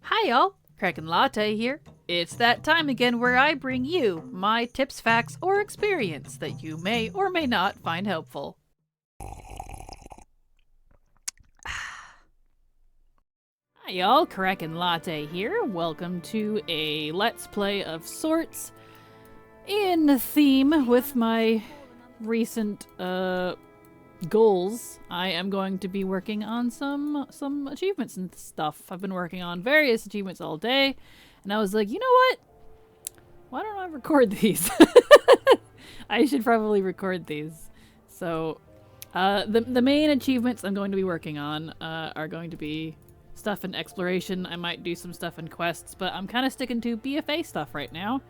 Hi y'all, Kraken Latte here. It's that time again where I bring you my tips, facts, or experience that you may or may not find helpful. Hi y'all, Kraken Latte here. Welcome to a Let's Play of sorts in theme with my recent goals. I am going to be working on some achievements and stuff. I've been working on various achievements all day, and I was like, you know what? Why don't I record these? I should probably record these. So, the main achievements I'm going to be working on are going to be stuff in exploration. I might do some stuff in quests, but I'm kind of sticking to BFA stuff right now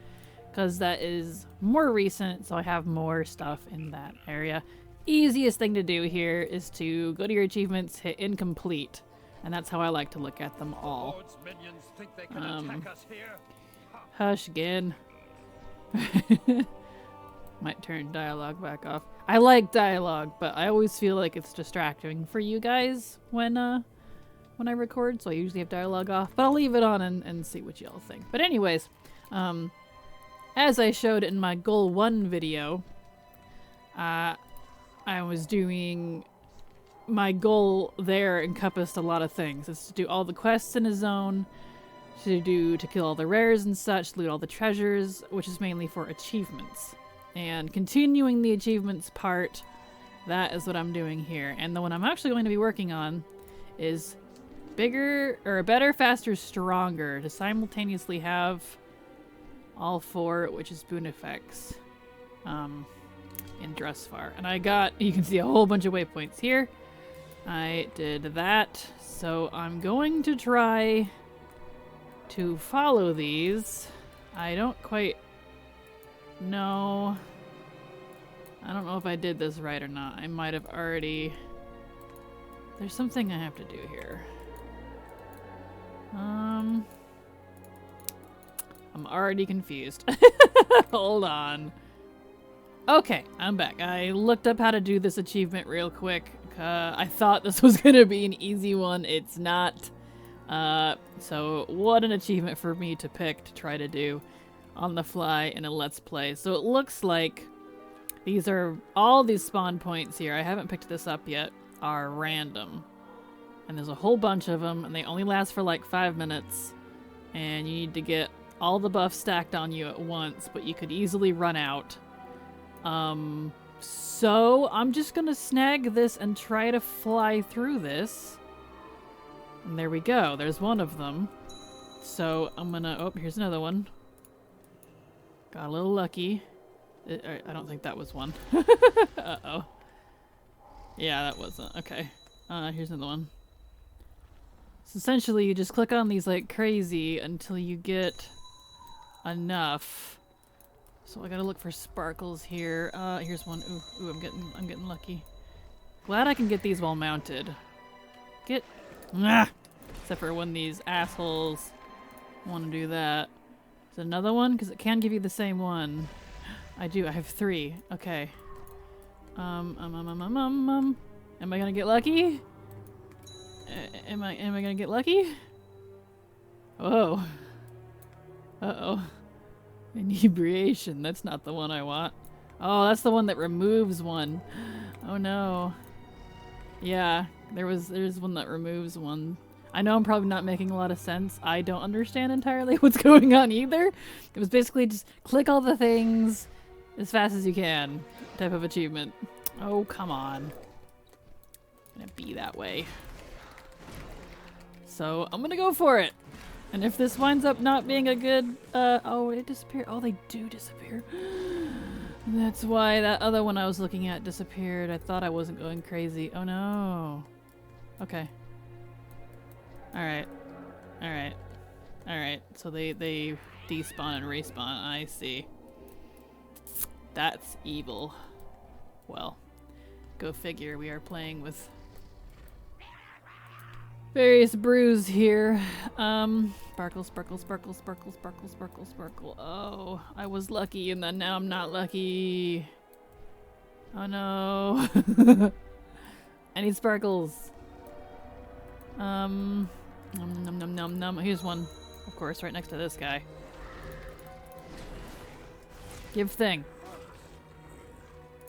because that is more recent, so I have more stuff in that area. Easiest thing to do here is to go to your achievements, hit incomplete, and that's how I like to look at them all. Hush again. Might turn dialogue back off. I like dialogue, but I always feel like it's distracting for you guys when I record, so I usually have dialogue off, but I'll leave it on and see what y'all think. But anyways, as I showed in my Goal 1 video, I was doing, my goal there encompassed a lot of things. It's to do all the quests in a zone, to kill all the rares and such, loot all the treasures, which is mainly for achievements. And continuing the achievements part, that is what I'm doing here. And the one I'm actually going to be working on is bigger, or better, faster, stronger, to simultaneously have all four, which is boon effects. In Dressfar. And I got, you can see a whole bunch of waypoints here. I did that. So I'm going to try to follow these. I don't quite know. I don't know if I did this right or not. I might have already. There's something I have to do here. I'm already confused. Hold on. Okay, I'm back. I looked up how to do this achievement real quick. I thought this was gonna be an easy one. It's not. So what an achievement for me to pick to try to do on the fly in a Let's Play. So it looks like these are, all these spawn points here, I haven't picked this up yet, are random. And there's a whole bunch of them, and they only last for like 5 minutes. And you need to get all the buffs stacked on you at once, but you could easily run out. So I'm just gonna snag this and try to fly through this. And there we go. There's one of them. So I'm gonna, oh, here's another one. Got a little lucky. I don't think that was one. Uh-oh. Yeah, that wasn't. Okay. Here's another one. So essentially you just click on these like crazy until you get enough. So I gotta look for sparkles here. Here's one. Ooh, I'm getting lucky. Glad I can get these while mounted. Except for when these assholes want to do that. Is it another one? Because it can give you the same one. I do. I have 3. Okay. Am I gonna get lucky? Am I gonna get lucky? Whoa. Uh-oh. Inebriation. That's not the one I want. Oh, that's the one that removes one. Oh no. Yeah, there's one that removes one. I know I'm probably not making a lot of sense. I don't understand entirely what's going on either. It was basically just click all the things as fast as you can type of achievement. Oh, come on. It's gonna be that way. So I'm gonna go for it. And if this winds up not being a good, oh, it disappeared. Oh, they do disappear. That's why that other one I was looking at disappeared. I thought I wasn't going crazy. Oh no. Okay. Alright. Alright. Alright. So they despawn and respawn. I see. That's evil. Well, go figure. We are playing with various brews here. Sparkle, sparkle, sparkle, sparkle, sparkle, sparkle, sparkle. Oh, I was lucky and then now I'm not lucky. Oh no. I need sparkles. Num num num num num. Here's one, of course, right next to this guy. Give thing.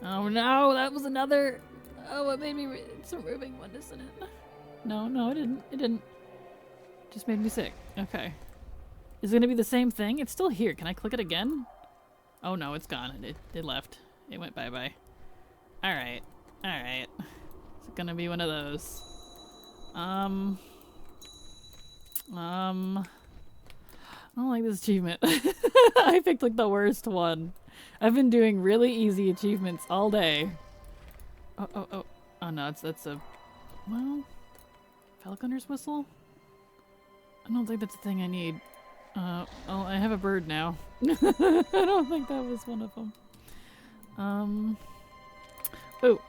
Oh no, that was another. Oh, it made me. It's a roving one, isn't it? No, no, it didn't. It didn't. Just made me sick. Okay. Is it gonna be the same thing? It's still here. Can I click it again? Oh no, it's gone. It left. It went bye bye. All right. All right. It's gonna be one of those. I don't like this achievement. I picked like the worst one. I've been doing really easy achievements all day. Oh, oh, oh. Oh no, that's a... Well... Falconer's whistle? I don't think that's the thing I need. Oh, I have a bird now. I don't think that was one of them. Oh.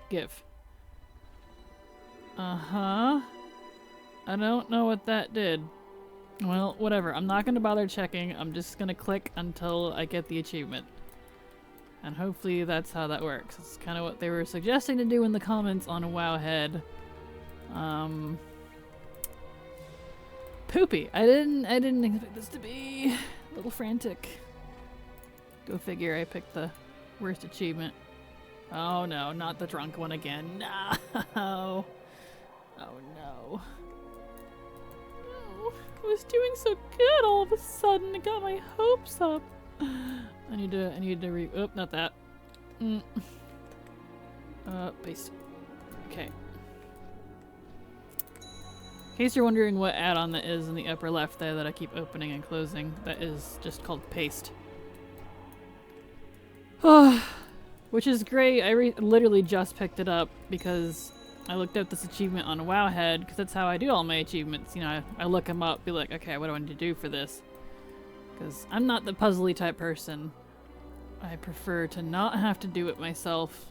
Give. Uh-huh. I don't know what that did. Well, whatever. I'm not gonna bother checking. I'm just gonna click until I get the achievement. And hopefully that's how that works. It's kind of what they were suggesting to do in the comments on Wowhead. Poopy. I didn't expect this to be a little frantic. Go figure, I picked the worst achievement. Oh no, not the drunk one again. No. Oh no. I was doing so good all of a sudden. It got my hopes up. I need to oh, not that. Paste. Okay. In case you're wondering what add-on that is in the upper left there that I keep opening and closing, that is just called paste. Which is great. I literally just picked it up because I looked up this achievement on Wowhead, because that's how I do all my achievements. You know, I look them up, be like, okay, what do I need to do for this? Because I'm not the puzzly type person. I prefer to not have to do it myself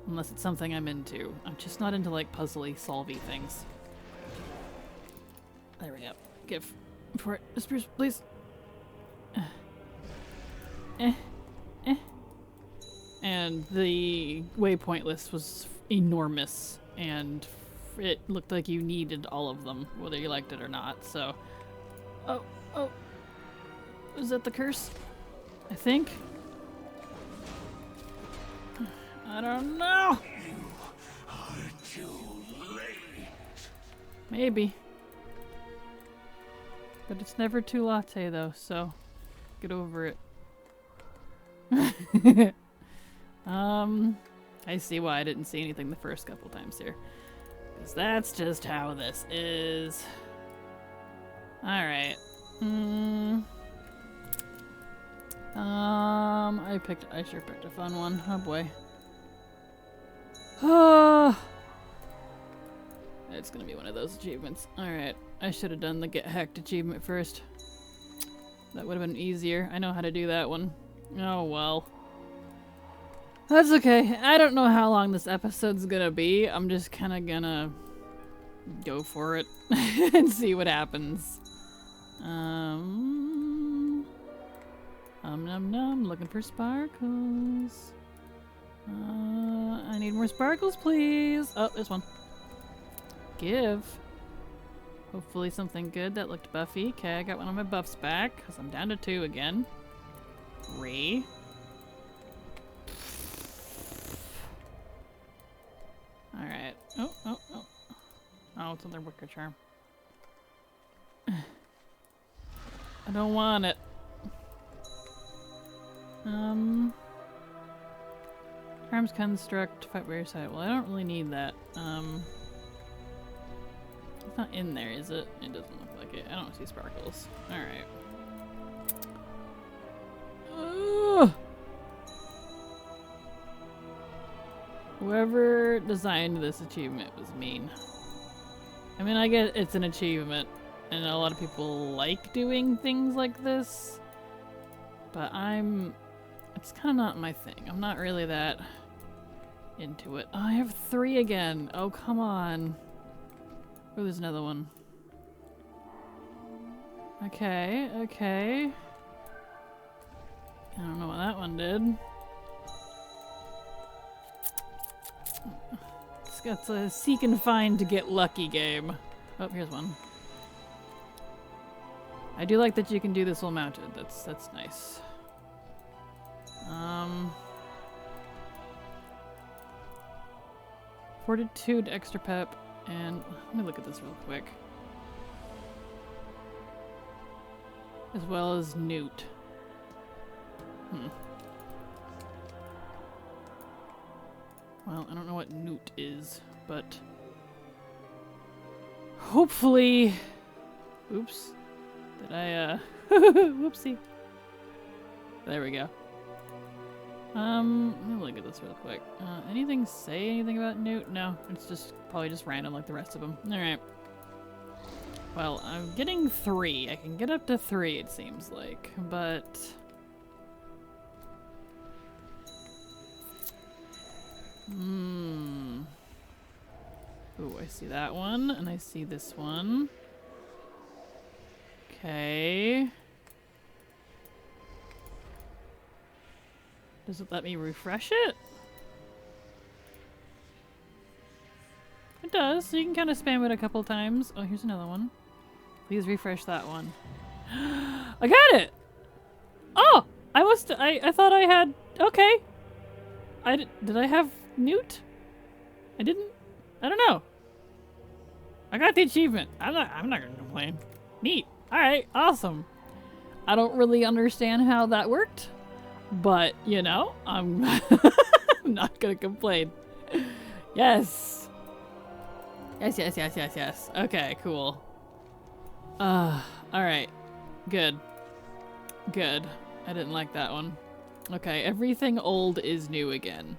unless it's something I'm into. I'm just not into like puzzly, solvey things. There we go. Give for it. Spruce, please. And the waypoint list was enormous, and it looked like you needed all of them, whether you liked it or not, so... Oh. Is that the curse? I think? I don't know! You are too late. Maybe. But it's never too latte, though, so get over it. I see why I didn't see anything the first couple times here. Because that's just how this is. Alright. I sure picked a fun one. Oh boy. It's gonna be one of those achievements. Alright. I should have done the get hacked achievement first. That would have been easier. I know how to do that one. Oh well. That's okay. I don't know how long this episode's gonna be. I'm just kinda gonna go for it and see what happens. Num num, looking for sparkles. I need more sparkles, please. Oh, there's one. Give. Hopefully something good. That looked buffy. Okay, I got one of my buffs back, because I'm down to 2 again. 3. Alright. Oh. Oh, it's another wicker charm. I don't want it. Charms construct to fight rare side. Well, I don't really need that. It's not in there, is it? It doesn't look like it. I don't see sparkles. Alright. Whoever designed this achievement was mean. I mean, I get it's an achievement, and a lot of people like doing things like this, but it's kind of not my thing. I'm not really that into it. Oh, I have 3 again. Oh, come on. Oh, there's another one. Okay. I don't know what that one did. It's a seek and find to get lucky game. Oh, here's one. I do like that you can do this while mounted. That's nice. Fortitude, extra pep, and let me look at this real quick. As well as Newt. Well, I don't know what Newt is, but hopefully... Oops. Did I, whoopsie. There we go. Let me look at this real quick. Anything say anything about Newt? No, it's just probably just random like the rest of them. Alright. Well, I'm getting 3. I can get up to 3, it seems like, but... Ooh, I see that one, and I see this one. Okay. Does it let me refresh it? It does, so you can kind of spam it a couple times. Oh, here's another one. Please refresh that one. I got it! Oh! I thought I had... Okay. Did I have Newt? I didn't? I don't know. I got the achievement. I'm not gonna complain. Neat. Alright, awesome. I don't really understand how that worked, but, you know, I'm not gonna complain. Yes! Yes. Okay, cool. Alright. Good. I didn't like that one. Okay, everything old is new again.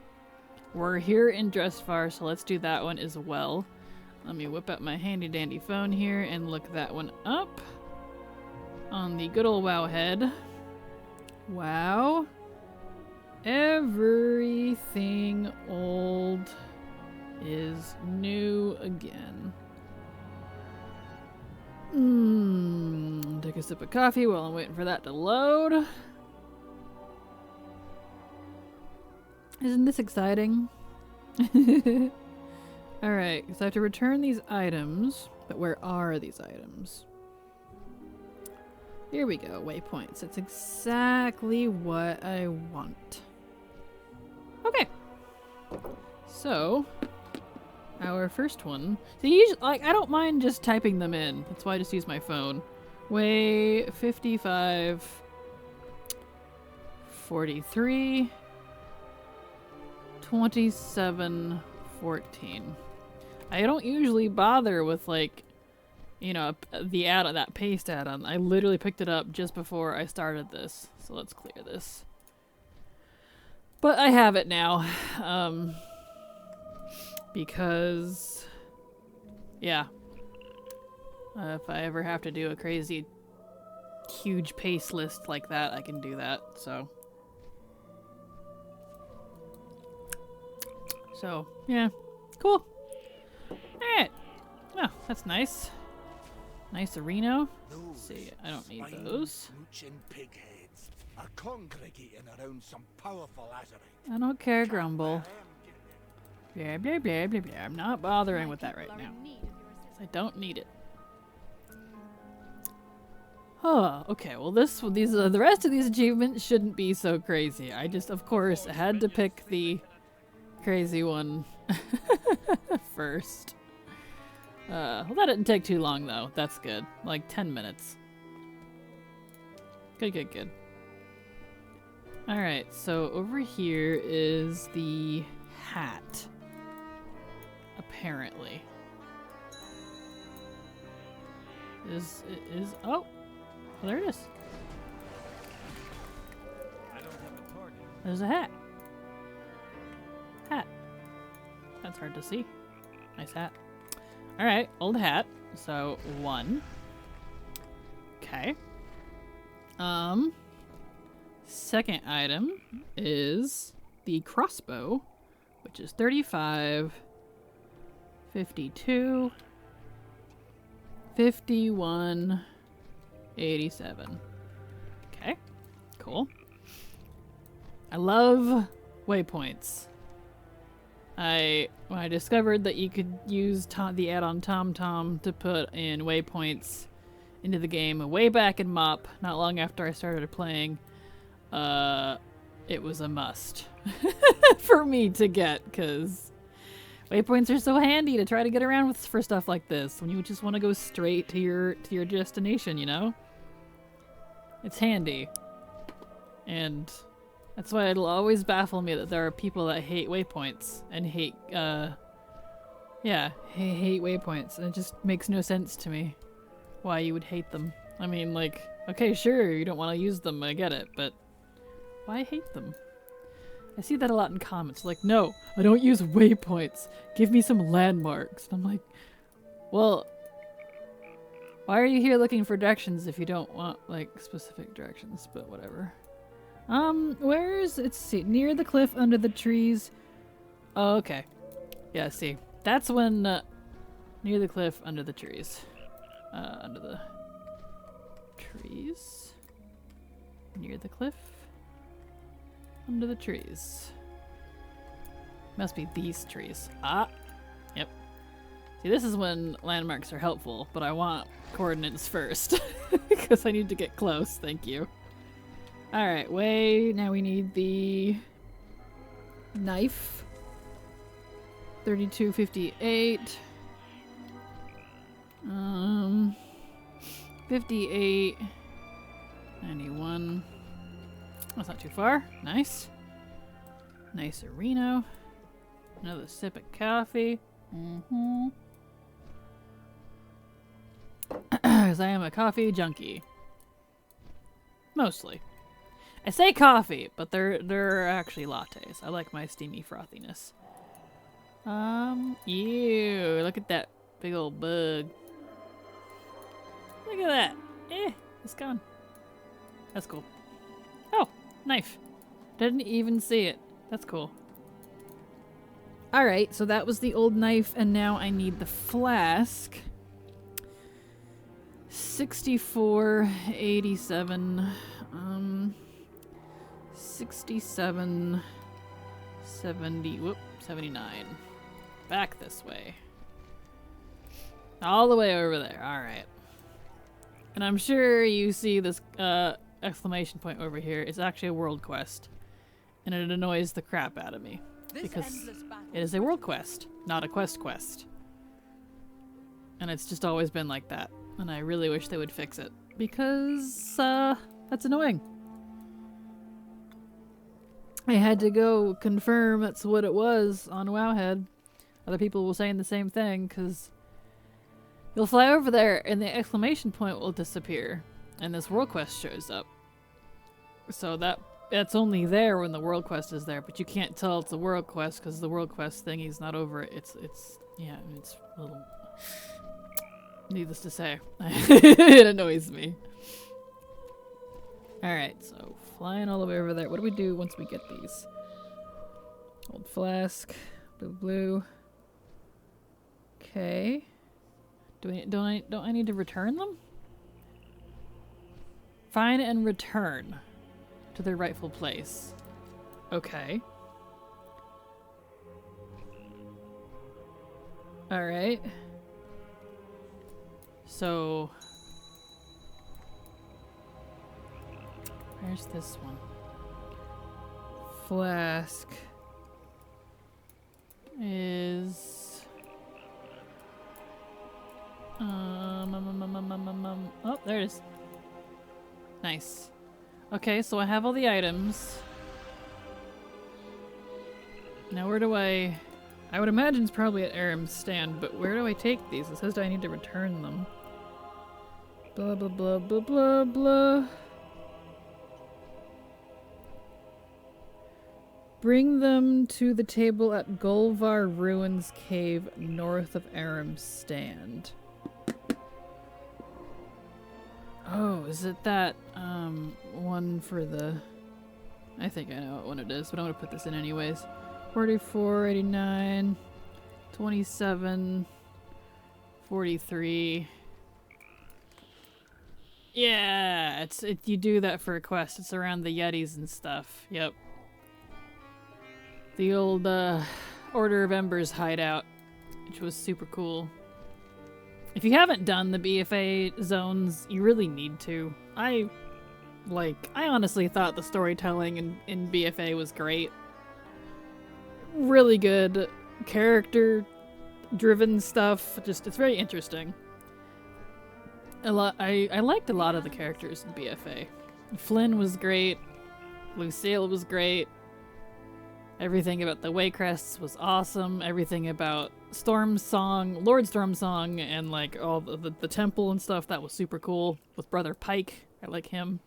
We're here in Dressfar, so let's do that one as well. Let me whip out my handy dandy phone here and look that one up. On the good old WoW head. Wow. Everything old is new again. Take a sip of coffee while I'm waiting for that to load. Isn't this exciting? Alright, so I have to return these items, but where are these items? Here we go, waypoints. That's exactly what I want. Okay. So, our first one. So usually, like, I don't mind just typing them in. That's why I just use my phone. Way 55, 43, 27, 14. I don't usually bother with, like, you know, the add-on, that paste add-on. I literally picked it up just before I started this. So let's clear this. But I have it now. Because, yeah. If I ever have to do a crazy, huge paste list like that, I can do that, so. So, yeah. Cool. Alright. Oh, that's nice. Nice Areno. Let's see, I don't need those. Are congregating around some powerful azurite. I don't care, Grumble. Blah, blah, blah, blah, blah. I'm not bothering with that right now. I don't need it. Oh, okay. Well, the rest of these achievements shouldn't be so crazy. I just, of course, had to pick the crazy one first. Well, that didn't take too long, though. That's good. Like 10 minutes. Good. Alright, so over here is the hat. Apparently. Oh! There it is. There's a hat. That's hard to see. Nice hat. Alright, old hat. So, 1. Okay. Second item is the crossbow, which is 35, 52, 51, 87. Okay, cool. I love waypoints. When I discovered that you could use the add-on TomTom to put in waypoints into the game way back in MOP, not long after I started playing. It was a must for me to get, because waypoints are so handy to try to get around with for stuff like this when you just want to go straight to your destination, you know? It's handy. And that's why it'll always baffle me that there are people that hate waypoints and hate hate waypoints, and it just makes no sense to me why you would hate them. I mean, like, okay, sure, you don't want to use them, I get it, but why hate them? I see that a lot in comments, like, no, I don't use waypoints, give me some landmarks. And I'm like, well, why are you here looking for directions if you don't want, like, specific directions? But whatever. Let's see, near the cliff, under the trees. Oh, okay. Yeah, see, that's when, near the cliff, under the trees. Under the trees. Near the cliff. Under the trees. Must be these trees. Ah! Yep. See, this is when landmarks are helpful, but I want coordinates first. Because I need to get close, thank you. Alright, now we need the knife. 3258. 58. 91. That's not too far. Nice. Nice Reno. Another sip of coffee. Because I am a coffee junkie. Mostly. I say coffee, but they're actually lattes. I like my steamy frothiness. Ew, look at that big old bug. Look at that. It's gone. That's cool. Oh, knife. Didn't even see it. That's cool. Alright, so that was the old knife, and now I need the flask. 64, 87, 67, 70, 79. Back this way. All the way over there. Alright. And I'm sure you see this exclamation point over here. It's actually a world quest. And it annoys the crap out of me. Because it is a world quest, not a quest. And it's just always been like that. And I really wish they would fix it. Because, that's annoying. I had to go confirm that's what it was on Wowhead. Other people were saying the same thing, because you'll fly over there and the exclamation point will disappear. And this world quest shows up. So that's only there when the world quest is there, but you can't tell it's a world quest because the world quest thingy's not over it. It's a little... Needless to say, it annoys me. Alright, so flying all the way over there. What do we do once we get these? Old flask, blue. Okay. Don't I need to return them? Find and return to their rightful place. Okay. Alright. So, where's this one? Flask is oh, there it is. Nice. Okay, so I have all the items. Now where do I would imagine it's probably at Aram's stand, but where do I take these? It says I need to return them. Blah blah blah blah blah blah. Bring them to the table at Golvar Ruins Cave north of Aram's stand. Oh, is it that one for the... I think I know what one it is, but I'm gonna put this in anyways. 44, 89, 27, 43. Yeah, you do that for a quest. It's around the Yetis and stuff. Yep. The old Order of Embers hideout, which was super cool. If you haven't done the BFA zones, you really need to. I honestly thought the storytelling in BFA was great. Really good character-driven stuff. Just, it's very interesting. I liked a lot of the characters in BFA. Flynn was great. Lucille was great. Everything about the Waycrests was awesome. Everything about Stormsong, Lord Stormsong, and like all the temple and stuff, that was super cool. With Brother Pike, I like him.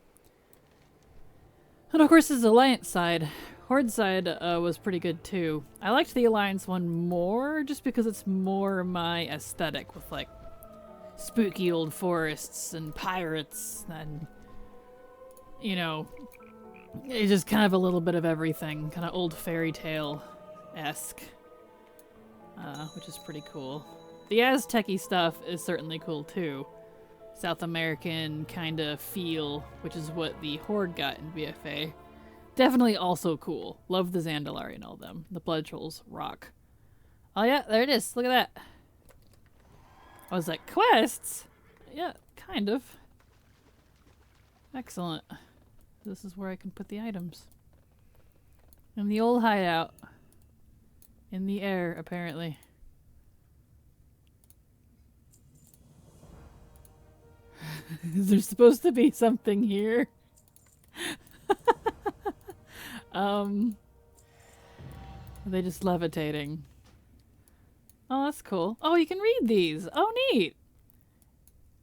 And of course his Alliance side. Horde side was pretty good too. I liked the Alliance one more just because it's more my aesthetic with like spooky old forests and pirates and, you know, it's just kind of a little bit of everything. Kind of old fairy tale-esque. Which is pretty cool. The Aztec-y stuff is certainly cool too. South American kind of feel, which is what the Horde got in BFA. Definitely also cool. Love the Zandalari and all them. The Blood Trolls rock. Oh yeah, there it is. Look at that. I was like, quests? Yeah, kind of. Excellent. This is where I can put the items. In the old hideout. In the air, apparently. Is there supposed to be something here? Are they just levitating? Oh, that's cool. Oh, you can read these. Oh, neat.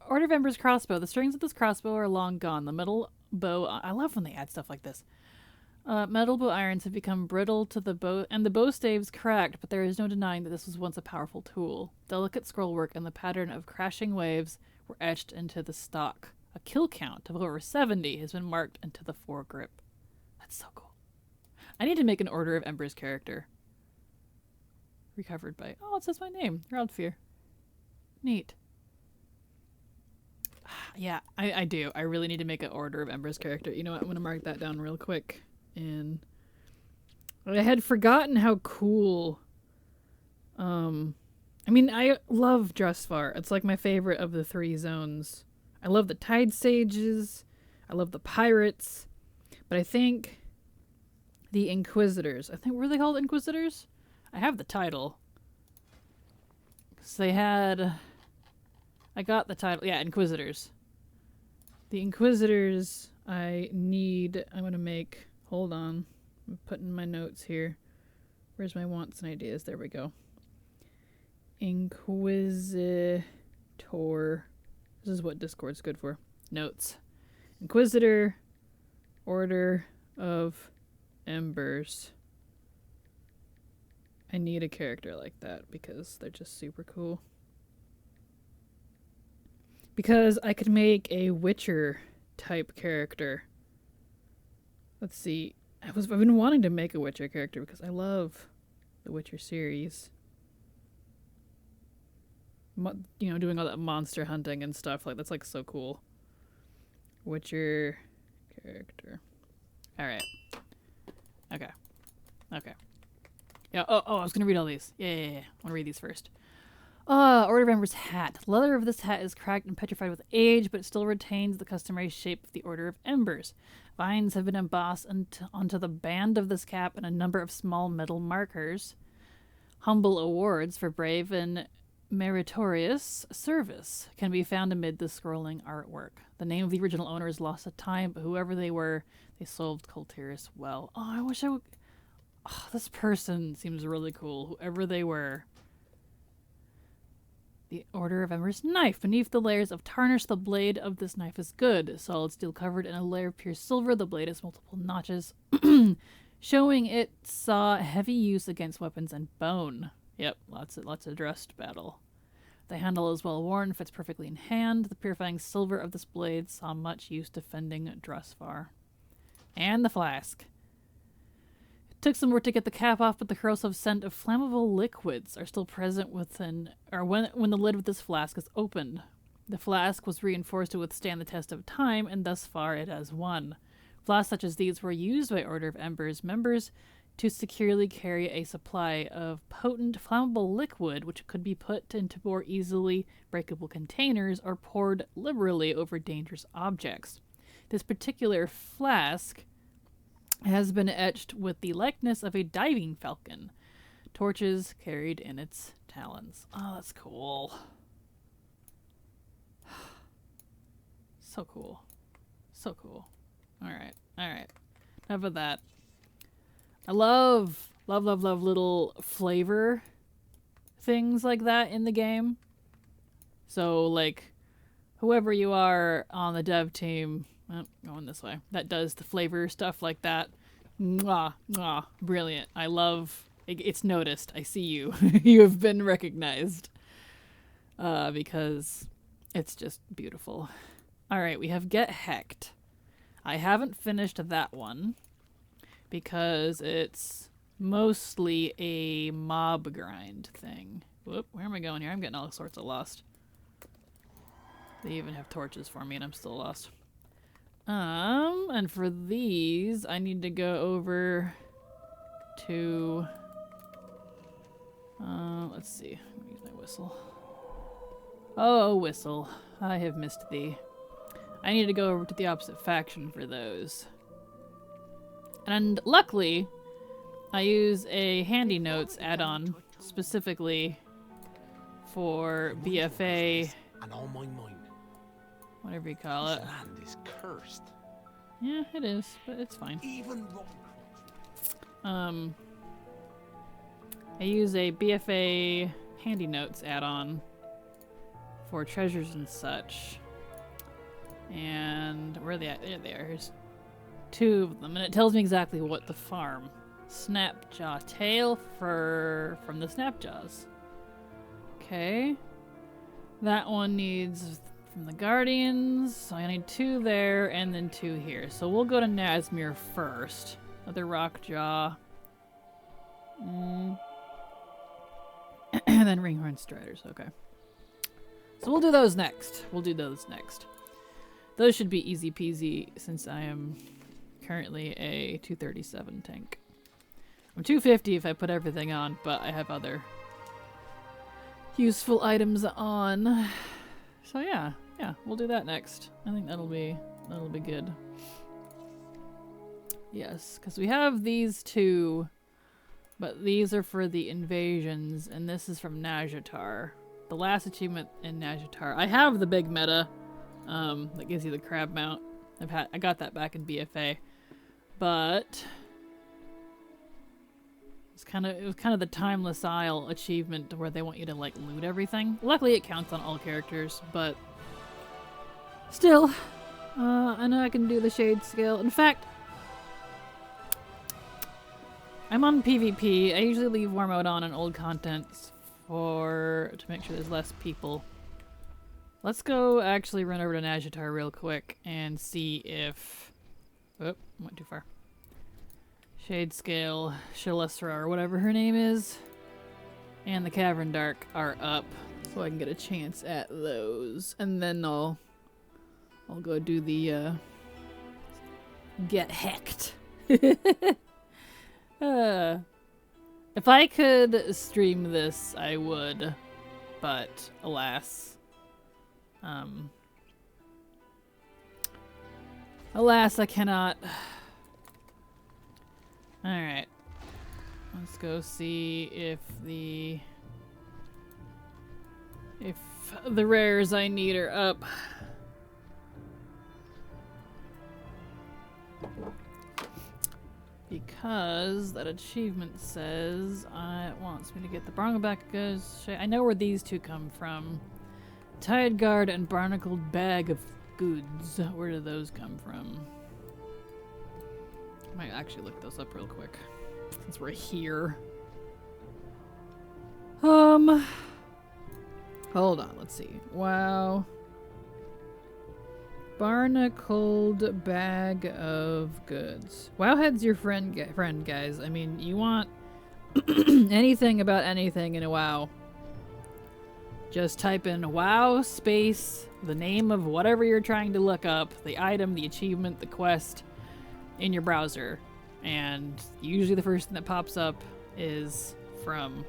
Order of Ember's crossbow. The strings of this crossbow are long gone. The metal bow... I love when they add stuff like this. Metal bow irons have become brittle to the bow, and the bow staves cracked, but there is no denying that this was once a powerful tool. Delicate scrollwork and the pattern of crashing waves were etched into the stock. A kill count of over 70 has been marked into the foregrip. That's so cool. I need to make an Order of Ember's character. Recovered by... Oh, it says my name. Raudfear. Neat. Yeah, I do. I really need to make an Order of Ember's character. You know what? I'm going to mark that down real quick. And I had forgotten how cool... I mean, I love Drustvar. It's like my favorite of the 3 zones. I love the Tide Sages. I love the Pirates. But I think the Inquisitors... were they called Inquisitors? I have the title. Because they had... I got the title. Yeah, Inquisitors. The Inquisitors I need... I'm going to make... Hold on. I'm putting my notes here. Where's my wants and ideas? There we go. Inquisitor. This is what Discord's good for. Notes. Inquisitor. Order of Embers. I need a character like that because they're just super cool. Because I could make a Witcher type character. Let's see. I've been wanting to make a Witcher character because I love the Witcher series. You know, doing all that monster hunting and stuff. Like, that's like so cool. Witcher character. Alright. Okay. Okay. Yeah, oh, I was gonna read all these. Yeah. I want to read these first. Order of Ember's hat. The leather of this hat is cracked and petrified with age, but it still retains the customary shape of the Order of Embers. Vines have been embossed onto the band of this cap and a number of small metal markers. Humble awards for brave and meritorious service can be found amid the scrolling artwork. The name of the original owner is lost to time, but whoever they were, they solved Kultiris well. Oh, I wish I would... Oh, this person seems really cool, whoever they were. The Order of Ember's knife. Beneath the layers of tarnish, the blade of this knife is good. Solid steel covered in a layer of pure silver, the blade has multiple notches, showing it saw heavy use against weapons and bone. Yep, lots of dressed battle. The handle is well worn, fits perfectly in hand. The purifying silver of this blade saw much use defending Drustvar. And the flask. Took some work to get the cap off, but the corrosive scent of flammable liquids are still present when the lid of this flask is opened. The flask was reinforced to withstand the test of time, and thus far it has won. Flasks such as these were used by Order of Embers members to securely carry a supply of potent flammable liquid which could be put into more easily breakable containers or poured liberally over dangerous objects. This particular flask has been etched with the likeness of a diving falcon, torches carried in its talons. Oh, that's cool. So cool. So cool. Alright, alright. Enough of that. I love little flavor things like that in the game. So, like, whoever you are on the dev team, going this way, that does the flavor stuff like that. Mwah, mwah, brilliant. I love, it's noticed. I see you. You have been recognized. Because it's just beautiful. Alright, we have Get Hecked. I haven't finished that one because it's mostly a mob grind thing. Whoop, where am I going here? I'm getting all sorts of lost. They even have torches for me and I'm still lost. And for these, I need to go over to, let's see. Let me use my whistle. Oh, whistle. I have missed thee. I need to go over to the opposite faction for those. And luckily, I use a handy notes add-on specifically for BFA. And all my mind. Whatever you call it. This land is cursed. Yeah, it is, but it's fine. Even I use a BFA handy notes add-on for treasures and such. And where are they at? There they are. Here's 2 of them, and it tells me exactly what to farm. Snapjaw tail from the Snapjaws. Okay. That one needs from the Guardians, so I need 2 there and then 2 here. So we'll go to Nazmir first. Another Rockjaw. And then Ringhorn Striders, okay. So we'll do those next. Those should be easy peasy since I am currently a 237 tank. I'm 250 if I put everything on, but I have other useful items on. So yeah, we'll do that next. I think that'll be good. Yes, because we have these 2, but these are for the invasions, and this is from Nazjatar. The last achievement in Nazjatar. I have the big meta. That gives you the crab mount. I got that back in BFA, but it was kind of the Timeless Isle achievement where they want you to like loot everything. Luckily, it counts on all characters, but still, I know I can do the shade scale. In fact, I'm on PvP. I usually leave war mode on old contents to make sure there's less people. Let's go actually run over to Nazjatar real quick and see if... Oh, went too far. Shade Scale, Shalesra, or whatever her name is, and the Cavern Dark are up, so I can get a chance at those. And then I'll go do the, Get Hecked. If I could stream this, I would, but alas... alas, I cannot. Alright. Let's go see if the rares I need are up. Because that achievement says it wants me to get the Brongoback goods. I know where these 2 come from. Tide Guard and Barnacled Bag of Goods. Where do those come from? I might actually look those up real quick since we're here. Hold on, let's see. Wow. Barnacled Bag of Goods. Wowhead's your friend, guys. I mean, you want anything about anything in a WoW. Just type in WoW space, the name of whatever you're trying to look up, the item, the achievement, the quest, in your browser, And usually the first thing that pops up is from...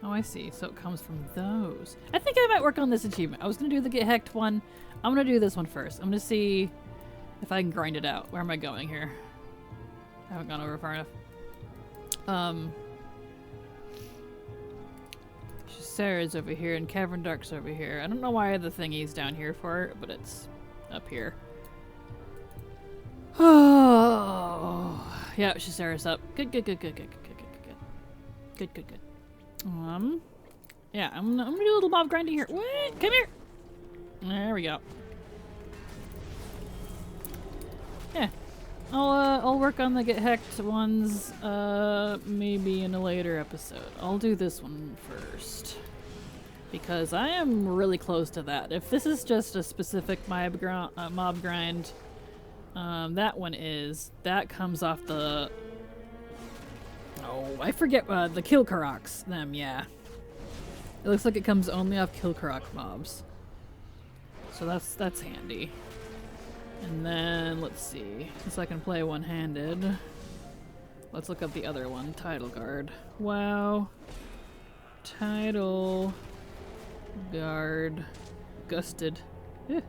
Oh, I see. So it comes from those. I think I might work on this achievement. I was going to do the Get Hecked one. I'm going to do this one first. I'm going to see if I can grind it out. Where am I going here? I haven't gone over far enough. Sarah's over here and Cavern Dark's over here. I don't know why the thingy's down here for it, but it's up here. Oh, yeah, Sarah's up. Good. Yeah, I'm gonna do a little mob grinding here. What? Come here. There we go. Yeah, I'll work on the Get Hecked ones, maybe in a later episode. I'll do this one first. Because I am really close to that. If this is just a specific mob grind, that one is. That comes off the... Oh, I forget, the Kilkaroks, them, yeah. It looks like it comes only off Kilkarok mobs. So that's handy. And then, let's see. Since I can play one-handed, let's look up the other one, Title Guard. Wow. Title Guard. Gusted. Eh.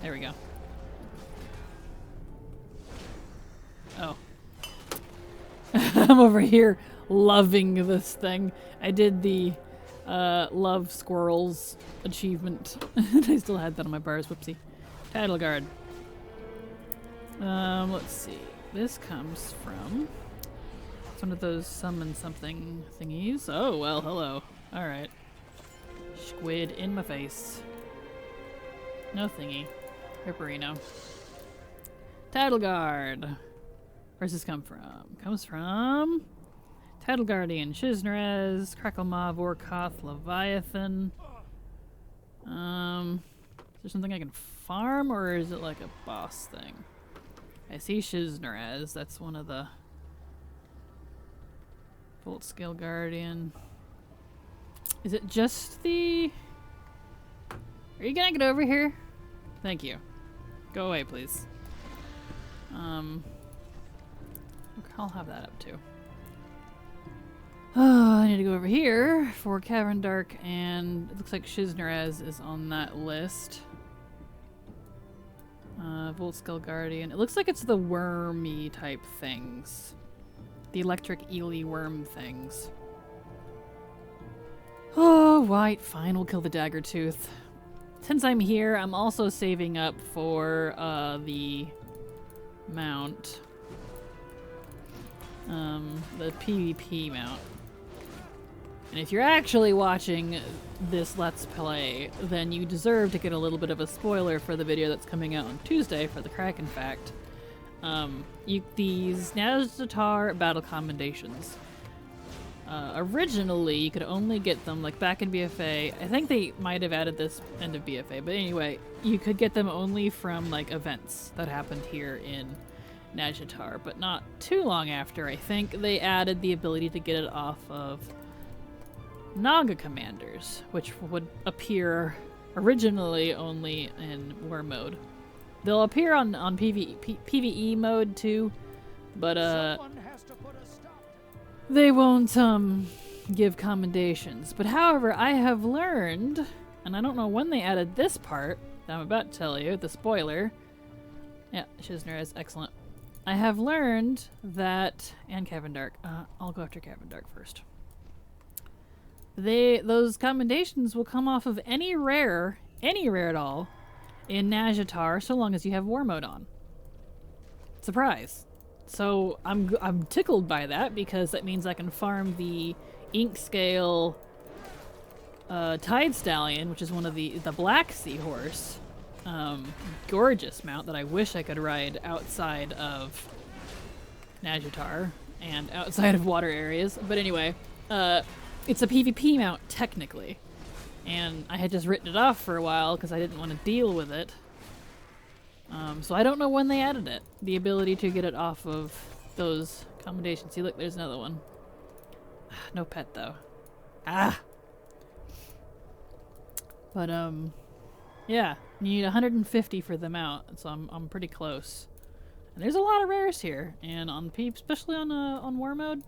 There we go. Oh. I'm over here loving this thing. I did the Love Squirrels achievement. I still had that on my bars. Whoopsie. Title Guard. Let's see. This comes from... It's one of those summon something thingies. Oh, well, hello. Alright. Squid in my face. No thingy. Ripperino. Title Guard. Where's this come from? Comes from... Title Guardian, Shiznarez, Cracklemov, Orkoth, Leviathan. Is there something I can farm, or is it like a boss thing? I see Shiznarez. That's one of the... Volt Scale Guardian. Is it just the... Are you gonna get over here? Thank you. Go away, please. I'll have that up too. Oh, I need to go over here for Cavern Dark, and it looks like Shiznarez is on that list. Volt Skull Guardian. It looks like it's the wormy type things. The electric eely worm things. Oh, right. Fine, we'll kill the Dagger Tooth. Since I'm here, I'm also saving up for the mount. The PvP mount. And if you're actually watching this Let's Play, then you deserve to get a little bit of a spoiler for the video that's coming out on Tuesday for the Kraken fact. These Nazjatar battle commendations. Originally, you could only get them, like back in BFA, I think they might have added this end of BFA, but anyway, you could get them only from like events that happened here in Nazjatar, but not too long after, I think, they added the ability to get it off of Naga commanders, which would appear originally only in war mode. They'll appear on PvE mode too, but they won't give commendations. But however, I have learned, and I don't know when they added this part that I'm about to tell you, the spoiler. Yeah, Shiznarez, excellent. I have learned that, and Cavern Dark. I'll go after Cavern Dark first. Those commendations will come off of any rare at all, in Nazjatar, so long as you have war mode on. Surprise. So I'm tickled by that, because that means I can farm the ink scale Tide Stallion, which is one of the Black Seahorse. Gorgeous mount that I wish I could ride outside of Nazjatar and outside of water areas. But anyway, it's a PvP mount technically, and I had just written it off for a while because I didn't want to deal with it. So I don't know when they added it, the ability to get it off of those commendations. See, look, there's another one. No pet though. Ah. But yeah, you need 150 for the mount, so I'm pretty close. And there's a lot of rares here, and on especially on war mode,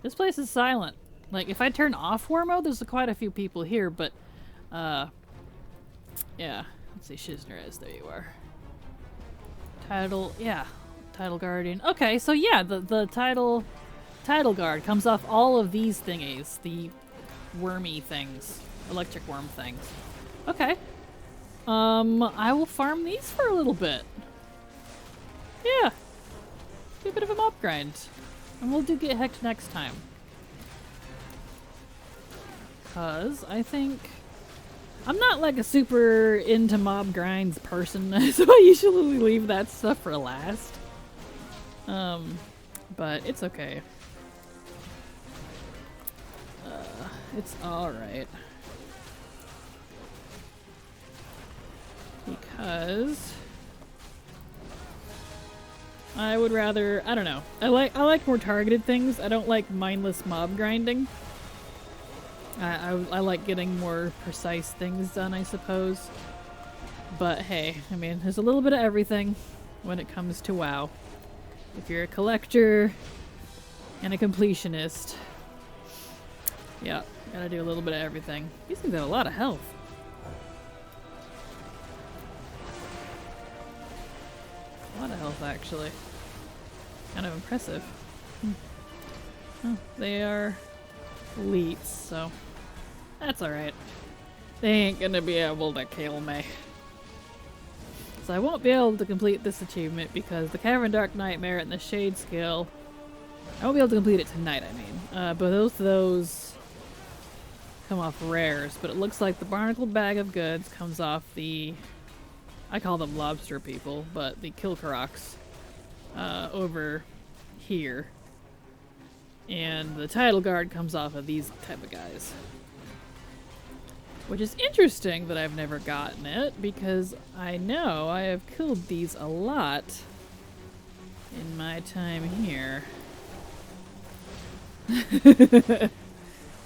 this place is silent. Like, if I turn off war mode, there's quite a few people here, but, yeah. Let's see, Shiznerez, there you are. Title, yeah. Title Guardian. Okay, so yeah, the title guard comes off all of these thingies. The wormy things. Electric worm things. Okay. I will farm these for a little bit. Yeah. Do a bit of a mob grind. And we'll get hecked next time. Cause I think I'm not like a super into mob grinds person, so I usually leave that stuff for last. But it's okay. It's alright. Because I would rather, I don't know. I like more targeted things. I don't like mindless mob grinding. I like getting more precise things done, I suppose. But hey, I mean, there's a little bit of everything when it comes to WoW. If you're a collector and a completionist, yeah, gotta do a little bit of everything. These things have a lot of health. A lot of health, actually. Kind of impressive. Oh, they are elites, so that's alright. They ain't gonna be able to kill me. So I won't be able to complete this achievement because the Cavern Dark Nightmare and the Shade Skill, I won't be able to complete it tonight, I mean. But both of those come off rares, but it looks like the Barnacled Bag of Goods comes off the, I call them lobster people, but the Kilkaroks over here. And the Title Guard comes off of these type of guys. Which is interesting that I've never gotten it, because I know I have killed these a lot in my time here.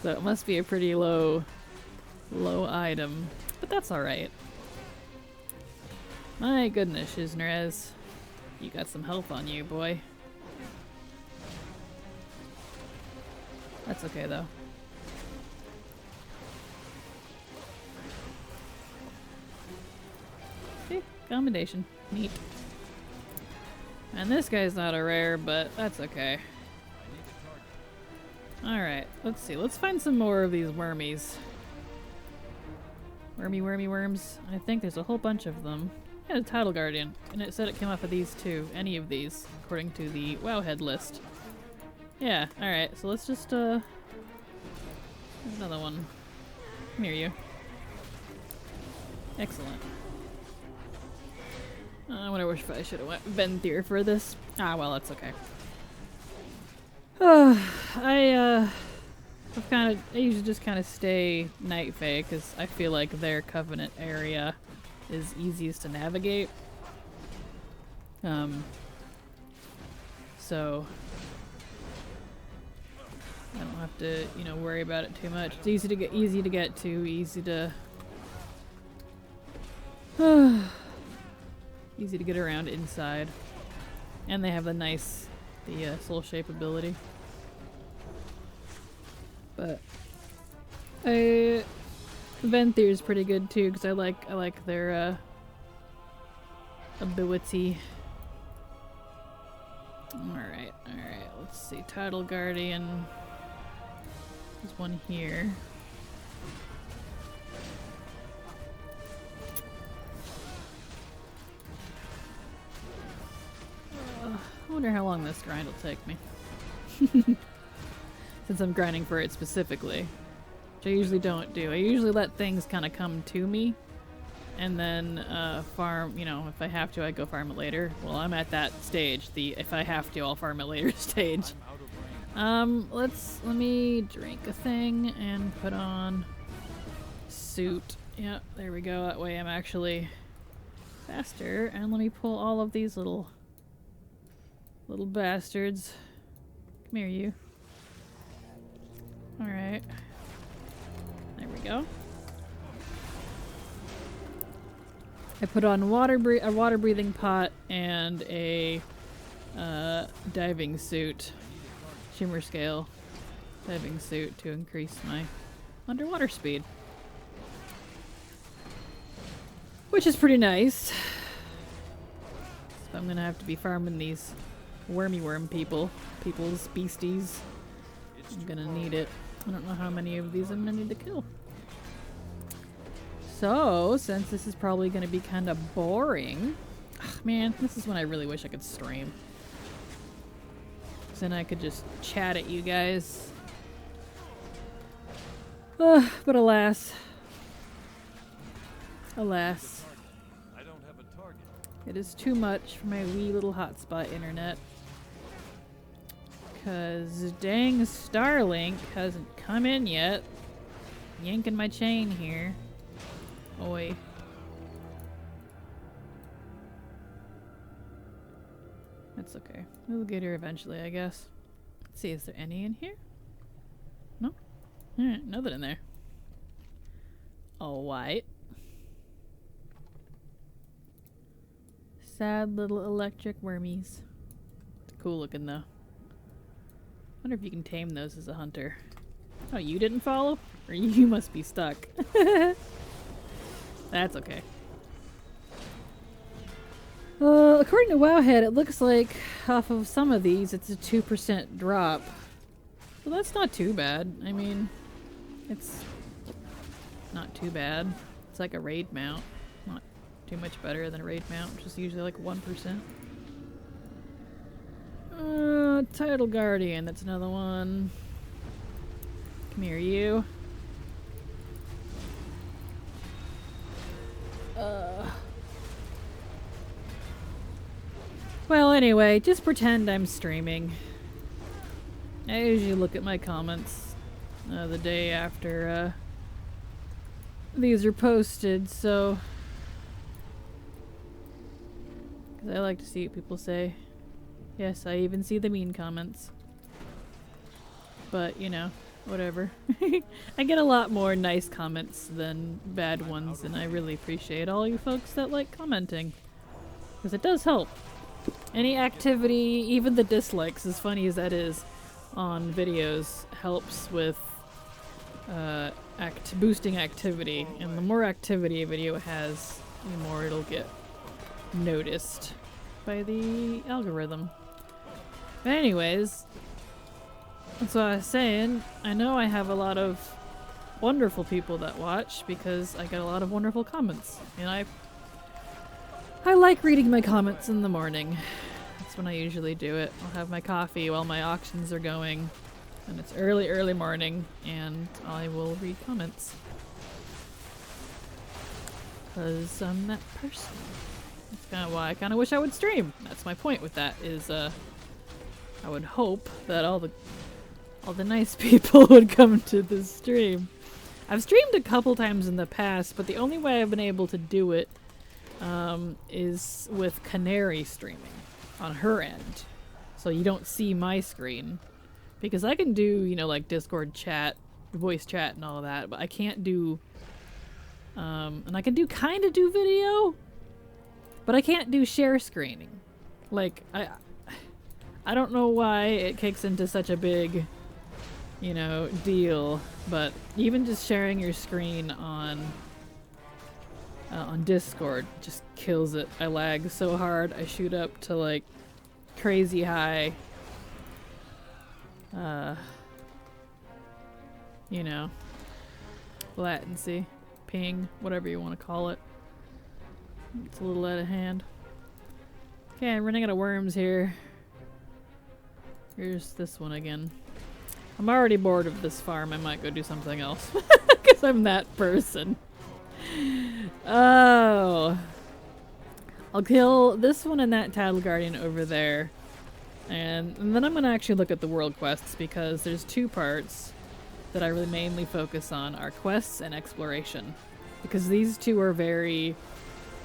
So it must be a pretty low item, but that's alright. My goodness, Shiznerez. You got some health on you, boy. That's okay, though. Okay, commendation. Neat. And this guy's not a rare, but that's okay. Alright, let's see. Let's find some more of these wormies. Wormy worms. I think there's a whole bunch of them. Yeah, the Title Guardian. And it said it came off of these too. Any of these, according to the Wowhead list. Yeah, alright. So let's just, another one. Come here, you. Excellent. I wonder if I should have been here for this. Ah, well, that's okay. I usually just kind of stay Night Fae because I feel like their Covenant area is easiest to navigate. So I don't have to, you know, worry about it too much. It's easy to get to, easy to easy to get around inside. And they have the soul shape ability. But Venthyr is pretty good too because I like their ability. Alright, let's see. Title Guardian. There's one here. I wonder how long this grind will take me. Since I'm grinding for it specifically. Which I usually don't do. I usually let things kind of come to me. And then farm, you know, if I have to, I go farm it later. Well, I'm at that stage. The if I have to, I'll farm it later stage. Let me drink a thing and put on suit. Yep, there we go. That way I'm actually faster. And let me pull all of these little bastards. Come here, you. Alright. There we go. I put on a water breathing pot and a diving suit, shimmer scale diving suit to increase my underwater speed. Which is pretty nice. So I'm gonna have to be farming these wormy worm people's beasties. I'm gonna need it. I don't know how many of these I'm gonna need to kill. So, since this is probably gonna be kind of boring, man, this is when I really wish I could stream. Then I could just chat at you guys. But alas. Alas. It is too much for my wee little hotspot internet. Cause dang Starlink hasn't come in yet. Yanking my chain here. Oi. That's okay. We'll get her eventually, I guess. Let's see, is there any in here? No? Alright, nothing in there. Alright. Sad little electric wormies. Cool looking though. Wonder if you can tame those as a hunter. Oh, you didn't follow? Or you must be stuck. That's okay. According to Wowhead, it looks like off of some of these, it's a 2% drop. Well, that's not too bad. I mean, it's not too bad. It's like a raid mount. Not too much better than a raid mount, which is usually like 1%. Tidal Guardian, that's another one. Come here, you. Well, anyway, just pretend I'm streaming. I usually look at my comments the day after these are posted, so 'cause I like to see what people say. Yes, I even see the mean comments. But, you know, whatever. I get a lot more nice comments than bad ones, and I really appreciate all you folks that like commenting. Because it does help. Any activity, even the dislikes, as funny as that is, on videos helps with boosting activity. And the more activity a video has, the more it'll get noticed by the algorithm. But anyways, that's what I was saying. I know I have a lot of wonderful people that watch because I get a lot of wonderful comments. And I like reading my comments in the morning. That's when I usually do it. I'll have my coffee while my auctions are going. And it's early morning, and I will read comments. Because I'm that person. That's kind of why I kind of wish I would stream. That's my point with that, is I would hope that all the nice people would come to the stream. I've streamed a couple times in the past, but the only way I've been able to do it is with Canary streaming on her end. So you don't see my screen. Because I can do, you know, like Discord chat, voice chat and all that, but I can't do, and I can kind of do video, but I can't do share screening. Like, I don't know why it kicks into such a big, you know, deal, but even just sharing your screen on Discord just kills it. I lag so hard, I shoot up to like crazy high, you know, latency, ping, whatever you want to call it. It's a little out of hand. Okay, I'm running out of worms here. Here's this one again. I'm already bored of this farm. I might go do something else. Because I'm that person. Oh. I'll kill this one and that Tattle Guardian over there. And then I'm going to actually look at the world quests, because there's two parts that I really mainly focus on, are quests and exploration. Because these two are very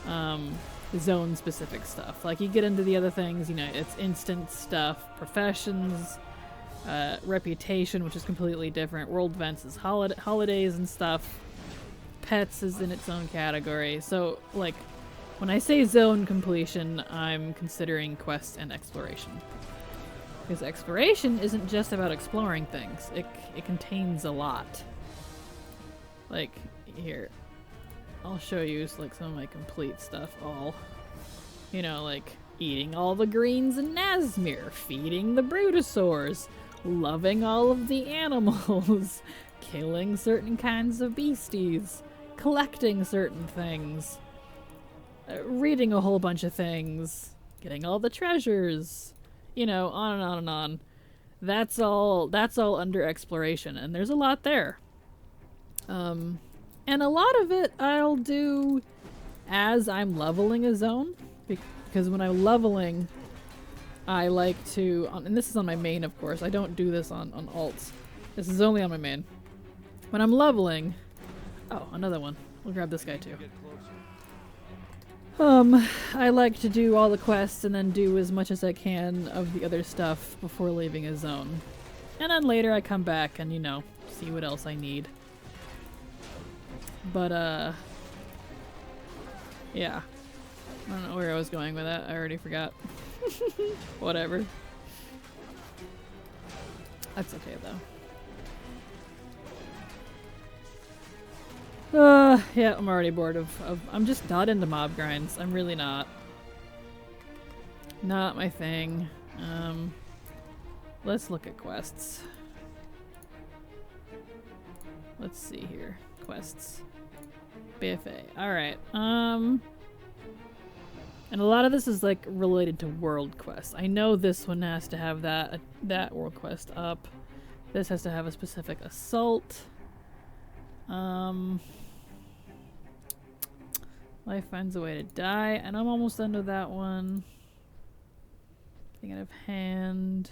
zone specific stuff. Like, you get into the other things, you know, it's instant stuff, professions, reputation, which is completely different, world events is holidays and stuff, pets is in its own category. So like When I say zone completion, I'm considering quest and exploration. Because exploration isn't just about exploring things. It contains a lot. Like, here. I'll show you like some of my complete stuff all. You know, like eating all the greens in Nazmir, feeding the Brutosaurs, loving all of the animals, killing certain kinds of beasties, collecting certain things, reading a whole bunch of things, getting all the treasures, you know, on and on and on. That's all under exploration, and there's a lot there. And a lot of it I'll do as I'm leveling a zone, because when I'm leveling, I like to, and this is on my main, of course. I don't do this on alts. This is only on my main. When I'm leveling, oh, another one. We'll grab this guy too. I like to do all the quests and then do as much as I can of the other stuff before leaving a zone. And then later I come back and, you know, see what else I need. But, yeah. I don't know where I was going with that. I already forgot. Whatever. That's okay, though. Yeah, I'm already bored of I'm just not into mob grinds. I'm really not. Not my thing. Let's look at quests. Let's see here. Quests. BFA. Alright. And a lot of this is like related to world quests. I know this one has to have that world quest up. This has to have a specific assault. Life finds a way to die, and I'm almost done with that one. Thinking of hand.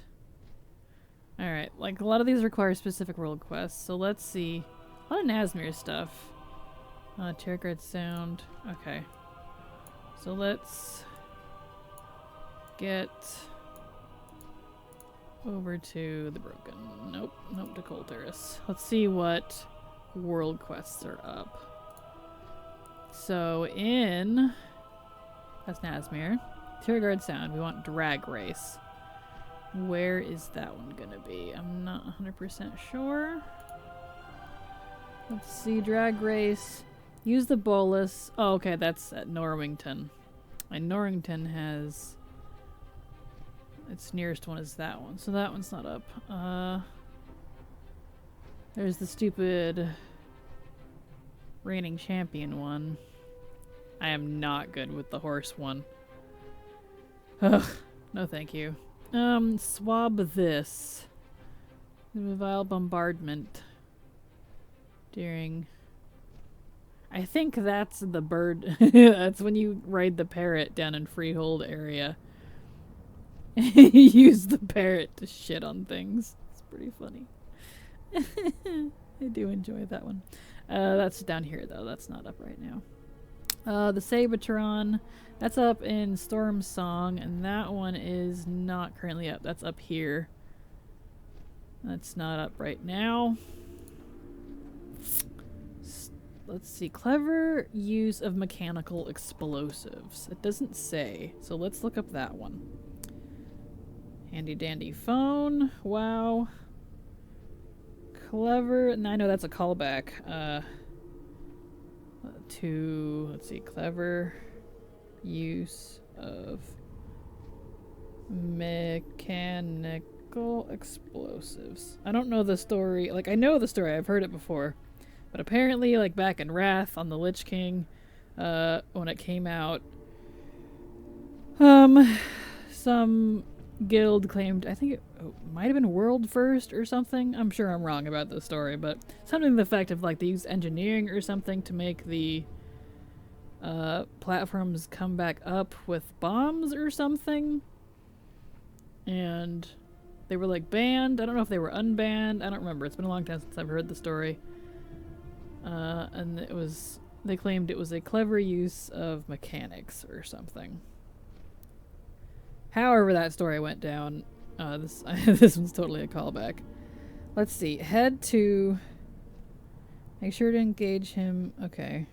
Alright, like a lot of these require specific world quests, so let's see. A lot of Nazmir stuff. Terragard Sound. Okay. So let's get over to the Broken. Nope, to Cold Terrace. Let's see what world quests are up. So in... that's Nazmir. Terragard Sound, we want Drag Race. Where is that one gonna be? I'm not 100% sure. Let's see, Drag Race. Use the bolus. Oh, okay, that's at Norrington. And Norrington has... its nearest one is that one, so that one's not up. There's the stupid reigning champion one. I am not good with the horse one. Ugh, no thank you. Swab this. Vile bombardment. During... I think that's the bird. That's when you ride the parrot down in Freehold area. Use the parrot to shit on things. It's pretty funny. I do enjoy that one. That's down here though. That's not up right now. The Sabatron. That's up in Storm Song, and that one is not currently up. That's up here. That's not up right now. Let's see. Clever use of mechanical explosives. It doesn't say, so let's look up that one. Handy dandy phone. Wow. Clever. And I know that's a callback. To, let's see, clever use of mechanical explosives. I don't know the story. Like, I know the story. I've heard it before. But apparently, like, back in Wrath on the Lich King, when it came out, some guild claimed, I think it might have been World First or something. I'm sure I'm wrong about the story, but something to the effect of, like, they used engineering or something to make the platforms come back up with bombs or something. And they were, like, banned. I don't know if they were unbanned. I don't remember. It's been a long time since I've heard the story. And it was, they claimed it was a clever use of mechanics or something. However that story went down, this one's totally a callback. Let's see, head to, make sure to engage him, okay.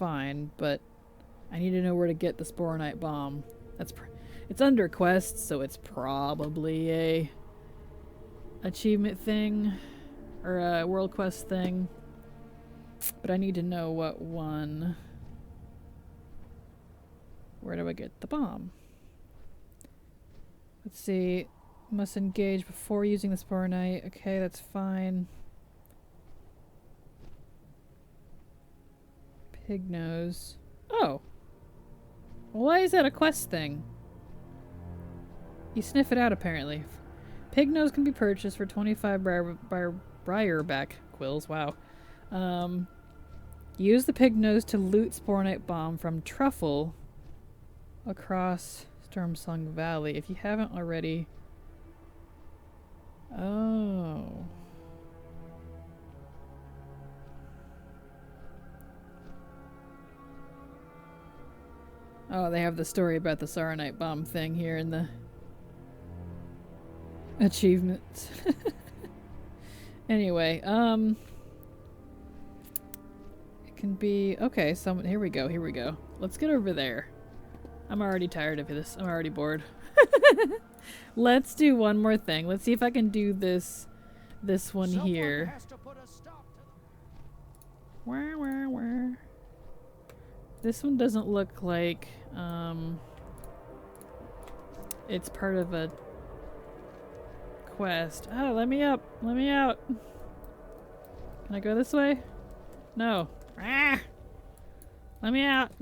fine, but I need to know where to get the Sporonite bomb. It's under quests, so it's probably a achievement thing or a world quest thing. But I need to know what one. Where do I get the bomb? Let's see. Must engage before using the Sporonite. Okay, that's fine. Pig nose. Oh. Why is that a quest thing? You sniff it out, apparently. Pig nose can be purchased for 25 briarback quills. Wow. Use the pig nose to loot Sporonite bomb from Truffle across Stormsong Valley. If you haven't already... Oh. Oh, they have the story about the Saronite bomb thing here in the achievements. Anyway, it can be... Okay, here we go. Let's get over there. I'm already tired of this. I'm already bored. Let's do one more thing. Let's see if I can do this one here. Where? This one doesn't look like it's part of a quest. Oh, let me up. Let me out. Can I go this way? No. Ah! Let me out.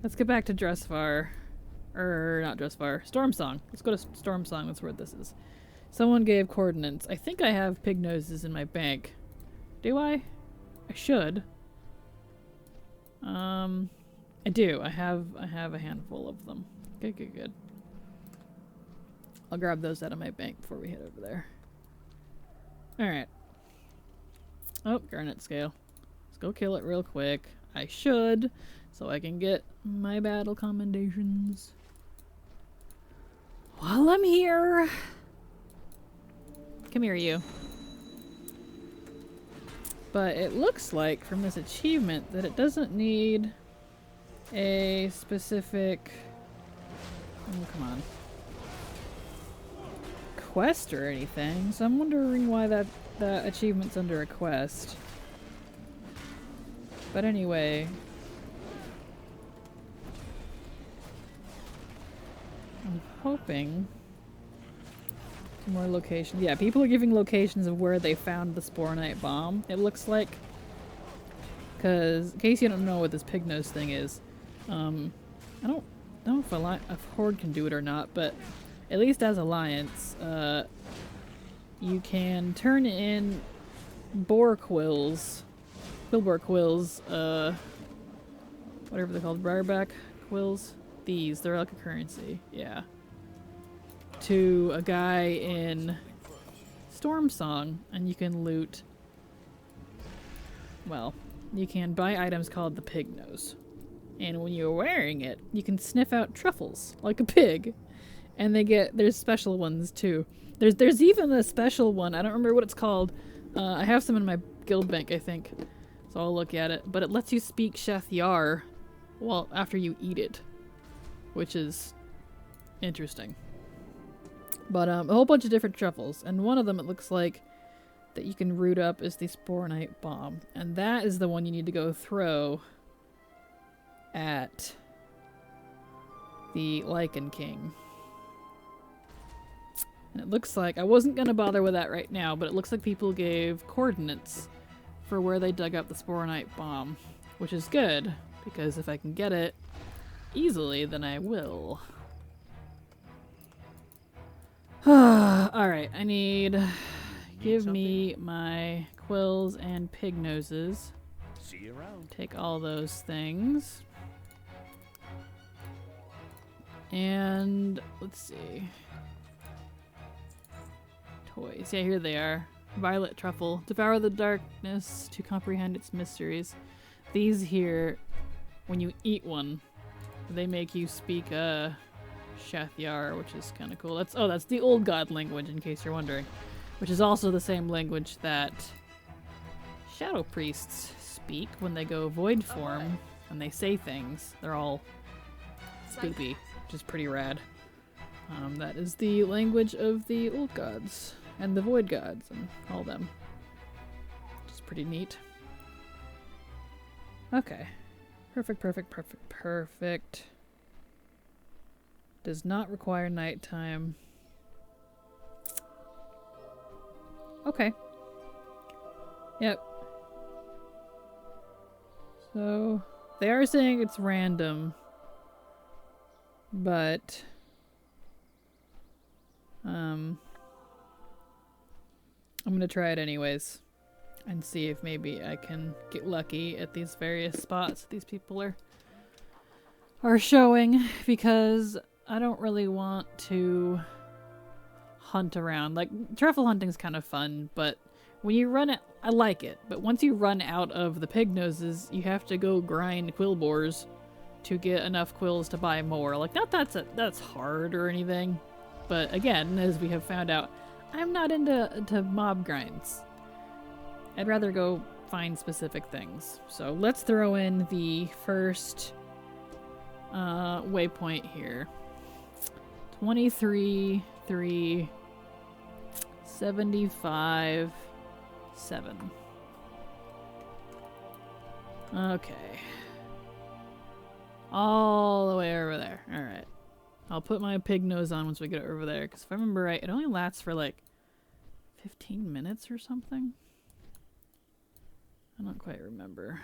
Let's get back to Dressvar. Not Dressvar. Stormsong. Let's go to Stormsong. That's where this is. Someone gave coordinates. I think I have pig noses in my bank. Do I? I should. I do. I have a handful of them. Good. I'll grab those out of my bank before we head over there. Alright. Oh, Garnet Scale. Let's go kill it real quick. I should, so I can get my battle commendations. While I'm here. Come here, you. But it looks like from this achievement that it doesn't need a specific... Oh, come on. Quest or anything, so I'm wondering why that achievement's under a quest. But anyway, I'm hoping more locations. Yeah, people are giving locations of where they found the Sporonite bomb, it looks like. Because, in case you don't know what this pig nose thing is, I don't know if Horde can do it or not, but at least as Alliance, you can turn in boar quills, quillboar quills, whatever they're called, briarback quills. These, they're like a currency, yeah. To a guy in Stormsong, and you can loot, well, you can buy items called the pig nose. And when you're wearing it, you can sniff out truffles, like a pig. And there's special ones too. There's even a special one, I don't remember what it's called. I have some in my guild bank, I think. So I'll look at it. But it lets you speak Shathyar, well, after you eat it. Which is interesting. But a whole bunch of different truffles. And one of them, it looks like, that you can root up is the Sporonite bomb. And that is the one you need to go throw at the Lycan King. And it looks like, I wasn't going to bother with that right now, but it looks like people gave coordinates for where they dug up the Sporonite bomb. Which is good, because if I can get it easily, then I will. Alright, I need... Give me my quills and pig noses. See you around. Take all those things. And let's see. Toys. Yeah, here they are. Violet truffle. Devour the darkness to comprehend its mysteries. These here, when you eat one, they make you speak Shathyar, which is kind of cool. That's the old god language, in case you're wondering. Which is also the same language that shadow priests speak when they go void form and they say things. They're all spoopy, which is pretty rad. That is the language of the old gods and the void gods and all them. Which is pretty neat. Okay. Perfect, perfect, perfect, perfect. Does not require nighttime. Okay. Yep. So, they are saying it's random, but I'm gonna try it anyways and see if maybe I can get lucky at these various spots that these people are showing, because I don't really want to hunt around. Like, truffle hunting's kind of fun, but when you run it, I like it, but once you run out of the pig noses, you have to go grind quill boars to get enough quills to buy more. Like, not that's hard or anything, but again, as we have found out, I'm not into mob grinds. I'd rather go find specific things. So let's throw in the first waypoint here. 23, 3, 75, 7. Okay. All the way over there. Alright. I'll put my pig nose on once we get over there, because if I remember right, it only lasts for like 15 minutes or something. I don't quite remember.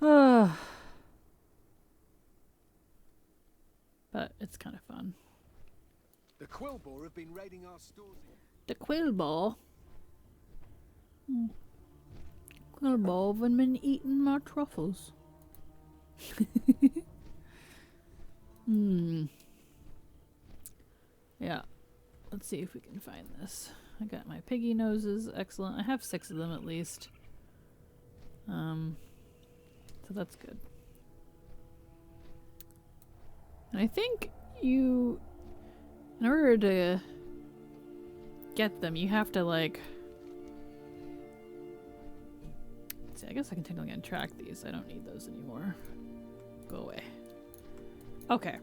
But it's kind of fun. The Quillboar have been raiding our stores. The Quillboar? Quillboar have been eating my truffles. Yeah. Let's see if we can find this. I got my piggy noses. Excellent. I have 6 of them at least. So that's good. And I think you, in order to get them, you have to like, let's see, I guess I can technically untrack these. I don't need those anymore. Go away. Okay.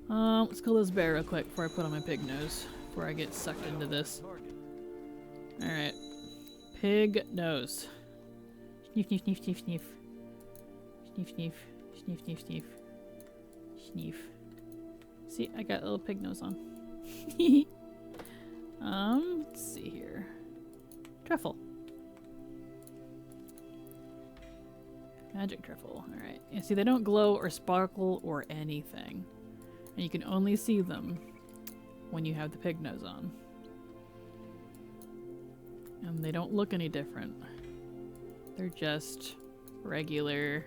Let's kill this bear real quick before I put on my pig nose, before I get sucked into this. Alright. Pig nose. Sniff, sniff, sniff, sniff, sniff. Sniff, sniff, sniff, sniff, sniff. Sniff. See, I got a little pig nose on. Let's see here. Truffle. Magic truffle. Alright. Yeah, see, they don't glow or sparkle or anything. And you can only see them when you have the pig nose on. And they don't look any different. They're just regular.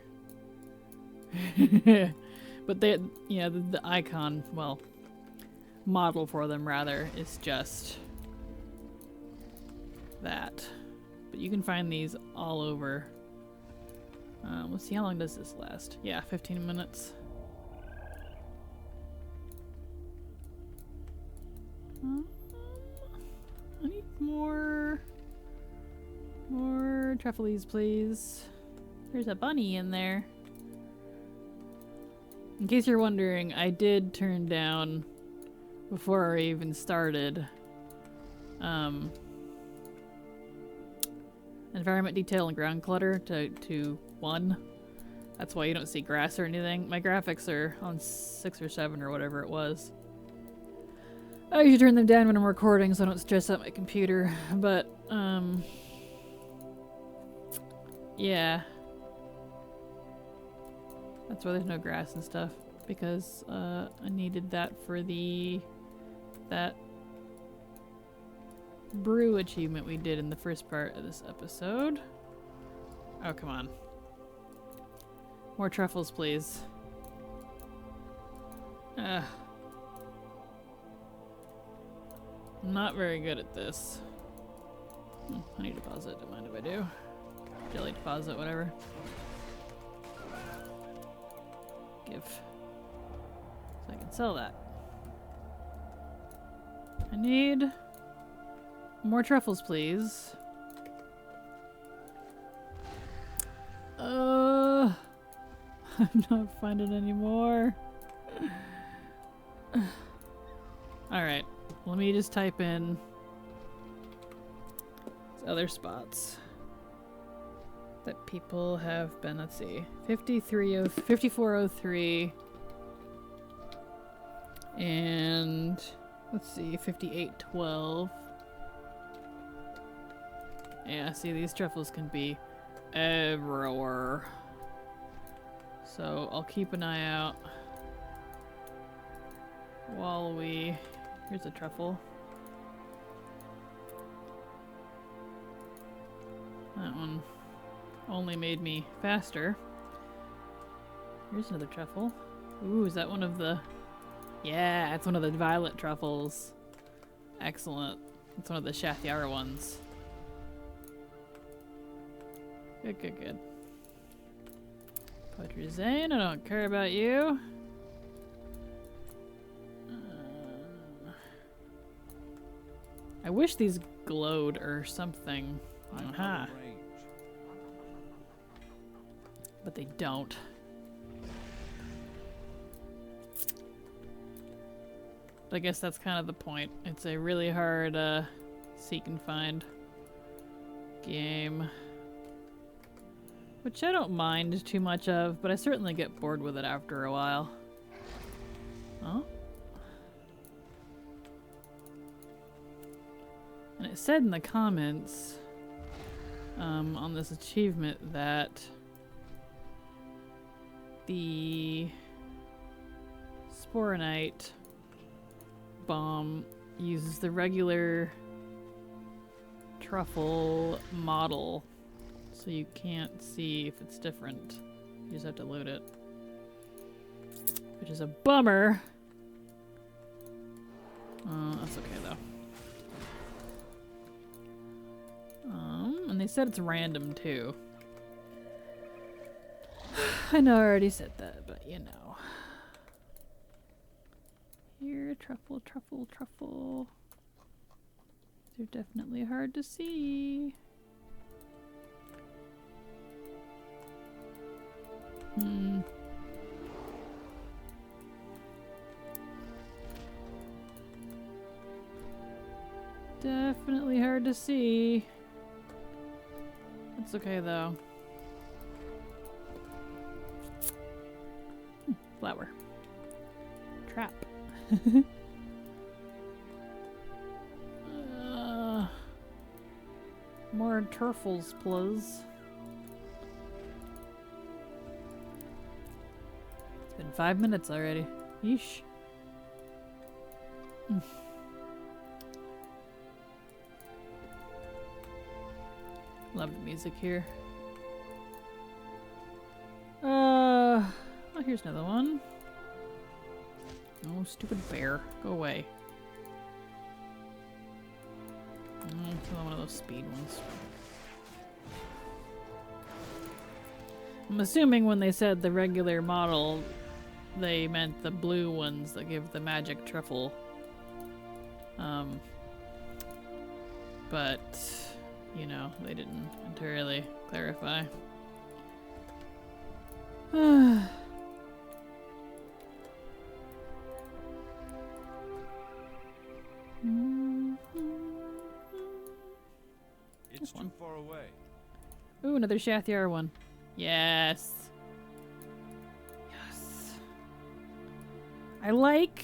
But they, yeah, the icon, well, model for them rather, is just that. But you can find these all over. Let's see, how long does this last? Yeah, 15 minutes. I need more truffles, please. There's a bunny in there. In case you're wondering, I did turn down, before I even started, environment detail and ground clutter to 1. That's why you don't see grass or anything. My graphics are on 6 or 7 or whatever it was. I usually turn them down when I'm recording so I don't stress out my computer, but, yeah. That's why there's no grass and stuff, because, I needed that for that brew achievement we did in the first part of this episode. Oh, come on. More truffles, please. Ugh. I'm not very good at this. Honey deposit, don't mind if I do. Jelly deposit, whatever. Give. So I can sell that. I need More truffles, please. I'm not finding any more. Alright, let me just type in other spots that people have been, let's see, 5403 and let's see, 5812. Yeah, see, these truffles can be everywhere. So I'll keep an eye out while we... Here's a truffle. That one only made me faster. Here's another truffle. Ooh, is that one of the... Yeah, it's one of the violet truffles. Excellent. It's one of the Shathyara ones. Good, good, good. Zane, I don't care about you. I wish these glowed or something. Aha. But they don't. But I guess that's kind of the point. It's a really hard seek and find game. Which I don't mind too much of, but I certainly get bored with it after a while. Oh? And it said in the comments on this achievement that the Sporonite bomb uses the regular truffle model. So you can't see if it's different. You just have to load it. Which is a bummer. That's okay though. And they said it's random too. I know I already said that, but you know. Here, truffle, truffle, truffle. They're definitely hard to see. Definitely hard to see. That's okay though. Flower. Trap. More truffles, please. It's been 5 minutes already. Yeesh. Love the music here. Oh, here's another one. Oh, stupid bear. Go away. Kill one of those speed ones. I'm assuming when they said the regular model, they meant the blue ones that give the magic truffle. But, you know, they didn't entirely clarify. It's too far away. Ooh, another Shathyar one. Yes. Yes. I like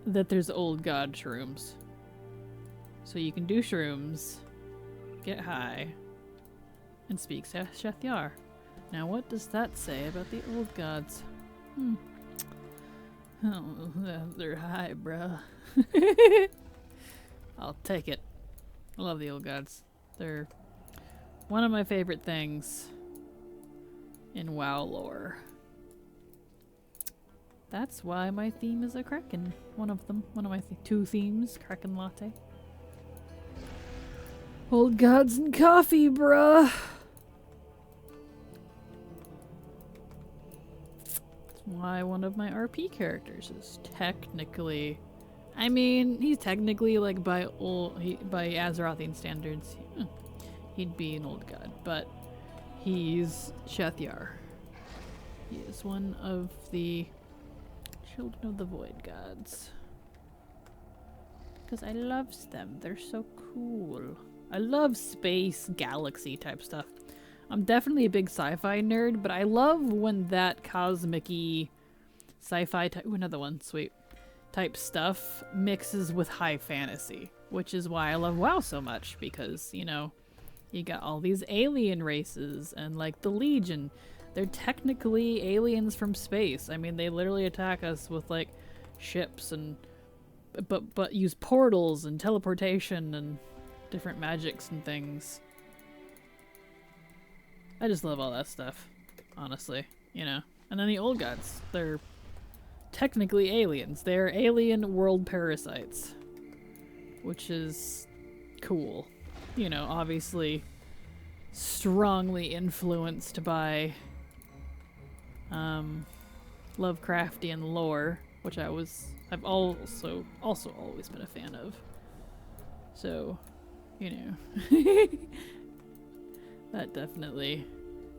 that there's old god shrooms. So you can do shrooms, get high, and speak Shathyar. Now what does that say about the old gods? Oh, they're high, bruh. I'll take it. I love the old gods. They're one of my favorite things in WoW lore. That's why my theme is a Kraken. One of them. One of my two themes. Kraken Latte. Old gods and coffee, bruh. That's why one of my RP characters is technically I mean, he's technically like by Azerothian standards, he'd be an old god, but he's Shethyar. He is one of the children of the Void gods. Because I loves them. They're so cool. I love space, galaxy type stuff. I'm definitely a big sci-fi nerd, but I love when that cosmic-y sci-fi type, another one, sweet, type stuff mixes with high fantasy, which is why I love WoW so much, because, you know, you got all these alien races and like the Legion. They're technically aliens from space. I mean, they literally attack us with like ships and but use portals and teleportation and different magics and things. I just love all that stuff, honestly, you know. And then the old gods, they're technically aliens. They're alien world parasites, which is cool. You know, obviously strongly influenced by Lovecraftian lore, which I've also always been a fan of. So, you know, that definitely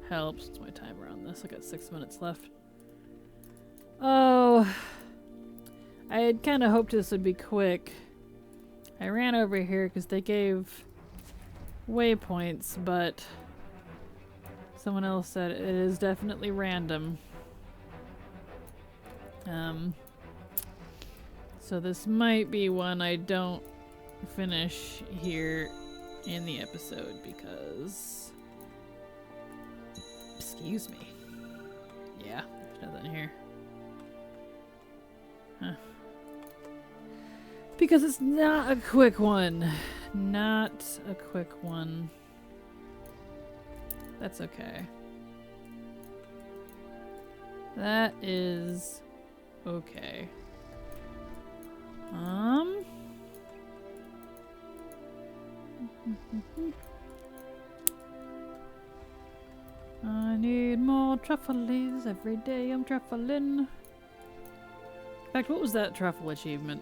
helps. What's my timer on this? I got 6 minutes left. Oh, I had kind of hoped this would be quick. I ran over here because they gave waypoints, but someone else said it is definitely random. So this might be one I don't finish here in the episode because... Excuse me. Yeah, there's nothing here. Huh. Because it's not a quick one. Not a quick one. That's okay. That is okay. I need more truffles. Every day I'm truffling. In fact, what was that truffle achievement?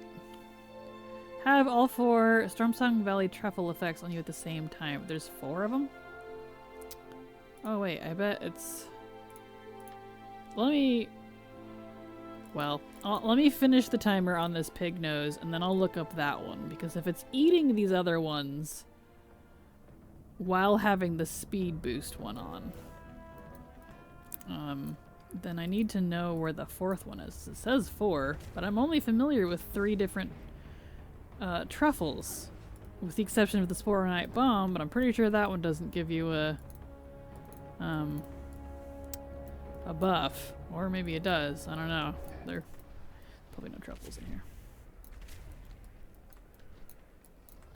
Have all 4 Stormsong Valley truffle effects on you at the same time. There's 4 of them? Oh wait, I bet it's... Let me finish the timer on this pig nose and then I'll look up that one, because if it's eating these other ones while having the speed boost one on, then I need to know where the 4th one is. It says 4, but I'm only familiar with 3 different truffles, with the exception of the Sporonite Bomb, but I'm pretty sure that one doesn't give you a buff. Or maybe it does. I don't know. There are probably no truffles in here.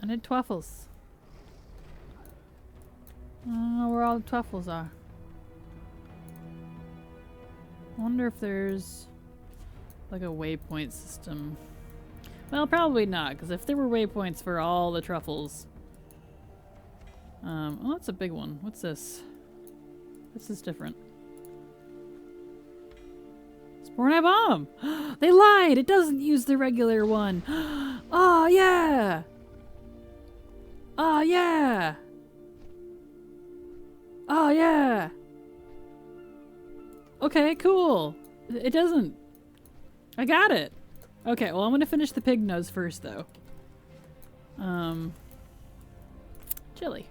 I need twaffles. I don't know where all the twaffles are. I wonder if there's like a waypoint system. Well, probably not, because if there were waypoints for all the truffles... oh, that's a big one. What's this? This is different. Sporonite Bomb! They lied! It doesn't use the regular one! Oh, yeah! Oh, yeah! Oh, yeah! Okay, cool. It doesn't. I got it. Okay, well, I'm gonna finish the pig nose first, though. Chili.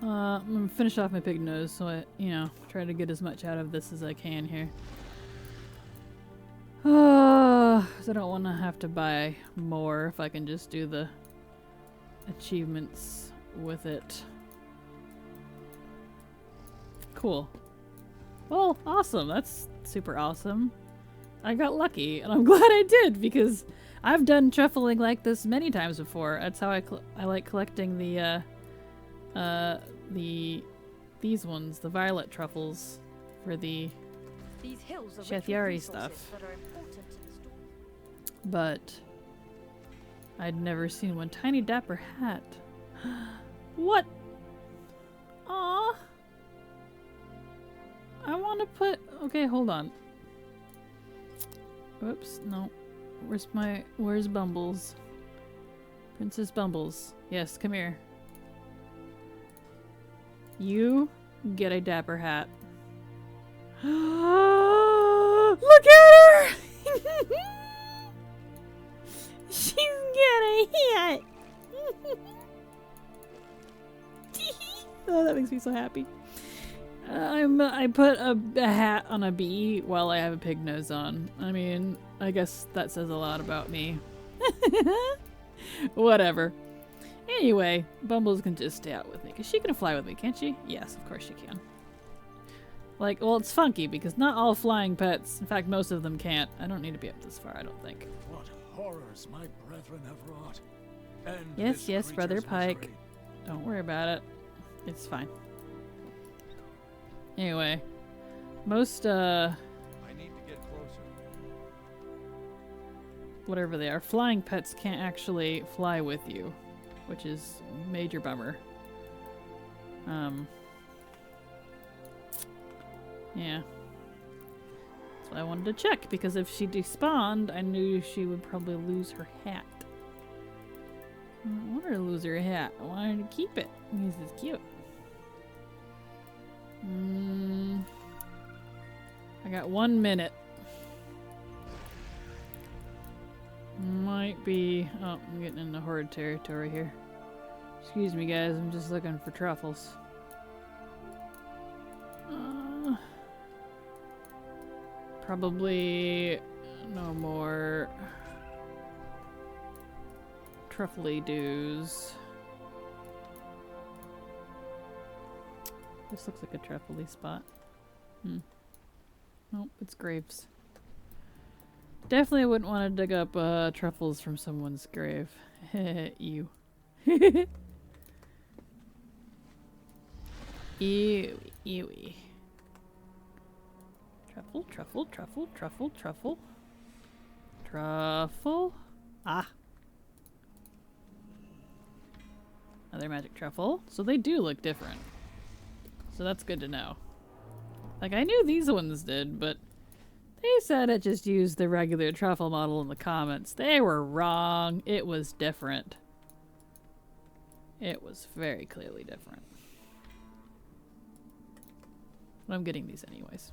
I'm gonna finish off my pig nose, so I, you know, try to get as much out of this as I can here. 'Cause I don't want to have to buy more if I can just do the achievements with it. Cool. Well, awesome. That's super awesome. I got lucky, and I'm glad I did, because I've done truffling like this many times before. That's how I like collecting the these ones, the violet truffles, for the Shethyari stuff. But I'd never seen one. Tiny dapper hat. What? Aw. I want to put... Okay, hold on. Whoops, no. Where's Bumbles? Princess Bumbles. Yes, come here. You get a dapper hat. Look at her! She's got a hat! Oh, that makes me so happy. I put a hat on a bee while I have a pig nose on. I mean, I guess that says a lot about me. Whatever. Anyway, Bumbles can just stay out with me. Because she can fly with me, can't she? Yes, of course she can. Like, well, it's funky because not all flying pets, in fact, most of them can't. I don't need to be up this far, I don't think. What horrors my brethren have wrought. And Yes, yes, Brother creature's Pike. misery. Don't worry about it. It's fine. Anyway, most, I need to get closer. whatever they are, flying pets can't actually fly with you, which is a major bummer. Yeah. That's why I wanted to check, because if she despawned, I knew she would probably lose her hat. I don't want her to lose her hat. I want her to keep it, because it's cute. I got 1 minute. Might be... Oh, I'm getting into horde territory here. Excuse me, guys. I'm just looking for truffles. Probably no more truffly doos. This looks like a truffly spot. Nope, it's graves. Definitely wouldn't want to dig up truffles from someone's grave. Ew. Ew, ewy. Truffle, truffle, truffle, truffle, truffle. Truffle. Ah. Another magic truffle. So they do look different. So that's good to know. Like, I knew these ones did, but they said it just used the regular truffle model in the comments. They were wrong. It was different. It was very clearly different. But I'm getting these anyways.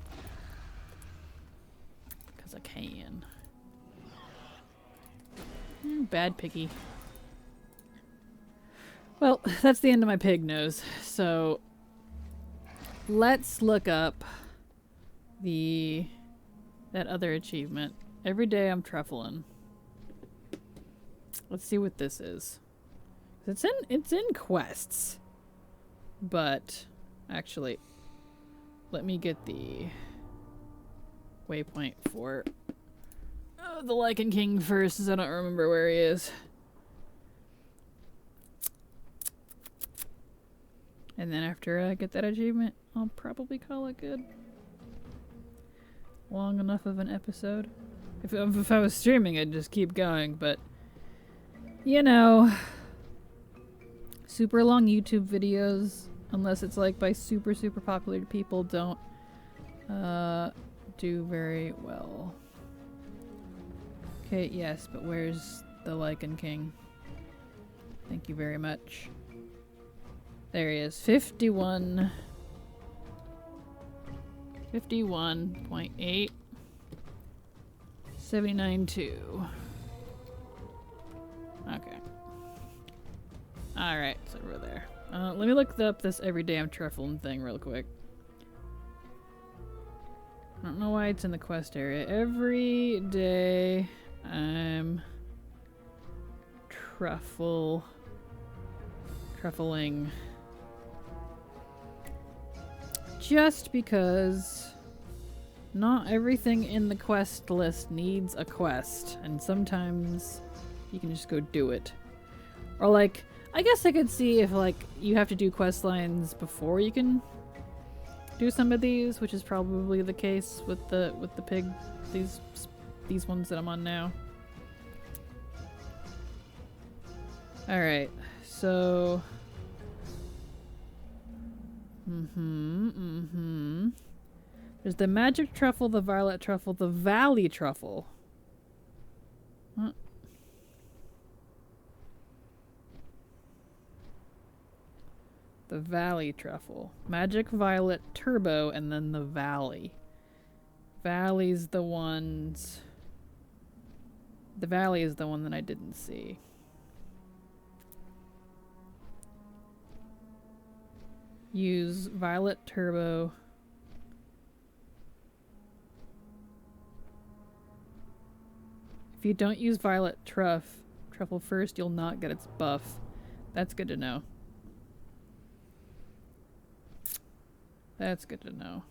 Because I can. Bad piggy. Well, that's the end of my pig nose. So let's look up that other achievement. Every day I'm truffling. Let's see what this is. It's in quests. But actually, let me get the waypoint for the Lycan King first, as I don't remember where he is. And then after I get that achievement, I'll probably call it good. Long enough of an episode. If I was streaming, I'd just keep going, but you know, super long YouTube videos, unless it's like by super popular people, don't do very well. Okay, yes, but where's the Lycan King? Thank you very much. There he is. 51.8 79.2. Okay. Alright, so we're there. Let me look up this everyday I'm truffling thing real quick. I don't know why it's in the quest area. Every day I'm truffling. Just because not everything in the quest list needs a quest, and sometimes you can just go do it. Or like, I guess I could see if like you have to do quest lines before you can do some of these, which is probably the case with the pig, these ones that I'm on now. All right, so there's the magic truffle, the violet truffle, the valley truffle. The Valley Truffle. Magic Violet Turbo and then the Valley. Valley's the ones... The Valley is the one that I didn't see. Use Violet Turbo. If you don't use Violet Truffle first, you'll not get its buff. That's good to know. That's good to know.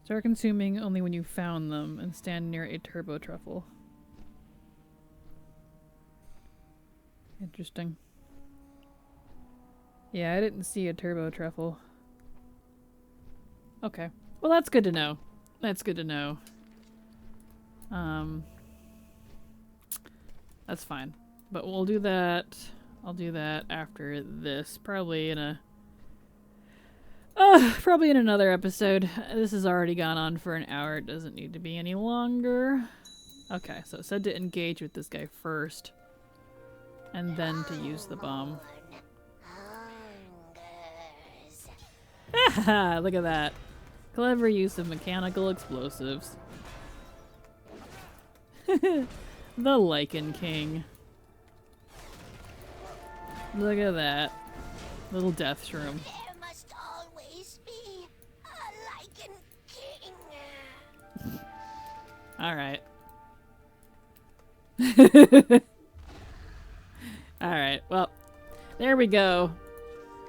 Start consuming only when you found them and stand near a turbo truffle. Interesting. Yeah, I didn't see a turbo truffle. Okay. Well, that's good to know. That's good to know. That's fine. But we'll do that. I'll do that after this. Probably in another episode. This has already gone on for an hour. It doesn't need to be any longer. Okay, so it said to engage with this guy first. And then to use the bomb. Ah, look at that. Clever use of mechanical explosives. The Lichen King. Look at that. Little death shroom. There must always be a Lichen King. Alright. Alright, well, there we go.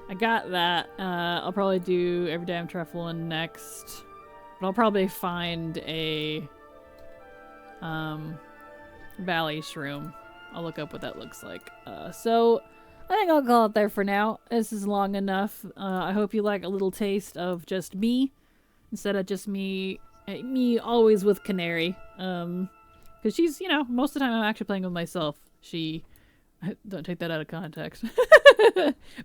I got that. I'll probably do Every Day I'm Trufflin next. But I'll probably find a Valley Shroom. I'll look up what that looks like. So I think I'll call it there for now. This is long enough. I hope you like a little taste of just me instead of just me always with Canary. Because she's, you know, most of the time I'm actually playing with myself. Don't take that out of context.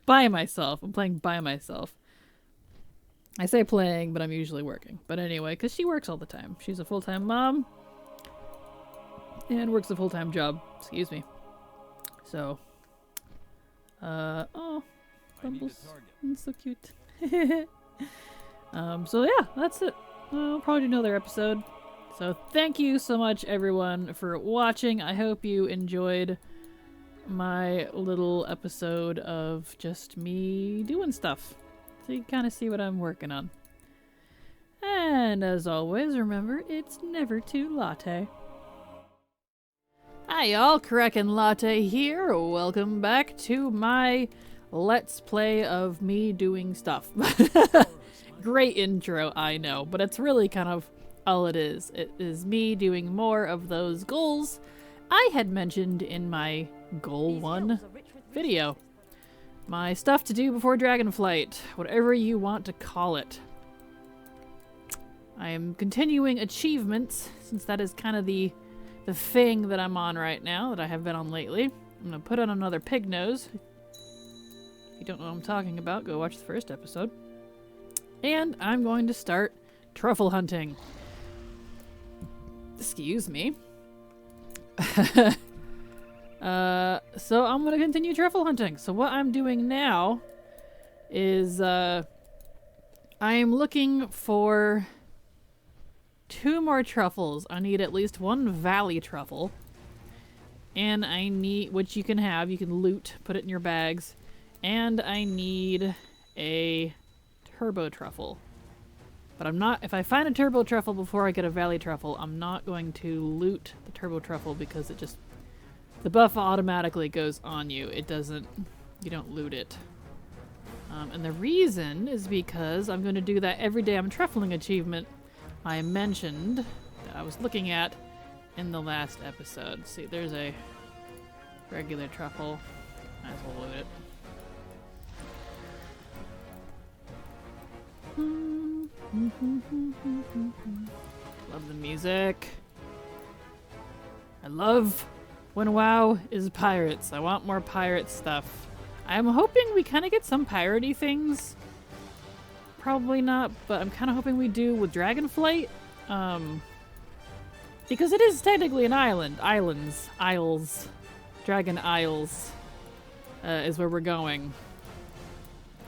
By myself. I'm playing by myself. I say playing, but I'm usually working. But anyway, because she works all the time. She's a full-time mom. And works a full-time job. Excuse me. So. Oh. Bumbles. It's so cute. So yeah, that's it. I'll probably do another episode. So thank you so much, everyone, for watching. I hope you enjoyed my little episode of just me doing stuff. So you can kind of see what I'm working on. And as always, remember, it's never too latte. Hi y'all, Kraken Latte here. Welcome back to my Let's Play of me doing stuff. Great intro, I know, but it's really kind of all it is. It is me doing more of those goals I had mentioned in my Goal 1 video. My stuff to do before Dragonflight, whatever you want to call it. I am continuing achievements, since that is kind of the thing that I'm on right now, that I have been on lately. I'm going to put on another pig nose. If you don't know what I'm talking about, go watch the first episode. And I'm going to start truffle hunting. Excuse me. So I'm gonna continue truffle hunting. So what I'm doing now is I am looking for 2 more truffles. I need at least 1 valley truffle. And I need, which you can have, you can loot, put it in your bags. And I need a turbo truffle. But I'm not, if I find a turbo truffle before I get a valley truffle, I'm not going to loot the turbo truffle because it just, the buff automatically goes on you. It doesn't, you don't loot it. And the reason is because I'm going to do that Every Day I'm Truffling achievement I mentioned that I was looking at in the last episode. See, there's a regular truffle. Might as well loot it. Love the music. I love when WoW is pirates. I want more pirate stuff. I'm hoping we kind of get some piratey things. Probably not, but I'm kind of hoping we do with Dragonflight. Because it is technically an island. Isles. Dragon Isles is where we're going.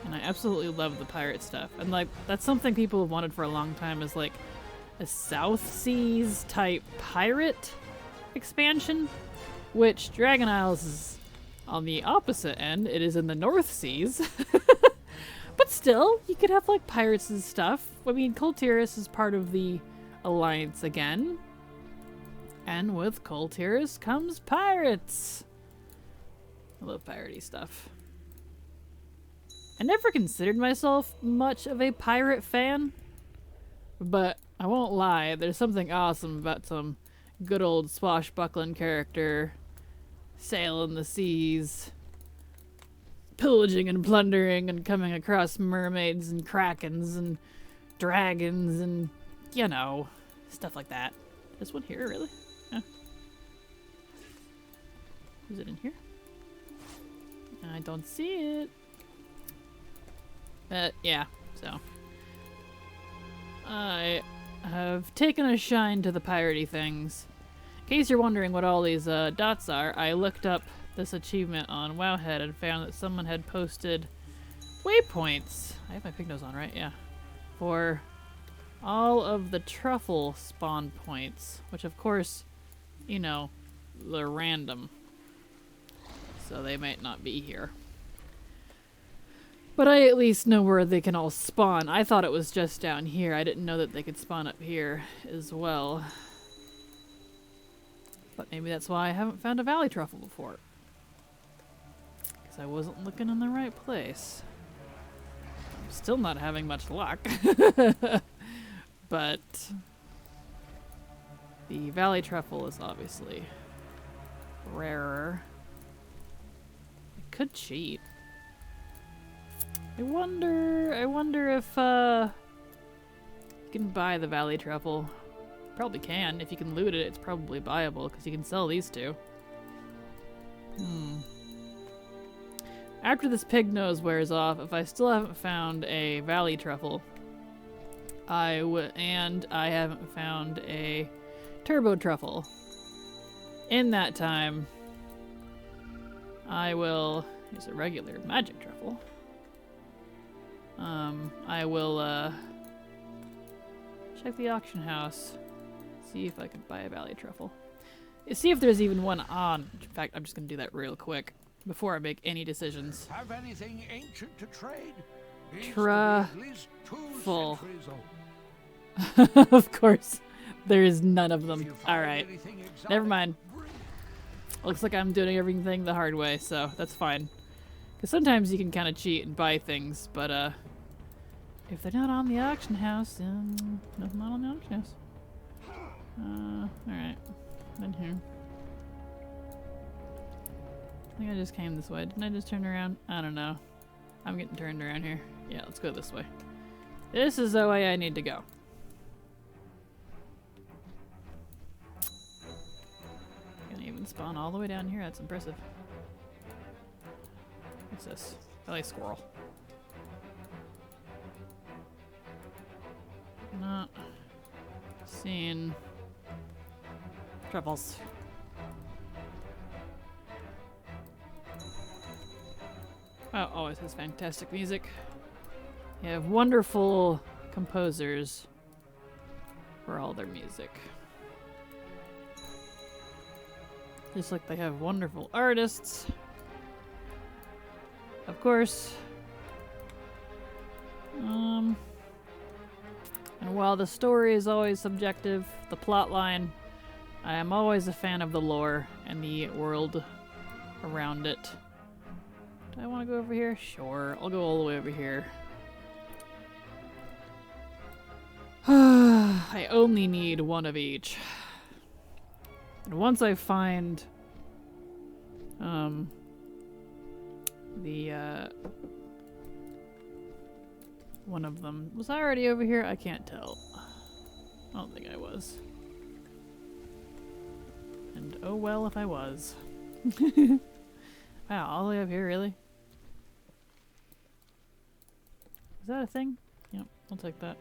And I absolutely love the pirate stuff. And like, that's something people have wanted for a long time, is like a South Seas type pirate expansion. Which Dragon Isles is on the opposite end. It is in the North Seas. But still, you could have like pirates and stuff. I mean, Kultiris is part of the Alliance again. And with Kultiris comes pirates. I love piratey stuff. I never considered myself much of a pirate fan. But I won't lie, there's something awesome about some good old swashbuckling character sailing the seas, pillaging and plundering and coming across mermaids and krakens and dragons and, you know, stuff like that. This one here, really? Yeah. Is it in here? I don't see it. But, yeah, so. I have taken a shine to the piratey things. In case you're wondering what all these dots are, I looked up this achievement on Wowhead and found that someone had posted waypoints. I have my pig nose on, right? Yeah. For all of the truffle spawn points, which of course, you know, they're random. So they might not be here. But I at least know where they can all spawn. I thought it was just down here. I didn't know that they could spawn up here as well. But maybe that's why I haven't found a valley truffle before. Because I wasn't looking in the right place. I'm still not having much luck. But the valley truffle is obviously rarer. I could cheat. I wonder if you can buy the valley truffle. Probably can. If you can loot it, it's probably buyable because you can sell these two. After this pig nose wears off, if I still haven't found a valley truffle, and I haven't found a turbo truffle, in that time, I will use a regular magic truffle. I will check the auction house, see if I can buy a valley truffle. See if there's even one on. In fact, I'm just gonna do that real quick before I make any decisions. Have anything ancient to trade? Truffle. Of course, there is none of them. All right, never mind. Looks like I'm doing everything the hard way, so that's fine. Because sometimes you can kind of cheat and buy things, but if they're not on the auction house, then they're not on the auction house. Alright. In here. I think I just came this way. Didn't I just turn around? I don't know. I'm getting turned around here. Yeah, let's go this way. This is the way I need to go. Gonna even spawn all the way down here. That's impressive. What's this? Belly squirrel. Not seeing truffles. Oh, always has fantastic music. You have wonderful composers for all their music. Just like they have wonderful artists. Of course. And while the story is always subjective, the plot line, I am always a fan of the lore and the world around it. Do I want to go over here? Sure, I'll go all the way over here. I only need one of each. And once I find one of them. Was I already over here? I can't tell. I don't think I was. And oh well if I was. Wow, all the way up here, really? Is that a thing? Yep, I'll take that.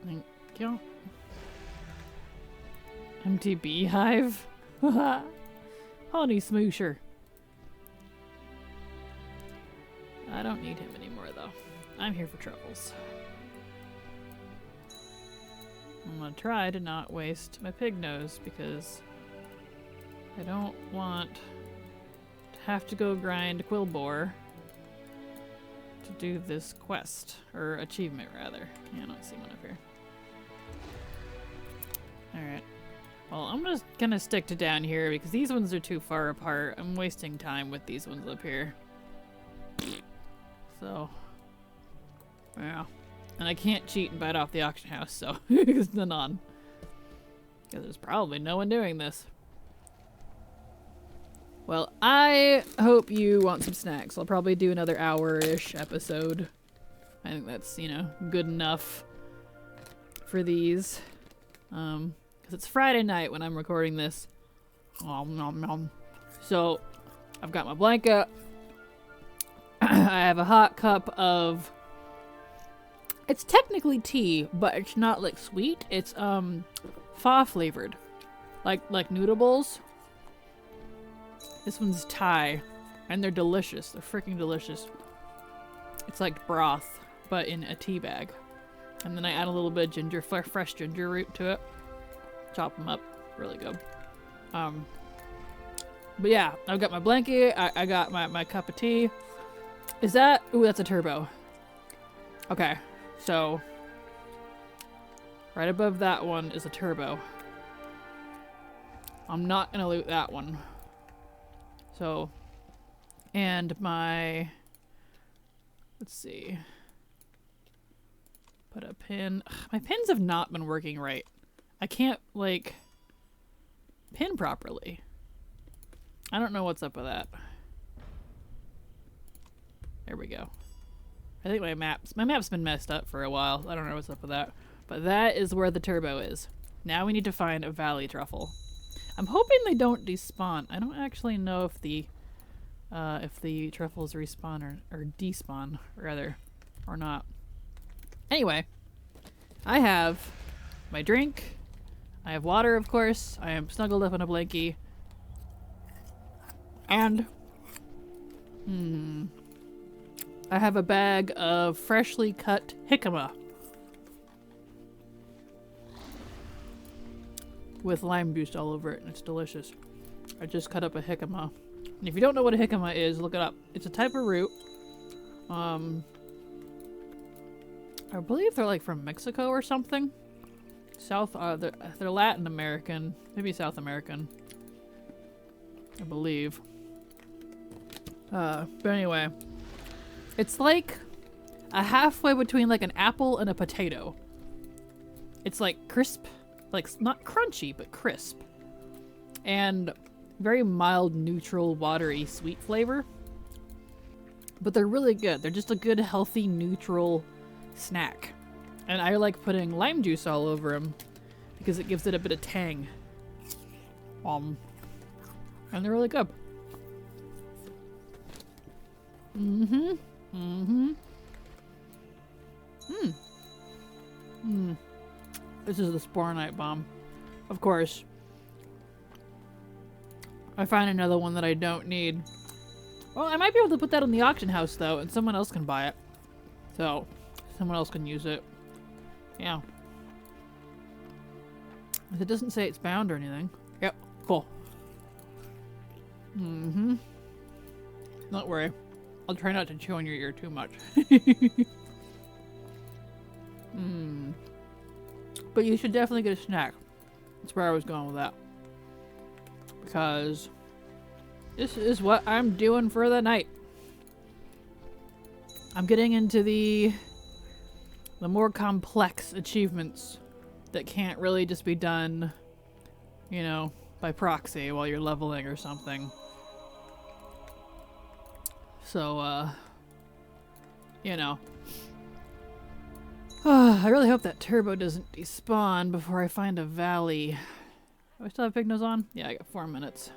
Thank you. Empty beehive? Honey smoosher. I don't need him anymore though. I'm here for truffles. I'm gonna try to not waste my pig nose because I don't want to have to go grind Quillbore to do this quest, or achievement rather. Yeah, I don't see one up here. Alright. Well, I'm just gonna stick to down here because these ones are too far apart. I'm wasting time with these ones up here. So, yeah. And I can't cheat and bite off the auction house, so it's none on. Because there's probably no one doing this. Well, I hope you want some snacks. I'll probably do another hour-ish episode. I think that's, you know, good enough for these. Because it's Friday night when I'm recording this. Nom, nom, nom. So, I've got my blanket. I have a hot cup of... It's technically tea, but it's not, like, sweet. It's, pho flavored. Like noodle bowls. This one's Thai, and they're delicious. They're freaking delicious. It's like broth, but in a tea bag. And then I add a little bit of ginger, fresh ginger root to it. Chop them up. Really good. But yeah, I've got my blanket. I got my cup of tea. Is that... Ooh, that's a turbo. Okay, so... Right above that one is a turbo. I'm not gonna loot that one. So... And my... Let's see. Put a pin... Ugh, my pins have not been working right. I can't, like... pin properly. I don't know what's up with that. There we go. I think my map's been messed up for a while. I don't know what's up with that. But that is where the turbo is. Now we need to find a valley truffle. I'm hoping they don't despawn. I don't actually know if the truffles respawn or despawn, rather, or not. Anyway, I have my drink. I have water, of course. I am snuggled up in a blankie. And... I have a bag of freshly cut jicama with lime juice all over it, and it's delicious. I just cut up a jicama. And if you don't know what a jicama is, look it up. It's a type of root. I believe they're like from Mexico or something. They're Latin American, maybe South American, I believe. But anyway. It's like a halfway between like an apple and a potato. It's like crisp, like not crunchy, but crisp. And very mild, neutral, watery, sweet flavor. But they're really good. They're just a good, healthy, neutral snack. And I like putting lime juice all over them because it gives it a bit of tang. And they're really good. This is the Spore Night Bomb. Of course. I find another one that I don't need. Well, I might be able to put that in the auction house, though, and someone else can buy it. So, someone else can use it. Yeah. It doesn't say it's bound or anything. Yep, cool. Don't worry. I'll try not to chew on your ear too much. But you should definitely get a snack. That's where I was going with that. Because this is what I'm doing for the night. I'm getting into the more complex achievements that can't really just be done, you know, by proxy while you're leveling or something. So, you know. I really hope that turbo doesn't despawn before I find a valley. Do I still have pig nose on? Yeah, I got 4 minutes.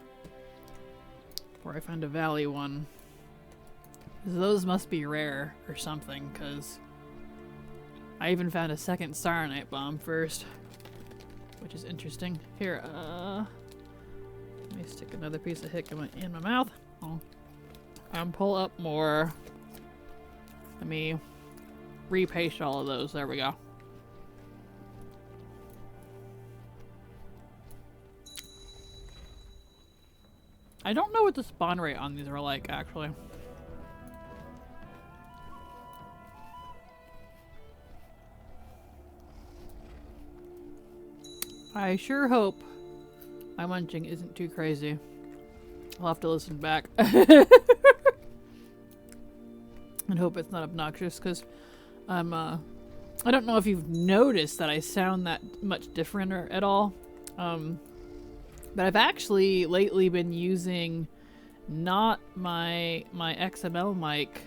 Before I find a valley one. 'Cause those must be rare or something, because I even found a second Night Bomb first. which is interesting. Here, let me stick another piece of jicama in my mouth. Oh. And pull up more. Let me repaste all of those. There we go. I don't know what the spawn rate on these are like, actually. I sure hope my munching isn't too crazy. I'll have to listen back. And hope it's not obnoxious, because I'm, I don't know if you've noticed that I sound that much different or at all. But I've actually lately been using not my XML mic.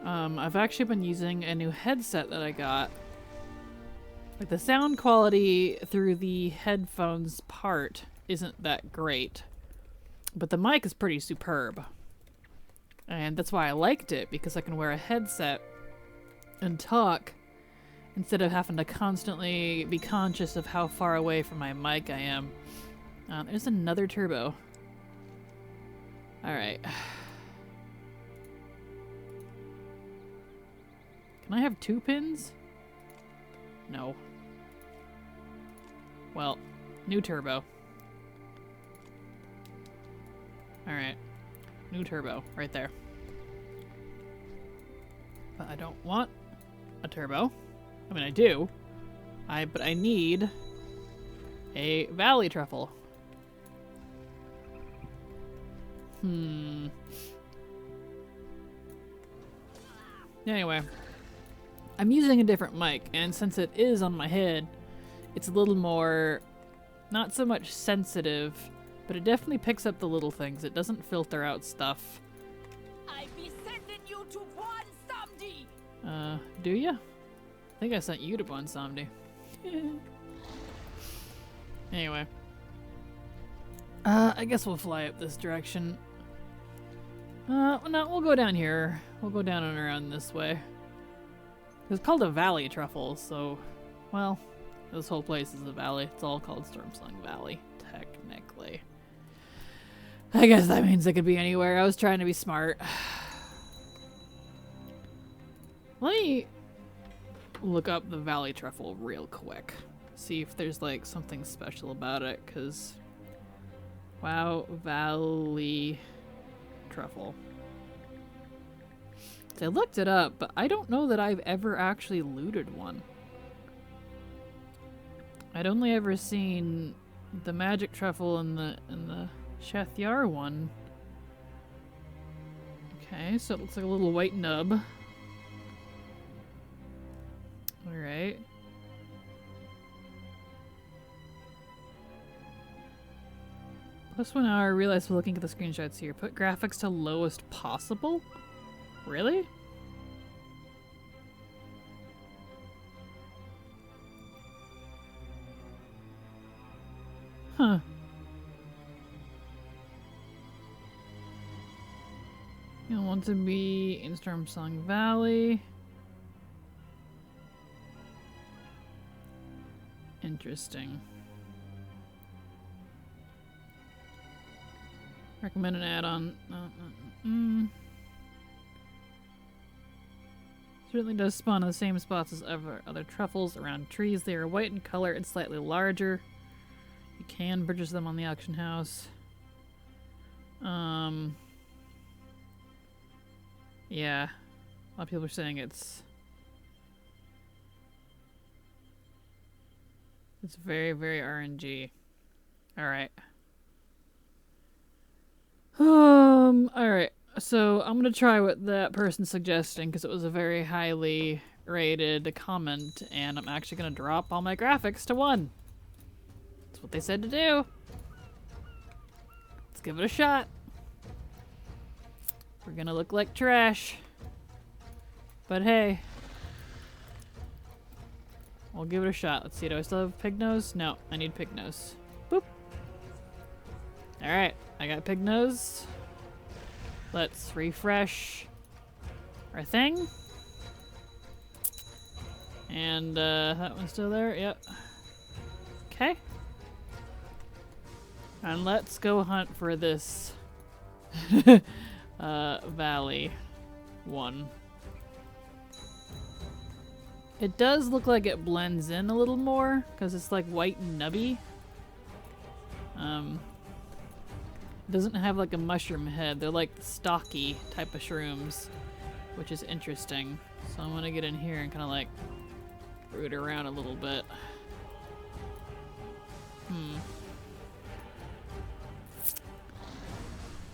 I've actually been using a new headset that I got. Like, the sound quality through the headphones part isn't that great, but the mic is pretty superb. And that's why I liked it, because I can wear a headset and talk instead of having to constantly be conscious of how far away from my mic I am. There's another turbo. Alright. Can I have 2 pins? No. Well, new turbo. Alright. New turbo, right there. But I don't want a turbo. I mean, I do. But I need a valley truffle. Anyway. I'm using a different mic, and since it is on my head, it's a little more, not so much sensitive, but it definitely picks up the little things. It doesn't filter out stuff. I be sending you to Bonsomdi. Do ya? I think I sent you to Bonsomdi. Anyway. I guess we'll fly up this direction. No, we'll go down here. We'll go down and around this way. It's called a valley truffle, so, well, this whole place is a valley. It's all called Stormsong Valley, technically. I guess that means it could be anywhere. I was trying to be smart. Let me look up the valley truffle real quick. See if there's, like, something special about it, because, wow, valley truffle. I looked it up, but I don't know that I've ever actually looted one. I'd only ever seen the magic truffle and the Shathyar one. Okay, so it looks like a little white nub. Alright. Plus 1 hour, realize we're looking at the screenshots here. Put graphics to lowest possible? Really? Huh. You want to be in Stormsong Valley. Interesting. Recommend an add-on. Certainly does spawn in the same spots as other truffles around trees. They are white in color and slightly larger. You can purchase them on the auction house. Yeah. A lot of people are saying it's very, very RNG. Alright. Alright. So I'm gonna try what that person's suggesting, because it was a very highly rated comment, and I'm actually gonna drop all my graphics to 1. That's what they said to do. Let's give it a shot. We're gonna look like trash. But hey. We'll give it a shot. Let's see, do I still have pig nose? No, I need pig nose. Boop. Alright, I got pig nose. Let's refresh our thing. And that one's still there, yep. Okay. And let's go hunt for this valley one. It does look like it blends in a little more because it's like white and nubby. It doesn't have like a mushroom head. They're like stocky type of shrooms, which is interesting. So I'm gonna get in here and kind of like root around a little bit.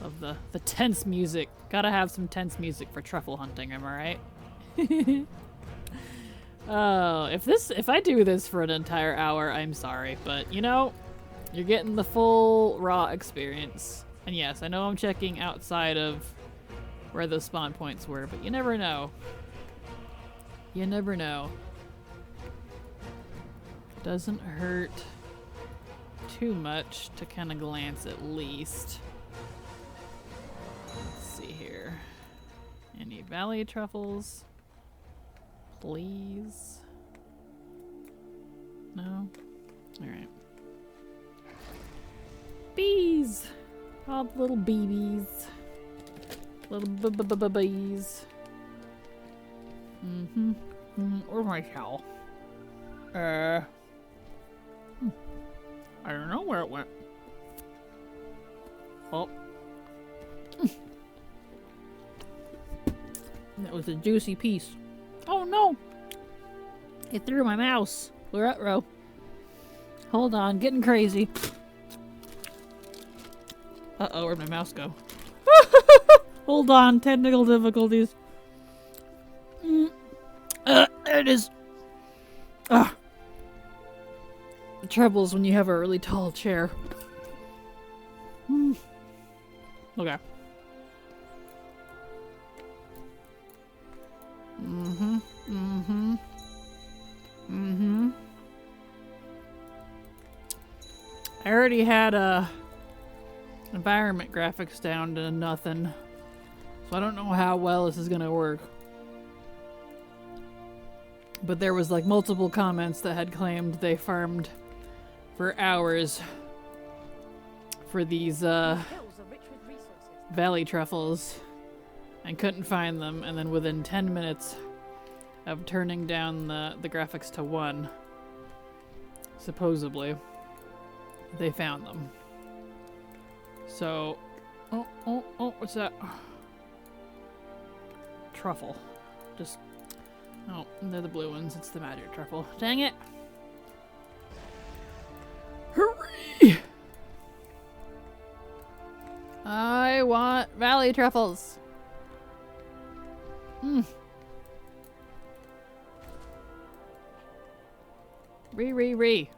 Love the tense music. Gotta have some tense music for truffle hunting, am I right? Oh, if I do this for an entire hour, I'm sorry, but you know, you're getting the full raw experience. And yes, I know I'm checking outside of where the spawn points were, but you never know. You never know. Doesn't hurt too much to kind of glance at least. Let's see here. Any valley truffles? Please? No? Alright. Bees! All the little BBs. Little bees. Where's my cow? I don't know where it went. Oh. That was a juicy piece. Oh no! It threw my mouse. Ruh-roh. Hold on, getting crazy. Uh-oh, where'd my mouse go? Hold on, technical difficulties. There it is. Ah. The trouble is when you have a really tall chair. Okay. I already had environment graphics down to nothing, so I don't know how well this is gonna work. But there was like multiple comments that had claimed they farmed for hours for these valley truffles and couldn't find them, and then within 10 minutes of turning down the graphics to 1, supposedly, they found them. So, oh, what's that? Truffle. Just, oh, they're the blue ones. It's the magic truffle. Dang it! Hurry! I want valley truffles. Re.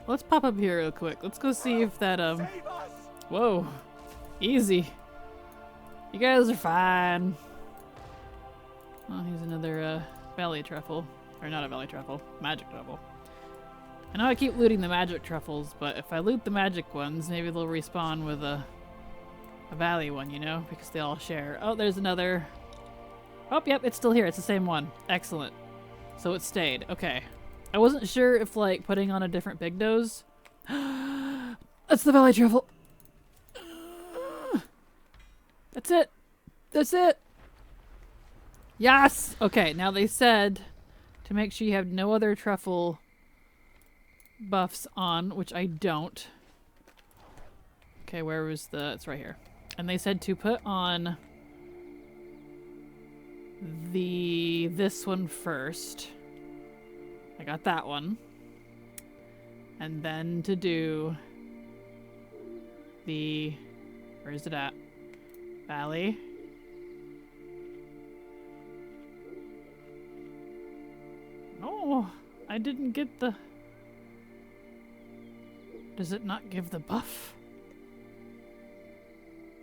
Let's pop up here real quick. Let's go see if that, whoa. Easy. You guys are fine. Oh, here's another, valley truffle. Or not a valley truffle. Magic truffle. I know I keep looting the magic truffles, but if I loot the magic ones, maybe they'll respawn with a valley one, you know? Because they all share. Oh, there's another. Oh, yep, it's still here. It's the same one. Excellent. So it stayed. Okay. I wasn't sure if, like, putting on a different big nose. That's the valley truffle. That's it. That's it. Yes! Okay, now they said to make sure you have no other truffle buffs on, which I don't. Okay, where was the... It's right here. And they said to put on this one first. I got that one. And then to do the... Where is it at? Valley. Oh, I didn't get the... Does it not give the buff?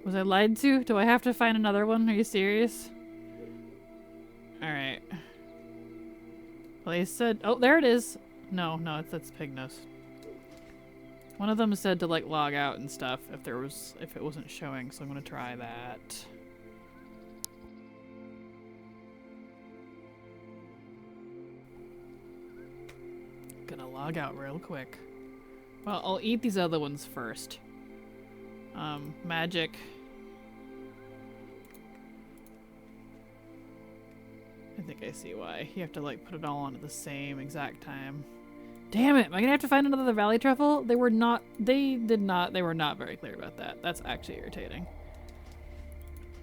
Was I lied to? Do I have to find another one? Are you serious? Alright. Well, they said... Oh, there it is! No, that's pig nose. One of them said to, like, log out and stuff if it wasn't showing, so I'm gonna try that. log out real quick. Well, I'll eat these other ones first. Magic. I think I see why. You have to like put it all on at the same exact time. Damn it! Am I gonna have to find another valley truffle? They were not very clear about that. That's actually irritating.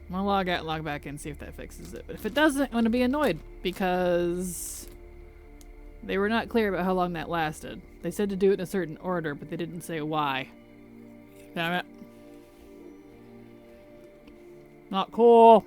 I'm gonna log out and log back in, see if that fixes it. But if it doesn't, I'm gonna be annoyed because they were not clear about how long that lasted. They said to do it in a certain order, but they didn't say why. Damn it. Not cool.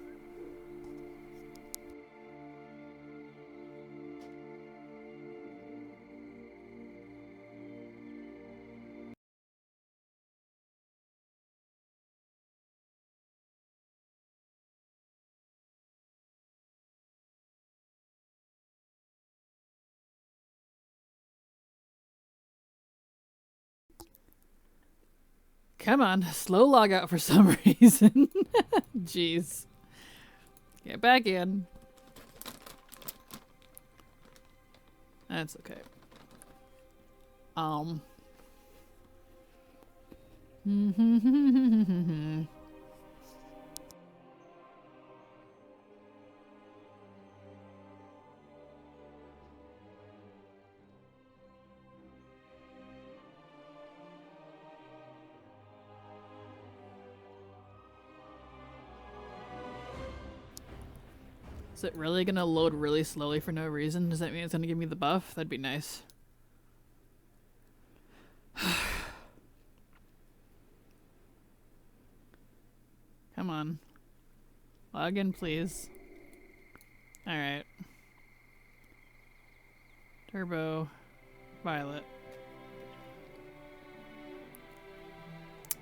Come on, slow log out for some reason. Jeez. Get back in. That's okay. Is it really gonna load really slowly for no reason? Does that mean it's gonna give me the buff? That'd be nice. Come on. Log in, please. Alright. Turbo. Violet.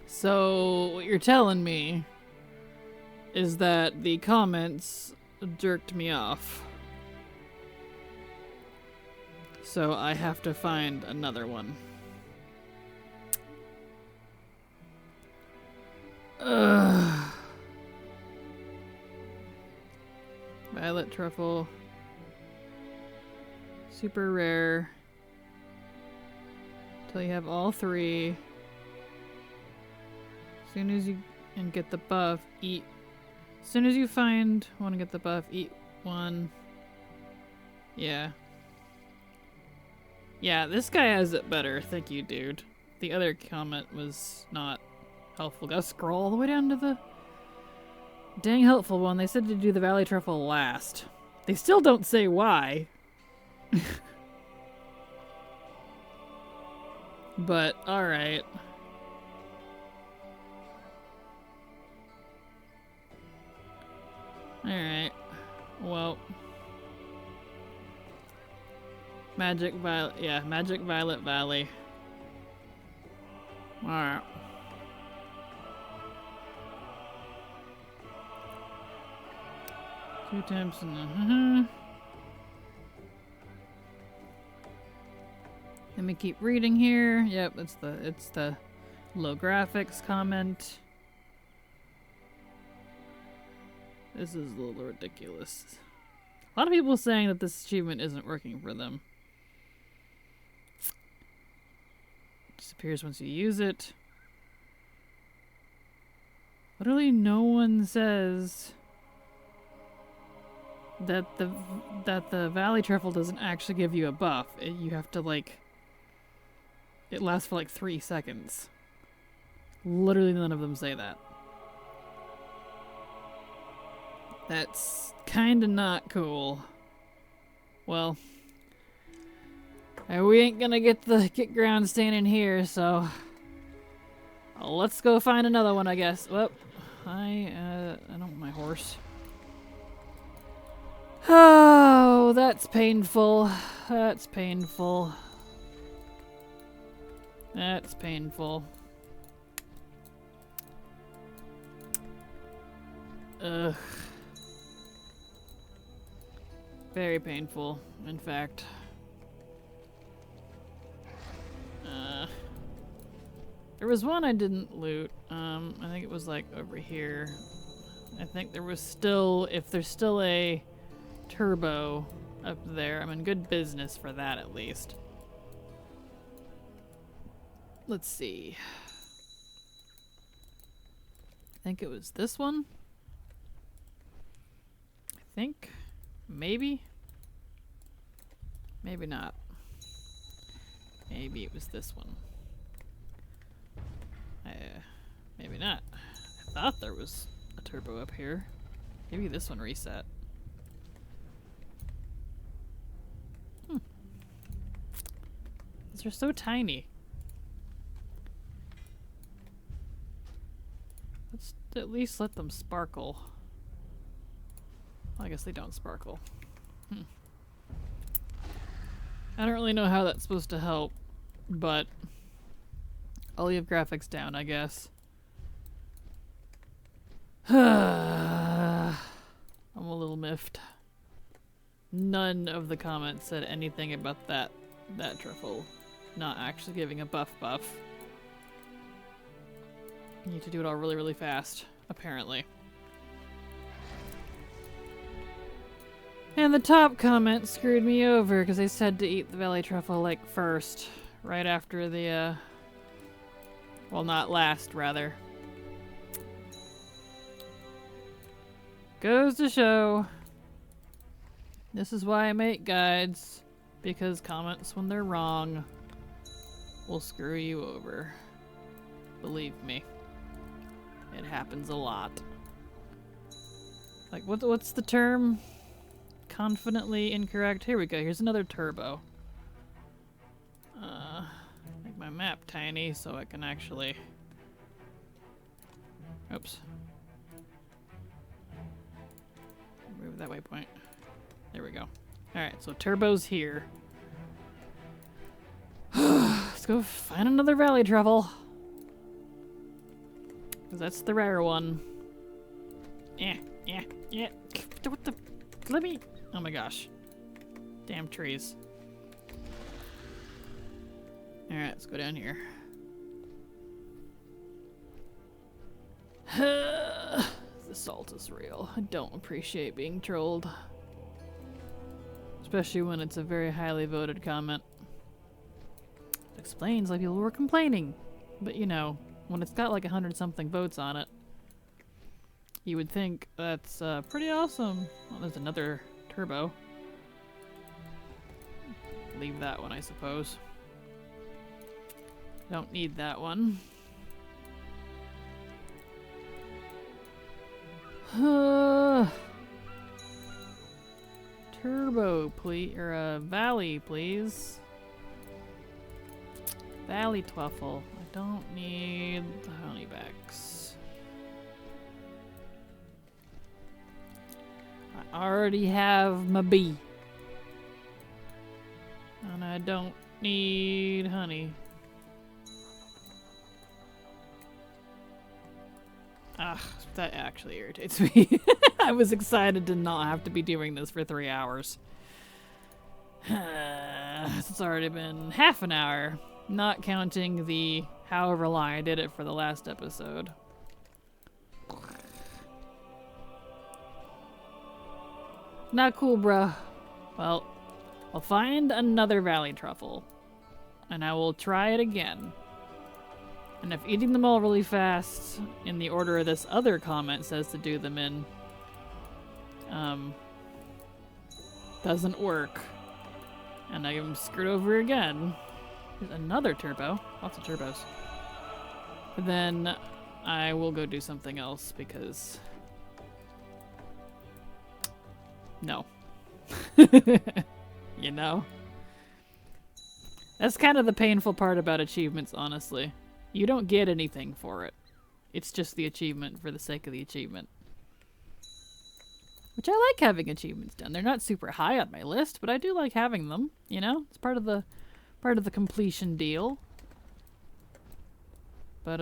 So, what you're telling me is that the comments jerked me off. So I have to find another one. Ugh. Violet truffle. Super rare. Till you have all three. As soon as you and get the buff, eat. As soon as you find want to get the buff, eat one. Yeah. Yeah, this guy has it better. Thank you, dude. The other comment was not helpful. Gotta scroll all the way down to the dang helpful one. They said to do the valley truffle last. They still don't say why. But, alright. Alright. Well. Magic Violet. Yeah, Magic Violet Valley. Alright. Two attempts and Let me keep reading here. Yep, it's the low graphics comment. This is a little ridiculous. A lot of people saying that this achievement isn't working for them. Disappears once you use it. Literally no one says that the valley truffle doesn't actually give you a buff. You have to like it lasts for like 3 seconds. Literally none of them say that. That's kinda not cool. Well, we ain't gonna get ground standing here, so let's go find another one, I guess. Well, I don't want my horse. Oh, that's painful. That's painful. That's painful. Ugh. Very painful, in fact. There was one I didn't loot. I think it was like over here. I think there was still, if there's still a turbo up there, I'm in good business for that at least. Let's see. I think it was this one. I think. Maybe. Maybe not. Maybe it was this one. Maybe not. I thought there was a turbo up here. Maybe this one reset. These are so tiny. Let's at least let them sparkle. Well, I guess they don't sparkle. I don't really know how that's supposed to help, but I'll leave graphics down, I guess. I'm a little miffed. None of the comments said anything about that truffle not actually giving a buff. You need to do it all really, really fast, apparently. And the top comment screwed me over because they said to eat the valley truffle like first, right after the well, not last, rather. Goes to show. This is why I make guides, because comments when they're wrong will screw you over. Believe me. It happens a lot. Like, what's the term? Confidently incorrect. Here we go. Here's another turbo. Make my map tiny so I can actually... Oops. Move that waypoint. There we go. Alright, so turbo's here. Let's go find another valley truffle. Because that's the rare one. Yeah. What the... Let me... Oh my gosh. Damn trees. Alright, let's go down here. The salt is real. I don't appreciate being trolled. Especially when it's a very highly voted comment. It explains why people were complaining. But you know, when it's got like 100-something votes on it, you would think that's pretty awesome. Well, there's another turbo. Leave that one, I suppose. Don't need that one. Turbo, please, or valley, please. Valley truffle. I don't need the honeybacks. I already have my bee. And I don't need honey. Ah, that actually irritates me. I was excited to not have to be doing this for 3 hours. It's already been half an hour, not counting the however long I did it for the last episode. Not cool, bruh. Well, I'll find another valley truffle, and I will try it again. And if eating them all really fast, in the order this other comment says to do them in, doesn't work, and I am screwed over again. There's another turbo. Lots of turbos. But then I will go do something else because... No. You know? That's kind of the painful part about achievements, honestly. You don't get anything for it. It's just the achievement for the sake of the achievement. Which I like having achievements done. They're not super high on my list, but I do like having them, you know? It's part of the completion deal. But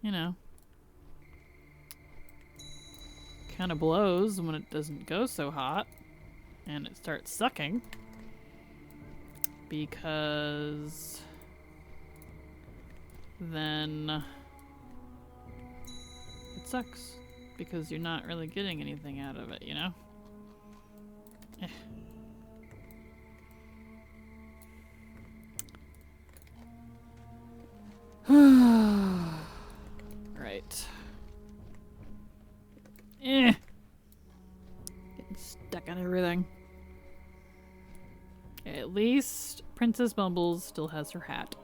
you know, kind of blows when it doesn't go so hot and it starts sucking, because then it sucks because you're not really getting anything out of it, you know? it. Eh. Getting stuck on everything. At least Princess Bumbles still has her hat.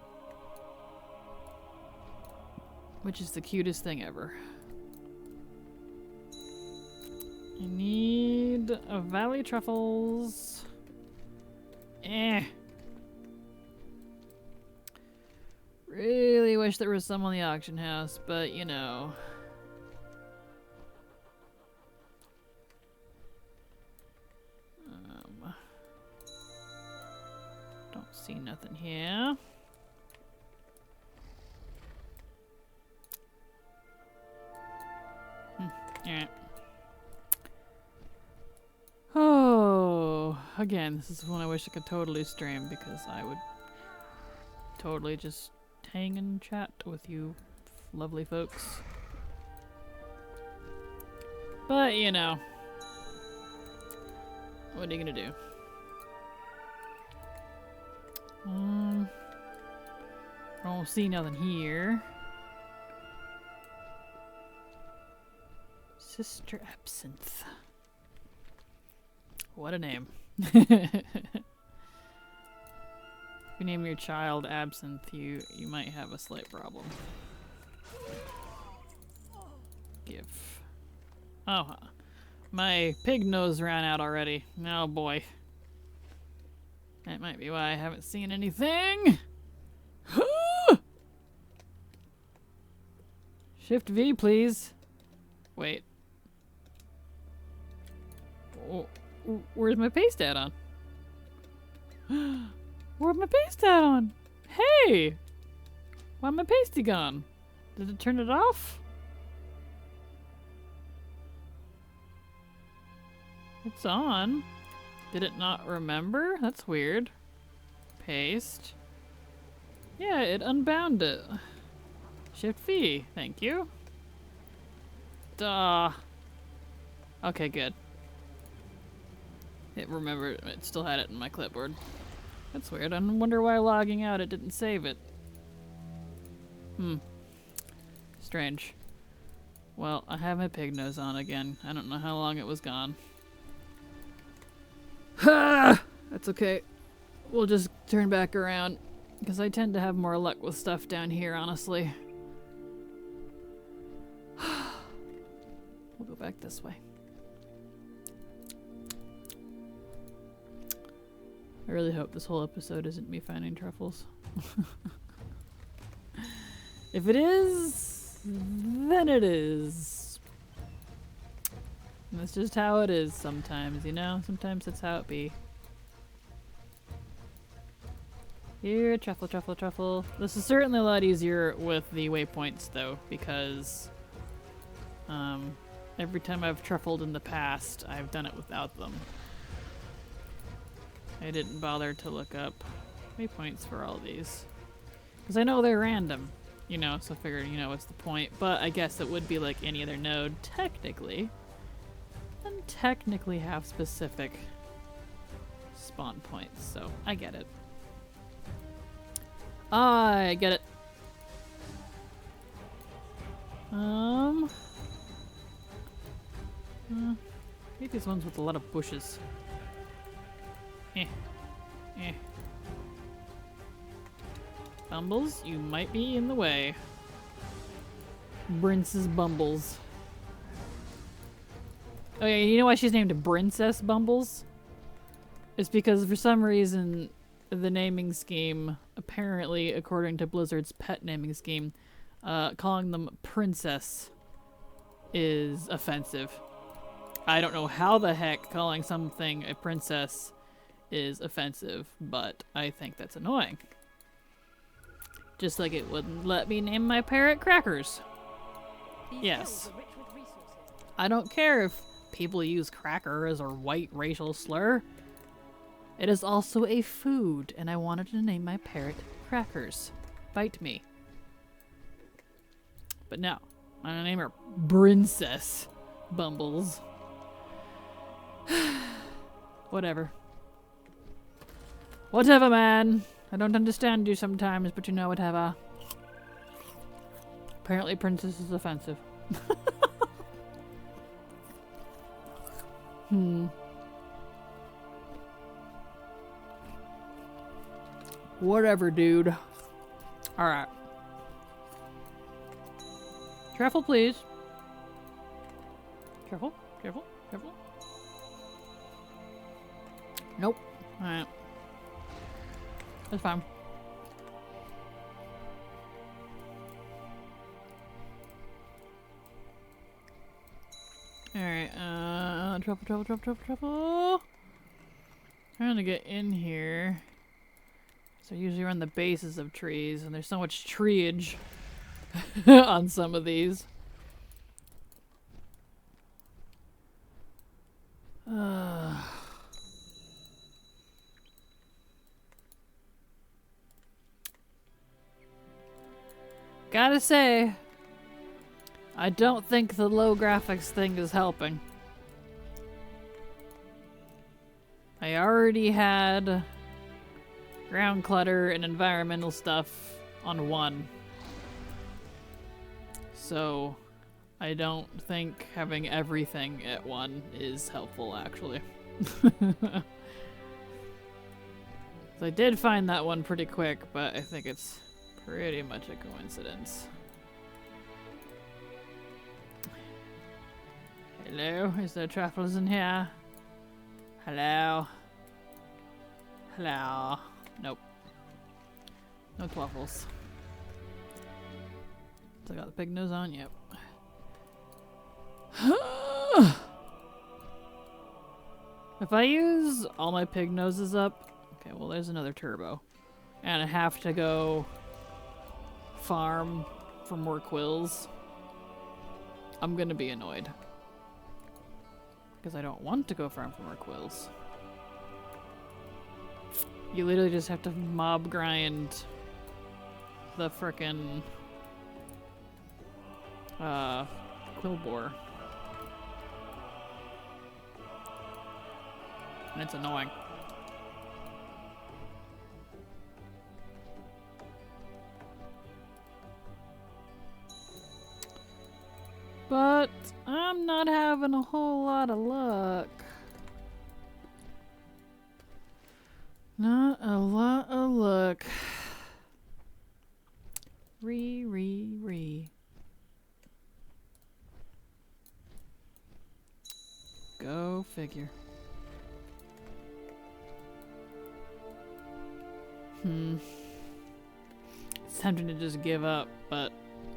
Which is the cutest thing ever. I need a Valley Truffles. Eh. Really wish there was some on the auction house, but you know. Don't see nothing here. Alright. Oh, again, this is one I wish I could totally stream because I would totally just hang and chat with you lovely folks. But, you know, what are you gonna do? Don't see nothing here. Sister Absinthe. What a name. If you name your child Absinthe, you might have a slight problem. Give. Oh, my pig nose ran out already. Oh boy. That might be why I haven't seen anything. Shift V, please. Wait. Oh, where's my paste add-on? Where's my paste add-on? Hey! Why my pasty gone? Did it turn it off? It's on. Did it not remember? That's weird. Paste. Yeah, it unbound it. Shift V. Thank you. Duh. Okay, good. It remembered. It still had it in my clipboard. That's weird. I wonder why logging out it didn't save it. Strange. Well, I have my pig nose on again. I don't know how long it was gone. Ha! That's okay. We'll just turn back around. Because I tend to have more luck with stuff down here, honestly. We'll go back this way. I really hope this whole episode isn't me finding truffles. If it is, then it is. And that's just how it is sometimes, you know? Sometimes that's how it be. Here, truffle, truffle, truffle. This is certainly a lot easier with the waypoints, though, because every time I've truffled in the past, I've done it without them. I didn't bother to look up waypoints for all these. Because I know they're random, you know, so I figured, you know, what's the point? But I guess it would be like any other node, technically. And technically have specific spawn points, so I get it. I get it. Maybe these ones with a lot of bushes. Bumbles, you might be in the way. Princess Bumbles. Oh yeah, you know why she's named Princess Bumbles? It's because for some reason the naming scheme, apparently according to Blizzard's pet naming scheme, calling them princess is offensive. I don't know how the heck calling something a princess is offensive, but I think that's annoying. Just like it wouldn't let me name my parrot Crackers. Yes. I don't care if people use cracker as a white racial slur. It is also a food, and I wanted to name my parrot Crackers. Bite me. But no, I'm gonna name her Princess Bumbles. Whatever. Whatever, man. I don't understand you sometimes, but you know, whatever. Apparently Princess is offensive. Whatever, dude. Alright. Careful, please. Careful, careful, careful. Nope. Alright. That's fine. Alright, truffle. Trying to get in here. So I usually run the bases of trees, and there's so much treeage on some of these. Gotta say, I don't think the low graphics thing is helping. I already had ground clutter and environmental stuff on 1. So I don't think having everything at 1 is helpful, actually. So I did find that one pretty quick, but I think it's pretty much a coincidence. Hello? Is there truffles in here? Hello? Hello? Nope. No truffles. So I got the pig nose on? Yep. If I use all my pig noses up... Okay, well there's another turbo. And I have to go farm for more quills. I'm gonna be annoyed. Because I don't want to go farm for more quills. You literally just have to mob grind the frickin' quill boar. And it's annoying. But I'm not having a whole lot of luck. Not a lot of luck. Re. Go figure. It's tempting to just give up, but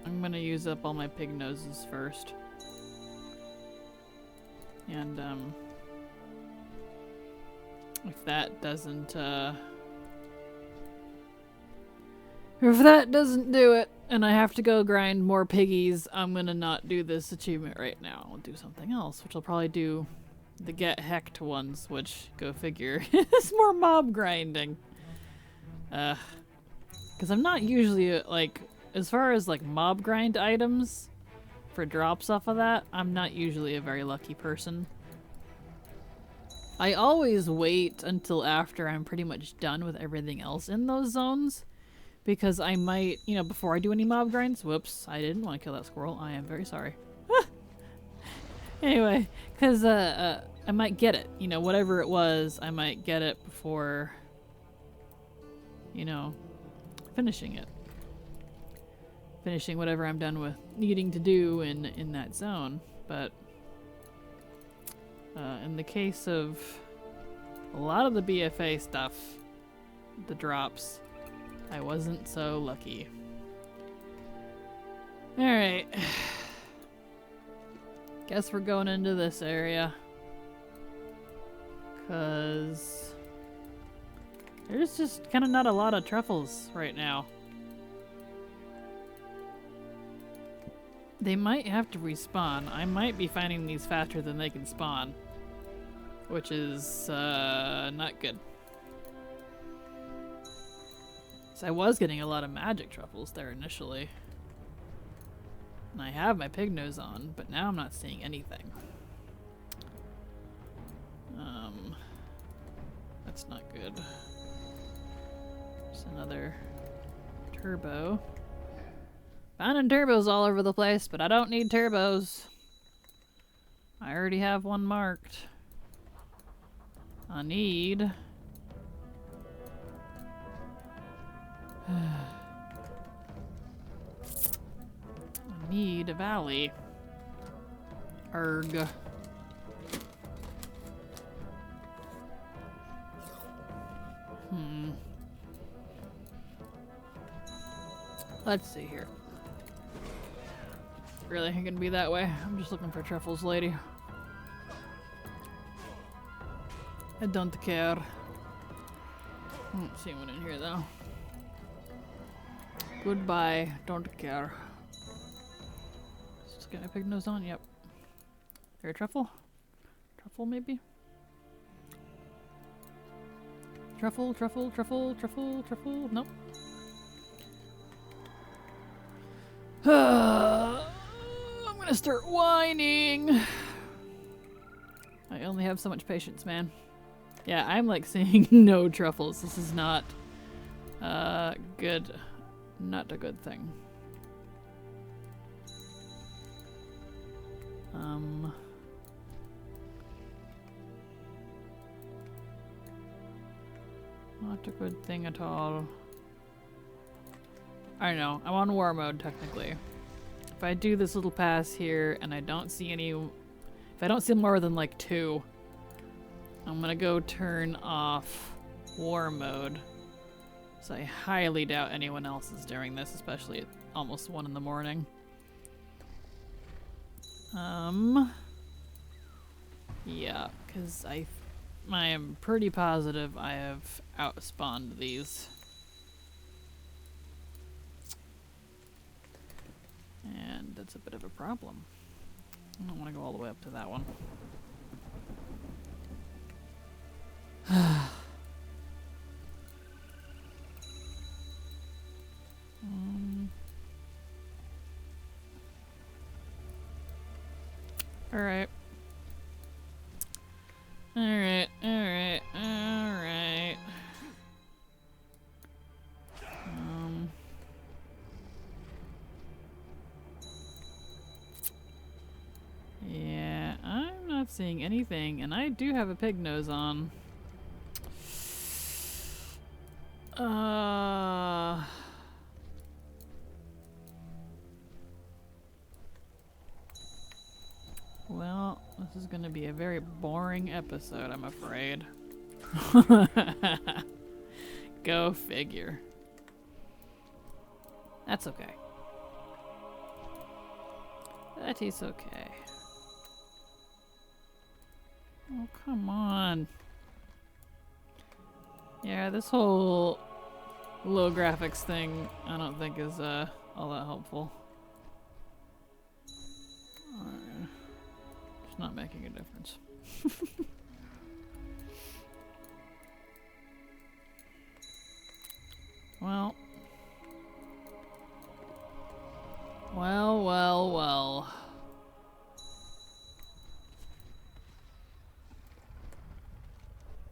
I'm gonna use up all my pig noses first. And, if that doesn't do it, and I have to go grind more piggies, I'm gonna not do this achievement right now. I'll do something else, which I'll probably do the get hecked ones, which, go figure, is more mob grinding. Because I'm not usually, like, as far as, like, mob grind items for drops off of that, I'm not usually a very lucky person. I always wait until after I'm pretty much done with everything else in those zones, because I might, you know, before I do any mob grinds, whoops, I didn't want to kill that squirrel, I am very sorry. Anyway, because I might get it, you know, whatever it was, I might get it before, you know, finishing it. Finishing whatever I'm done with needing to do in that zone, but in the case of a lot of the BFA stuff, the drops, I wasn't so lucky. Alright. Guess we're going into this area. 'Cause there's just kind of not a lot of truffles right now. They might have to respawn. I might be finding these faster than they can spawn. Which is, not good. So I was getting a lot of magic truffles there initially. And I have my pig nose on, but now I'm not seeing anything. That's not good. There's another turbo. Finding turbos all over the place, but I don't need turbos. I already have one marked. I need... I need a valley. Erg. Let's see here. Really ain't gonna be that way. I'm just looking for truffles, lady. I don't care. I don't see one in here though. Goodbye. Don't care. Just got a pig nose on. Yep. There a truffle? Truffle maybe? Truffle, truffle, truffle, truffle, truffle. Nope. I'm gonna start whining. I only have so much patience, man. Yeah, I'm like seeing no truffles. This is not good. Not a good thing. Not a good thing at all. I don't know. I'm on war mode technically. If I do this little pass here and I don't see any, if I don't see more than like 2, I'm gonna go turn off war mode. So I highly doubt anyone else is doing this, especially at almost 1 in the morning. Yeah, because I am pretty positive I have outspawned these. And that's a bit of a problem. I don't want to go all the way up to that one. Alright. Alright, alright, alright. Yeah, I'm not seeing anything, and I do have a pig nose on. Well, this is gonna be a very boring episode, I'm afraid. Go figure. That's okay. That is okay. Oh, come on. Yeah, this whole low graphics thing I don't think is all that helpful. It's not making a difference. Well. Well, well, well.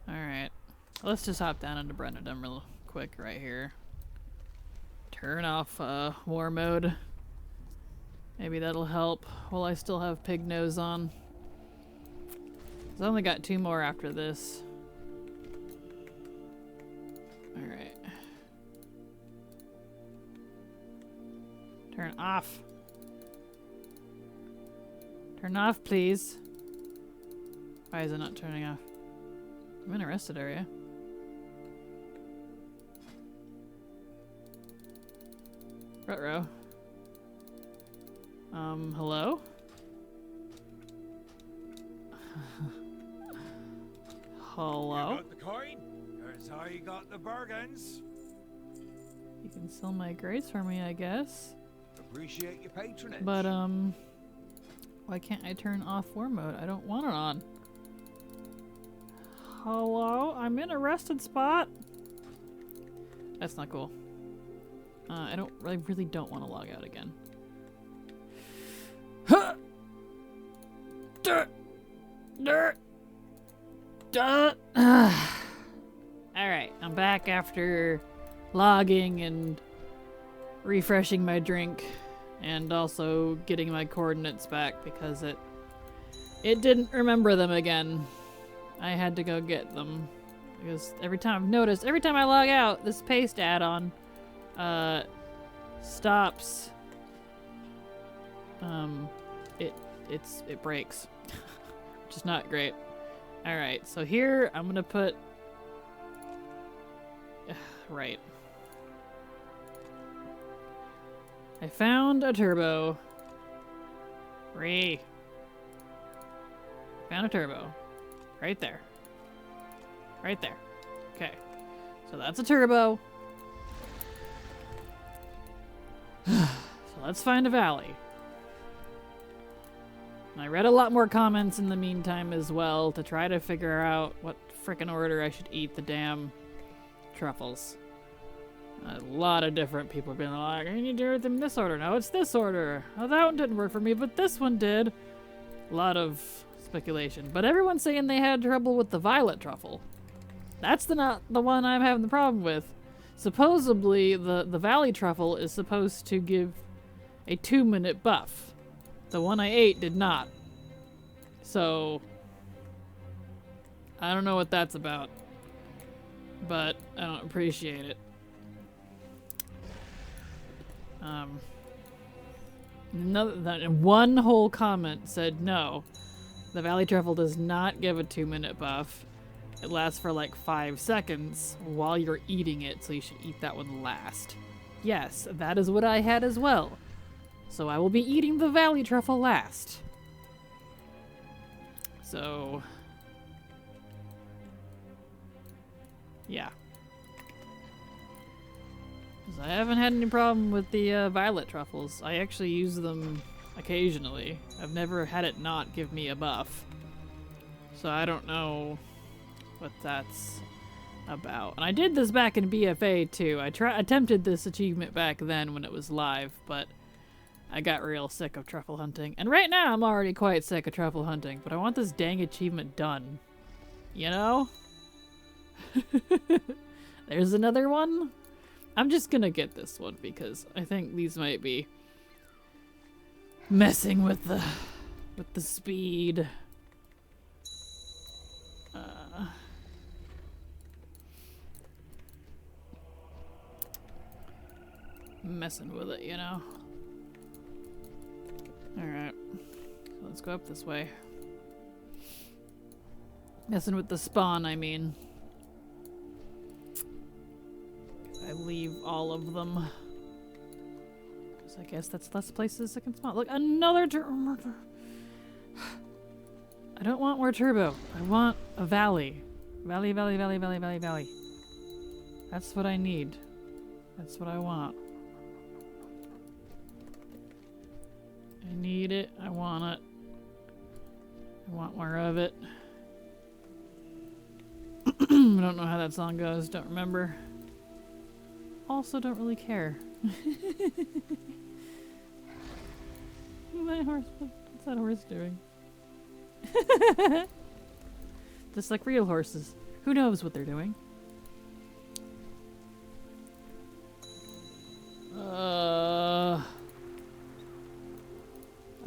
Alright. Let's just hop down into Brennadum real quick right here. Turn off war mode. Maybe that'll help while I still have pig nose on. I only got 2 more after this. Alright. Turn off. Turn off, please. Why is it not turning off? I'm in a rested area. Ruh-roh. Hello? Hello? You got the coin? Here's how you got the bargains. You can sell my grace for me, I guess. Appreciate your patronage. But, why can't I turn off war mode? I don't want it on. Hello? I'm in a rested spot. That's not cool. I really don't want to log out again. Huh! Alright, I'm back after logging and refreshing my drink And also getting my coordinates back because it didn't remember them again. I had to go get them. Because every time I've noticed, every time I log out, this paste add-on stops. It breaks. Which is not great. Alright, so here I'm gonna put right. I found a turbo. Found a turbo. Right there. Right there. Okay. So that's a turbo. So let's find a valley. And I read a lot more comments in the meantime as well to try to figure out what frickin' order I should eat the damn truffles. A lot of different people have been like, I need to do them in this order. No, it's this order. Oh, that one didn't work for me, but this one did. A lot of speculation. But everyone's saying they had trouble with the violet truffle. That's not the one I'm having the problem with. Supposedly, the valley truffle is supposed to give a 2-minute buff. The one I ate did not. So, I don't know what that's about. But I don't appreciate it. One whole comment said no. The valley truffle does not give a 2-minute buff. It lasts for like 5 seconds while you're eating it, so you should eat that one last. Yes, that is what I had as well. So I will be eating the valley truffle last. So, yeah. I haven't had any problem with the violet truffles. I actually use them occasionally. I've never had it not give me a buff. So I don't know what that's about. And I did this back in BFA too. I attempted this achievement back then when it was live, but I got real sick of truffle hunting. And right now I'm already quite sick of truffle hunting, but I want this dang achievement done. You know? There's another one. I'm just gonna get this one because I think these might be messing with the speed. Messing with it, you know. Alright. So let's go up this way. Messing with the spawn, I mean. I leave all of them. Because I guess that's less places that can spawn. Look, another turbo. I don't want more turbo. I want a valley. Valley, valley, valley, valley, valley, valley. That's what I need. That's what I want. I need it. I want it. I want more of it. I don't know how that song goes. Don't remember. Also don't really care. My horse, what's that horse doing? Just like real horses. Who knows what they're doing?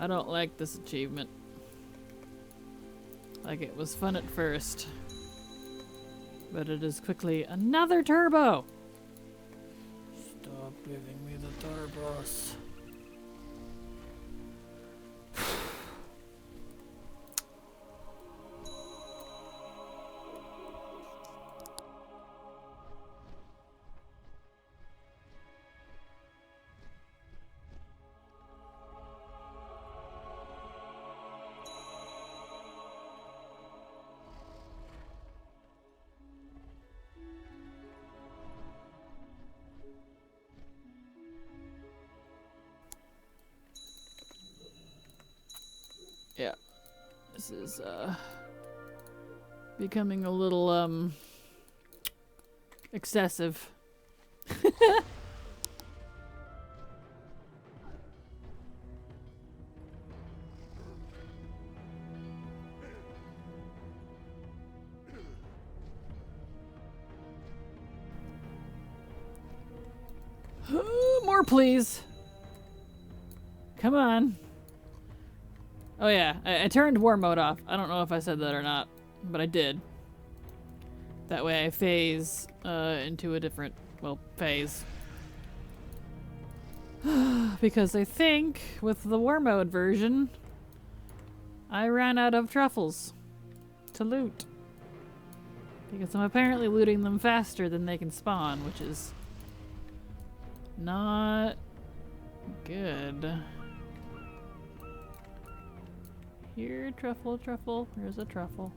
I don't like this achievement. Like, it was fun at first. But it is quickly another turbo! Stop giving me the turbos. Yeah, this is becoming a little excessive. More, please. Come on. Oh yeah, I turned war mode off. I don't know if I said that or not, but I did. That way I phase into a different, well, phase. Because I think with the war mode version, I ran out of truffles to loot. Because I'm apparently looting them faster than they can spawn, which is not good. Here, truffle, truffle. Here's a truffle.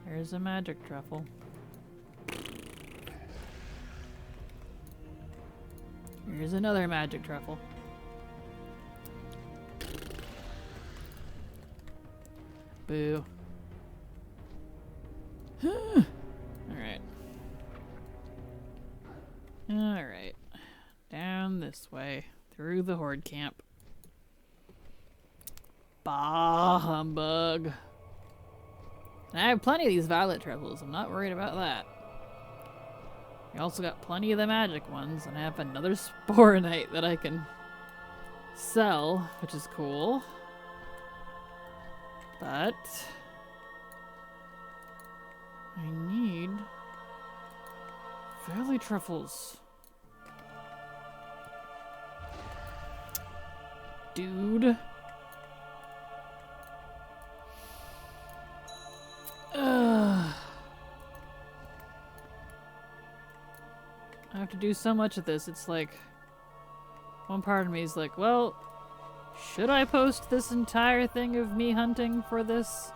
There's a magic truffle. Here's another magic truffle. Boo. Alright. Alright. Down this way. Through the horde camp. Bah humbug. And I have plenty of these violet truffles. I'm not worried about that. I also got plenty of the magic ones, and I have another sporonite that I can sell, which is cool. But I need valley truffles. Dude. I have to do so much of this. It's like, one part of me is like, well, should I post this entire thing of me hunting for this?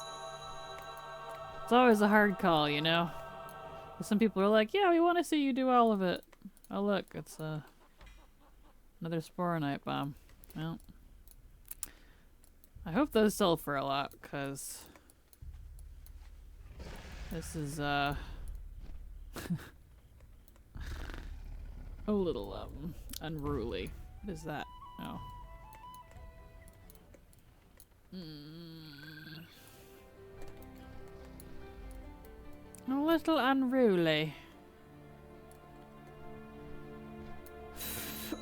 It's always a hard call, you know? Some people are like, yeah, we want to see you do all of it. Oh look, it's another sporonite bomb. Well, I hope those sell for a lot, because this is a little unruly. What is that? Oh. A little unruly.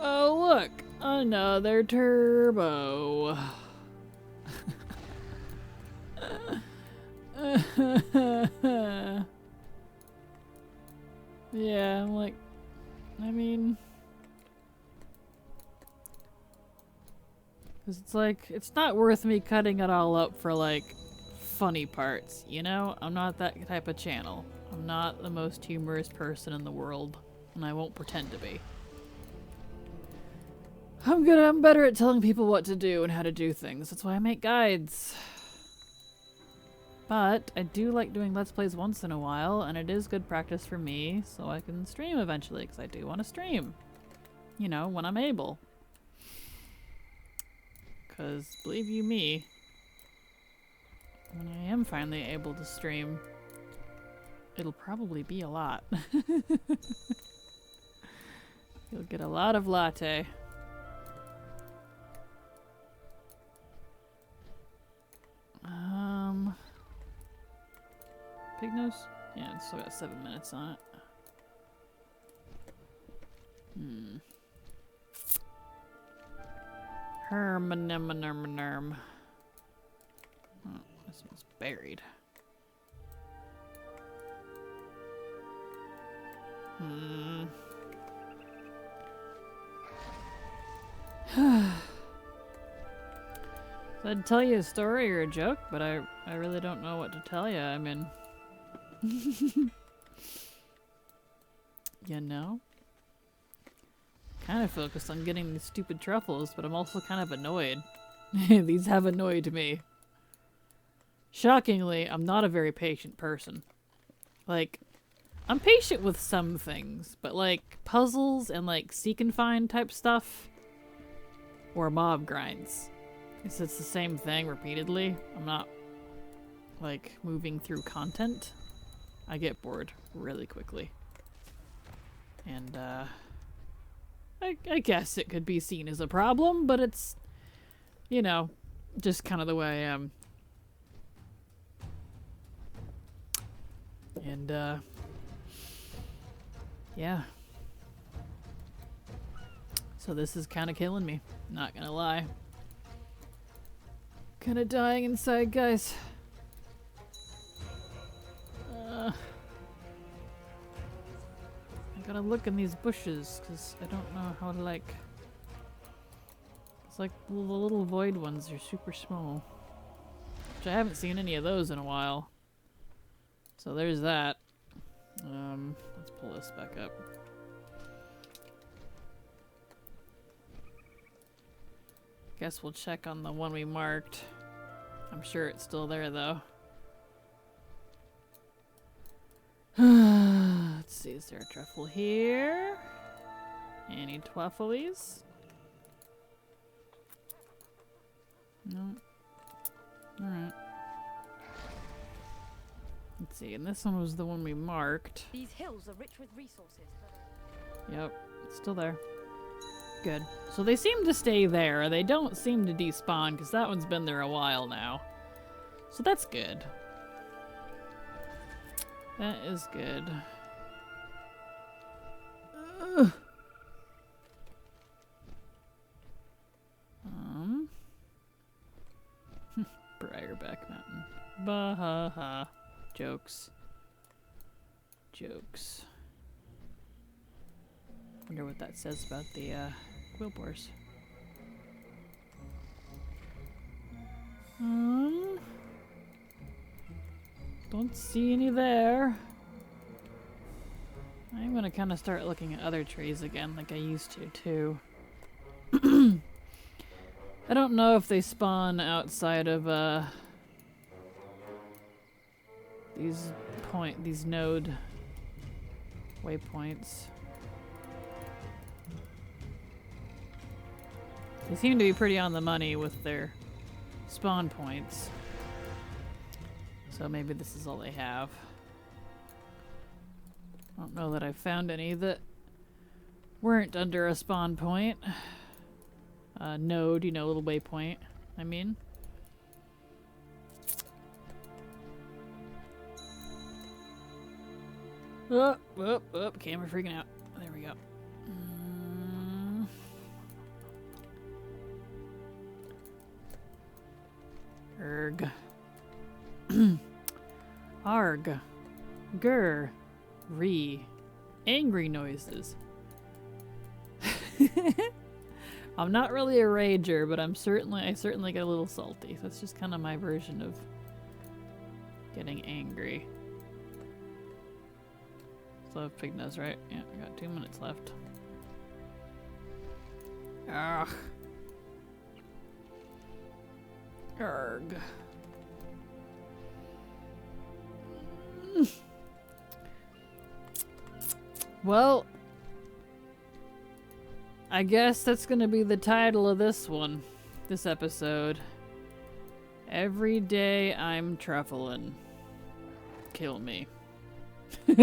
Oh look! Another turbo. Yeah, I'm like, I mean, because it's like, it's not worth me cutting it all up for like funny parts, you know? I'm not that type of channel. I'm not the most humorous person in the world, and I won't pretend to be. I'm better at telling people what to do and how to do things. That's why I make guides. But I do like doing Let's Plays once in a while, and it is good practice for me, so I can stream eventually, because I do want to stream. You know, when I'm able. Because, believe you me, when I am finally able to stream, it'll probably be a lot. You'll get a lot of latte. Pig nose? Yeah, it's still got 7 minutes on it. Hermanemanurmanurm. Oh, this one's buried. So I'd tell you a story or a joke, but I really don't know what to tell you. I mean, you know? Kind of focused on getting these stupid truffles, but I'm also kind of annoyed. These have annoyed me. Shockingly, I'm not a very patient person. Like, I'm patient with some things, but like puzzles and like seek and find type stuff, or mob grinds. It's the same thing repeatedly. I'm not like moving through content. I get bored really quickly. And I guess it could be seen as a problem, but it's, you know, just kind of the way I am. And yeah. So this is kind of killing me. Not gonna lie. Kind of dying inside, guys. I gotta look in these bushes because I don't know how to like. It's like the little void ones are super small, which I haven't seen any of those in a while. So there's that. Let's pull this back up. Guess we'll check on the one we marked. I'm sure it's still there though. Let's see, is there a truffle here? Any twafflies? No. Alright. Let's see, and this one was the one we marked. These hills are rich with resources. Yep, it's still there. Good. So they seem to stay there. They don't seem to despawn because that one's been there a while now. So that's good. That is good. Briarback Mountain. Bah-ha-ha. Jokes. Jokes. Wonder what that says about the quill boars. Don't see any there. I'm gonna kind of start looking at other trees again like I used to too. I don't know if they spawn outside of these node waypoints. They seem to be pretty on the money with their spawn points. So maybe this is all they have. I don't know that I found any that weren't under a spawn point. Node, you know, little waypoint, I mean. Oh, camera freaking out. There we go. Erg. Arg. Gur. Re. Angry noises. I'm not really a rager, but I certainly get a little salty. That's just kind of my version of getting angry. So Pig knows, right? Yeah, I got 2 minutes left. Ugh. Arg. Well, I guess that's gonna be the title of this one, this episode. Every day I'm Trufflin. Kill me. Is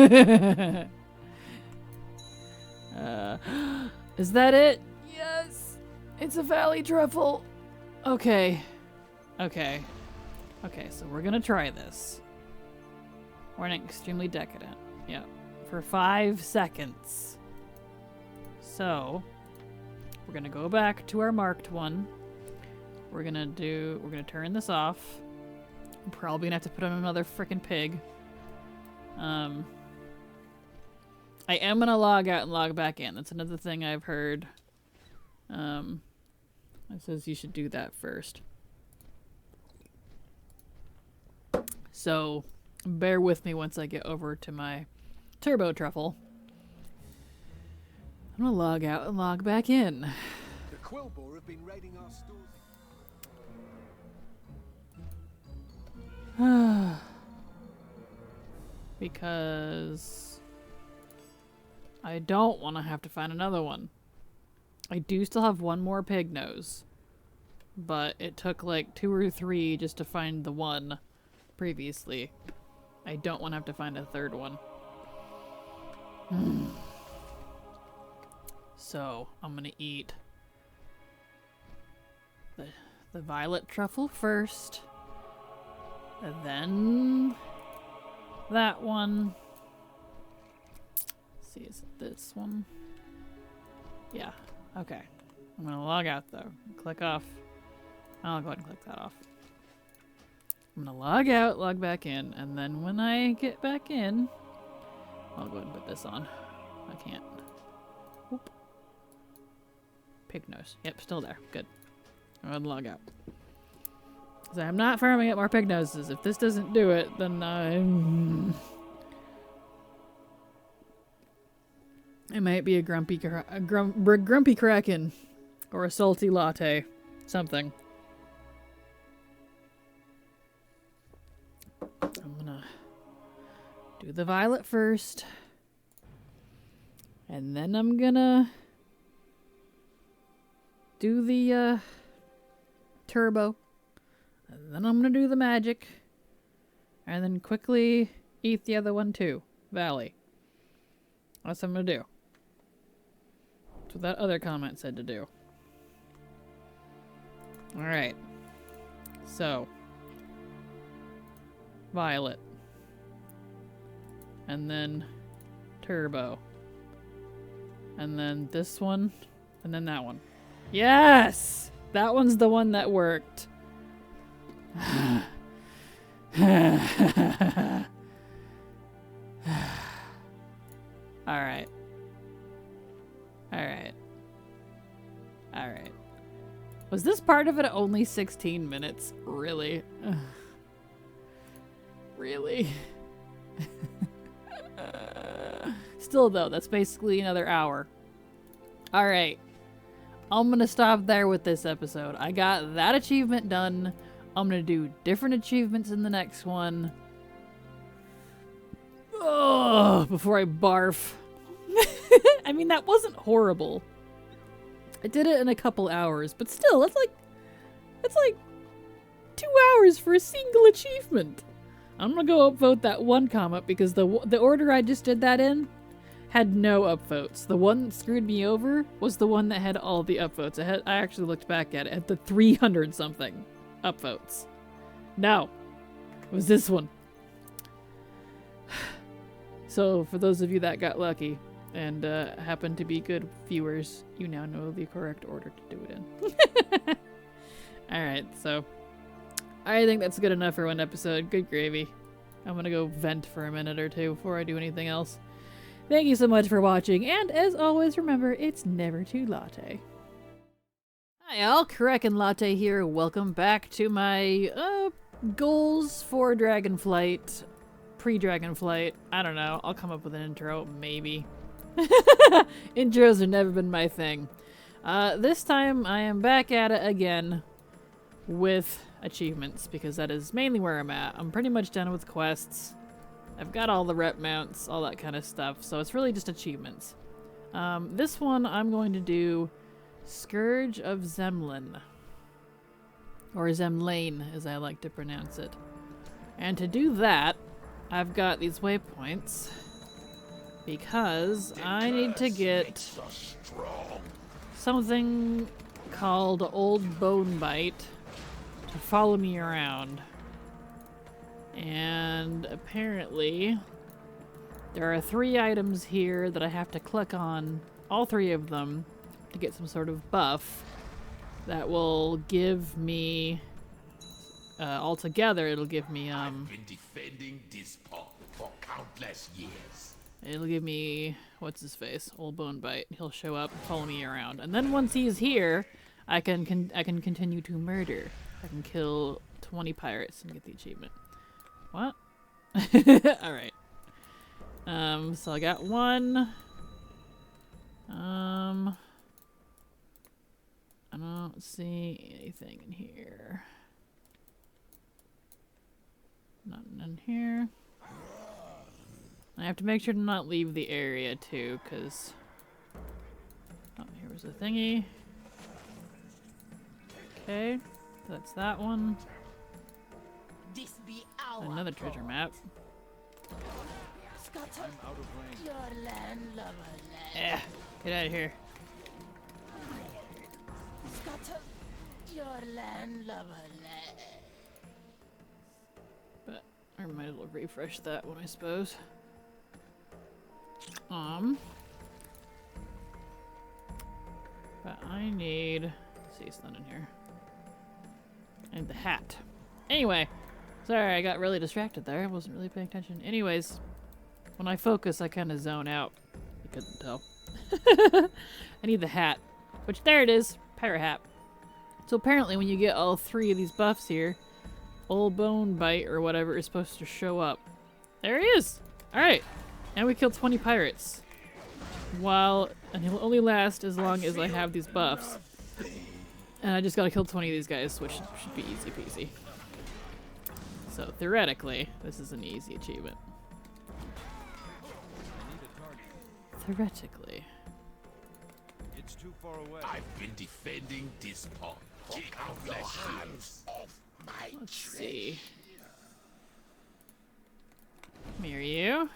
that it? Yes! It's a valley truffle! Okay. Okay, so we're gonna try this. Warning, extremely decadent. Yep. For 5 seconds. So, we're gonna go back to our marked one. We're gonna turn this off. I'm probably gonna have to put on another frickin' pig. I am gonna log out and log back in. That's another thing I've heard. It says you should do that first. So, bear with me once I get over to my turbo truffle. I'm gonna log out and log back in. The quill boar have been raiding our stores. Because I don't want to have to find another one. I do still have one more pig nose, but it took like 2 or 3 just to find the one previously. I don't want to have to find a third one. So I'm gonna eat the violet truffle first, and then that one. Let's see, is it this one? Yeah, okay. I'm gonna log out though. Click off. I'll go ahead and click that off. I'm gonna log out, log back in, and then when I get back in, I'll go ahead and put this on. I can't. Oop. Pig nose. Yep, still there. Good. I'm gonna log out. So I'm not farming up more pig noses. If this doesn't do it, then it might be a grumpy Kraken. Or a salty latte. Something. I'm gonna do the violet first. And then I'm gonna do the turbo. And then I'm gonna do the magic. And then quickly eat the other one too. Valley. That's what I'm gonna do. That's what that other comment said to do. Alright. So. Violet. And then turbo. And then this one. And then that one. Yes! That one's the one that worked. Alright. Alright. Alright. Was this part of it only 16 minutes? Really? Really? Still though, that's basically another hour. Alright. I'm gonna stop there with this episode. I got that achievement done. I'm gonna do different achievements in the next one. Oh, before I barf. I mean, that wasn't horrible. I did it in a couple hours, but still, that's like 2 hours for a single achievement. I'm gonna go upvote that one comment because the order I just did that in had no upvotes. The one that screwed me over was the one that had all the upvotes. I actually looked back at it. It had the 300 something upvotes. No, it was this one. So for those of you that got lucky and happened to be good viewers, you now know the correct order to do it in. Alright, so I think that's good enough for one episode. Good gravy. I'm gonna go vent for a minute or two before I do anything else. Thank you so much for watching, and as always, remember, it's never too latte. Hi all, Kraken Latte here. Welcome back to my goals for Dragonflight. Pre-Dragonflight. I don't know. I'll come up with an intro, maybe. Intros have never been my thing. This time I am back at it again with achievements, because that is mainly where I'm at. I'm pretty much done with quests. I've got all the rep mounts, all that kind of stuff, so it's really just achievements. This one I'm going to do Scourge of Zemlin. Or Zemlane, as I like to pronounce it. And to do that, I've got these waypoints because I need to get something called Old Bone Bite to follow me around. And apparently there are 3 items here that I have to click on, all 3 of them, to get some sort of buff that will give me altogether it'll give me I've been defending this spot for countless years. It'll give me, what's his face, Old Bone Bite. He'll show up, follow me around, and then once he's here, I can continue to murder. I can kill 20 pirates and get the achievement. What? All right. So I got 1. I don't see anything in here. Nothing in here. I have to make sure to not leave the area too, because... Oh, here was a thingy. Okay, that's that one. This be our Another treasure map. Scatter your land, lover land. Yeah, get out of here. Scatter your land, lover land. But I might as well refresh that one, I suppose. But I need... Let's see, it's not in here. I need the hat. Anyway. Sorry, I got really distracted there. I wasn't really paying attention. Anyways. When I focus, I kind of zone out. You couldn't tell. I need the hat. Which, there it is. Pirate hat. So apparently when you get all 3 of these buffs here, Old Bone Bite or whatever is supposed to show up. There he is! Alright. And we killed 20 pirates. And he'll only last as long as I have these buffs. And I just gotta kill 20 of these guys, which should be easy peasy. So theoretically, this is an easy achievement. Theoretically. It's too far away. I've been defending this pond for countless years. Off my Let's trail. see. Come here, you.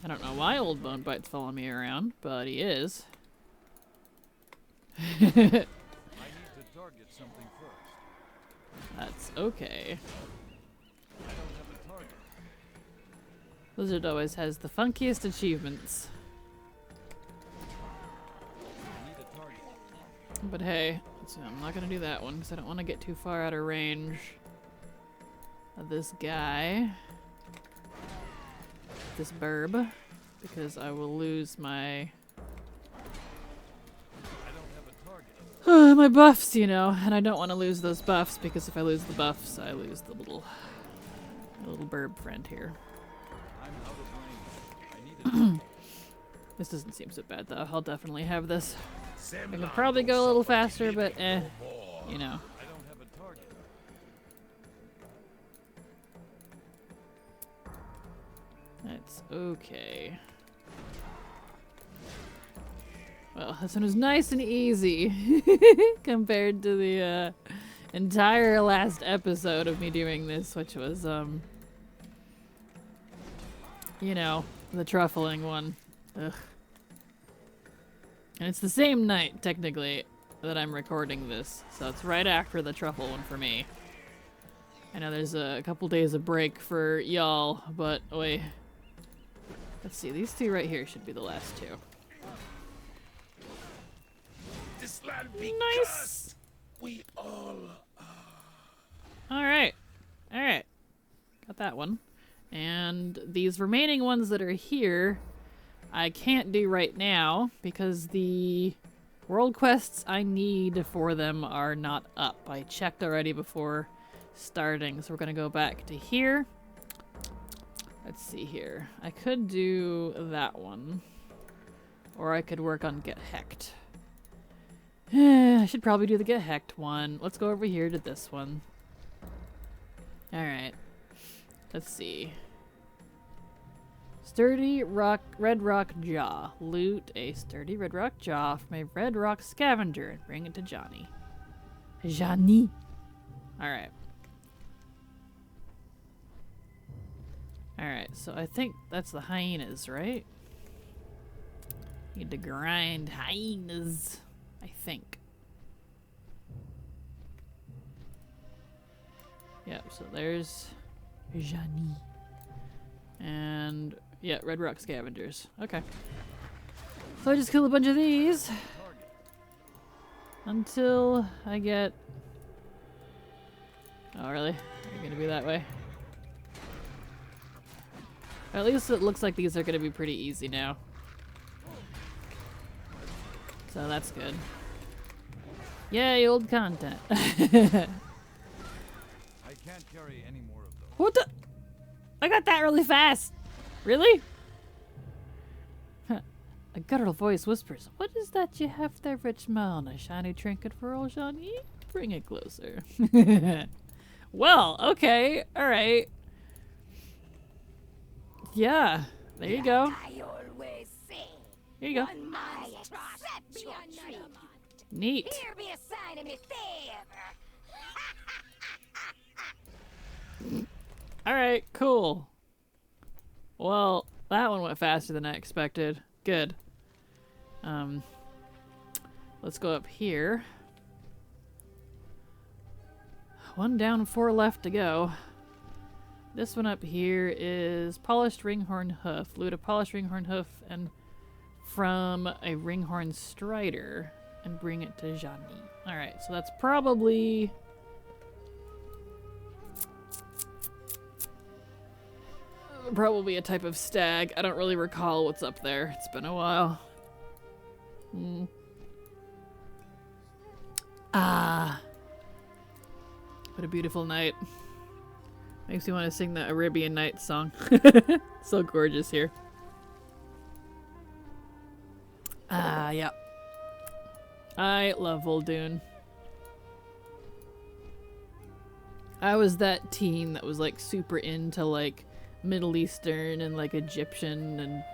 I don't know why Old Bone Bite's following me around, but he is. I need to target something first. That's okay. I don't have a target. Blizzard always has the funkiest achievements. I need a target. But hey, I'm not gonna do that one because I don't want to get too far out of range of this guy. This burb. Because I will lose my... I don't have a target. my buffs, you know. And I don't want to lose those buffs because if I lose the buffs, I lose the little burb friend here. I'm out of range. I need a This doesn't seem so bad though. I'll definitely have this. I Semlan could probably go a little faster, but no more. you know. I don't have a target. That's okay. Well, this one was nice and easy compared to the entire last episode of me doing this, which was, you know, the truffling one. Ugh. And it's the same night, technically, that I'm recording this, so it's right after the truffle one for me. I know there's a couple days of break for y'all, but wait. Let's see, these 2 right here should be the last 2. This land be Nice. cursed. We all Alright. Alright. Got that one. And these remaining ones that are here, I can't do right now because the world quests I need for them are not up. I checked already before starting, so we're gonna go back to here. Let's see here. I could do that one. Or I could work on Get Hecked. I should probably do the Get Hecked one. Let's go over here to this one. Alright. Let's see. Sturdy red rock jaw. Loot a sturdy red rock jaw from a red rock scavenger and bring it to Johnny. Johnny. Alright. Alright, so I think that's the hyenas, right? Need to grind hyenas, I think. Yep, so there's Johnny. And yeah, red rock scavengers. Okay. So I just kill a bunch of these until I get... Oh, really? You're gonna be that way? At least it looks like these are gonna be pretty easy now. So that's good. Yay, old content. I can't carry any more of those. What the? I got that really fast. Really? A guttural voice whispers, "What is that you have there, rich man? A shiny trinket for old Johnny? Bring it closer." Well, okay, alright. Yeah, there you go. I always say, Here you go. one man accept your treatment. Neat. Here be a sign of me favor. Alright, cool. Well, that one went faster than I expected. Good. Let's go up here. 1 down, 4 left to go. This one up here is Polished Ringhorn Hoof. Loot a Polished Ringhorn Hoof and from a Ringhorn Strider and bring it to Jani. Alright, so that's probably... probably a type of stag. I don't really recall what's up there. It's been a while. Ah. What a beautiful night. Makes me want to sing the Arabian Nights song. So gorgeous here. Ah, yeah. I love Vol'dun. I was that teen that was like super into like Middle Eastern and like Egyptian and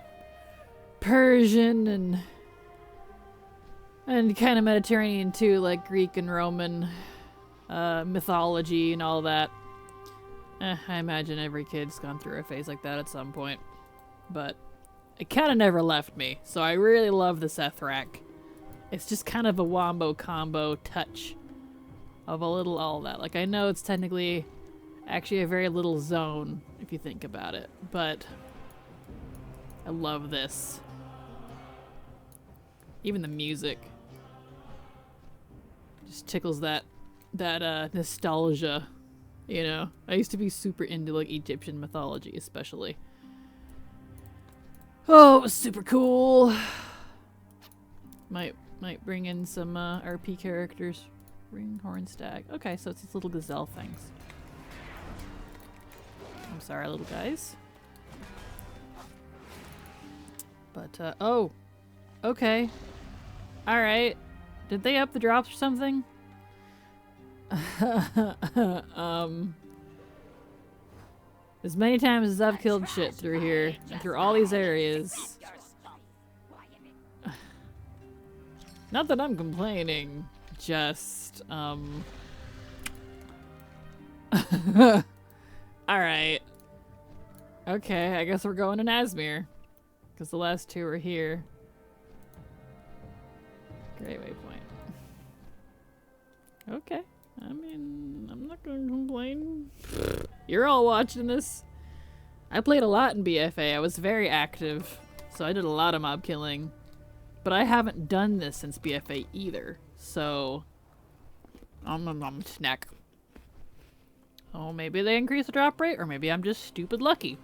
Persian and kind of Mediterranean too, like Greek and Roman mythology and all that. I imagine every kid's gone through a phase like that at some point. But it kind of never left me, so I really love the Sethrak. It's just kind of a wombo combo touch of a little all that. Like, I know it's technically actually a very little zone, if you think about it, but I love this. Even the music just tickles that nostalgia. You know, I used to be super into like Egyptian mythology, especially. Oh, it was super cool. Might bring in some RP characters. Ringhorn Stag. Okay, so it's these little gazelle things. I'm sorry, little guys. But oh, okay, all right. Did they up the drops or something? As many times as I've killed shit through here and through all these areas, not that I'm complaining, just alright. Okay, I guess we're going to Nazmir because the last two are here. Great waypoint. Okay. I mean, I'm not gonna complain. You're all watching this. I played a lot in BFA. I was very active, so I did a lot of mob killing. But I haven't done this since BFA either, so... snack. Oh, maybe they increase the drop rate, or maybe I'm just stupid lucky.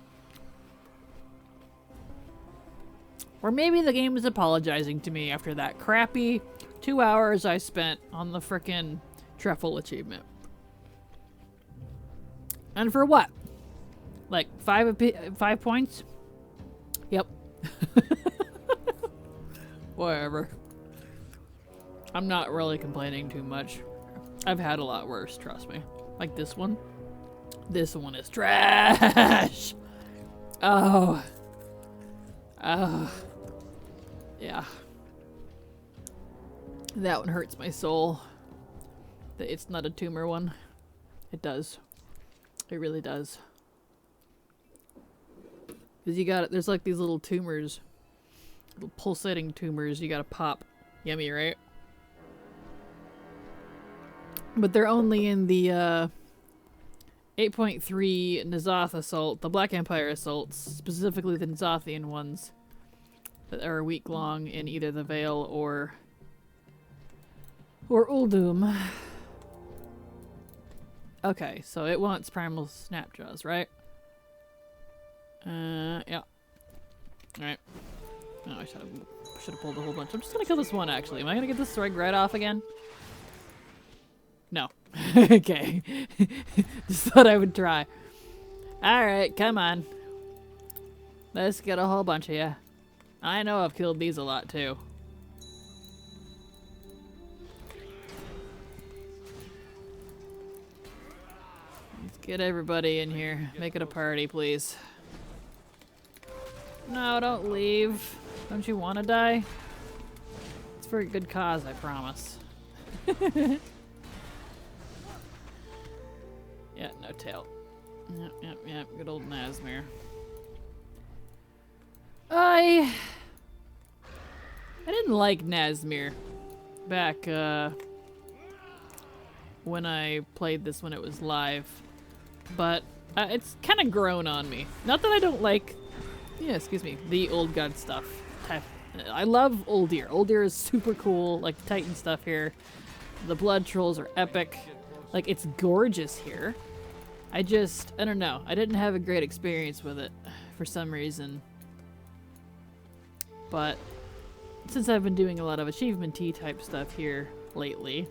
Or maybe the game is apologizing to me after that crappy 2 hours I spent on the frickin' Truffle achievement. And for what? Like 5 points? Yep. Whatever. I'm not really complaining too much. I've had a lot worse, trust me. Like this one. This one is trash! Oh. Oh. Yeah. That one hurts my soul. That it's not a tumor one. It does. It really does. Because you got it. There's like these little tumors. Little pulsating tumors you gotta pop. Yummy, right? But they're only in the 8.3 N'Zoth assault, the Black Empire assaults, specifically the N'Zothian ones that are a week long in either the Vale or Uldum. Okay, so it wants Primal Snapjaws, right? Yeah. Alright. Oh, I should have pulled a whole bunch. I'm just gonna kill this one, actually. Am I gonna get this Threg right off again? No. Okay. Just thought I would try. Alright, come on. Let's get a whole bunch of you. I know I've killed these a lot, too. Let's get everybody in here. Make it a party, please. No, don't leave. Don't you want to die? It's for a good cause, I promise. Yeah, no tail. Yep. Good old Nazmir. I didn't like Nazmir back when I played this when it was live, but it's kind of grown on me. Not that I don't like, yeah, excuse me, the old god stuff. I love Uldir. Uldir is super cool, like the Titan stuff here. The blood trolls are epic. Like, it's gorgeous here. I don't know. I didn't have a great experience with it for some reason. But since I've been doing a lot of achievement-y type stuff here lately,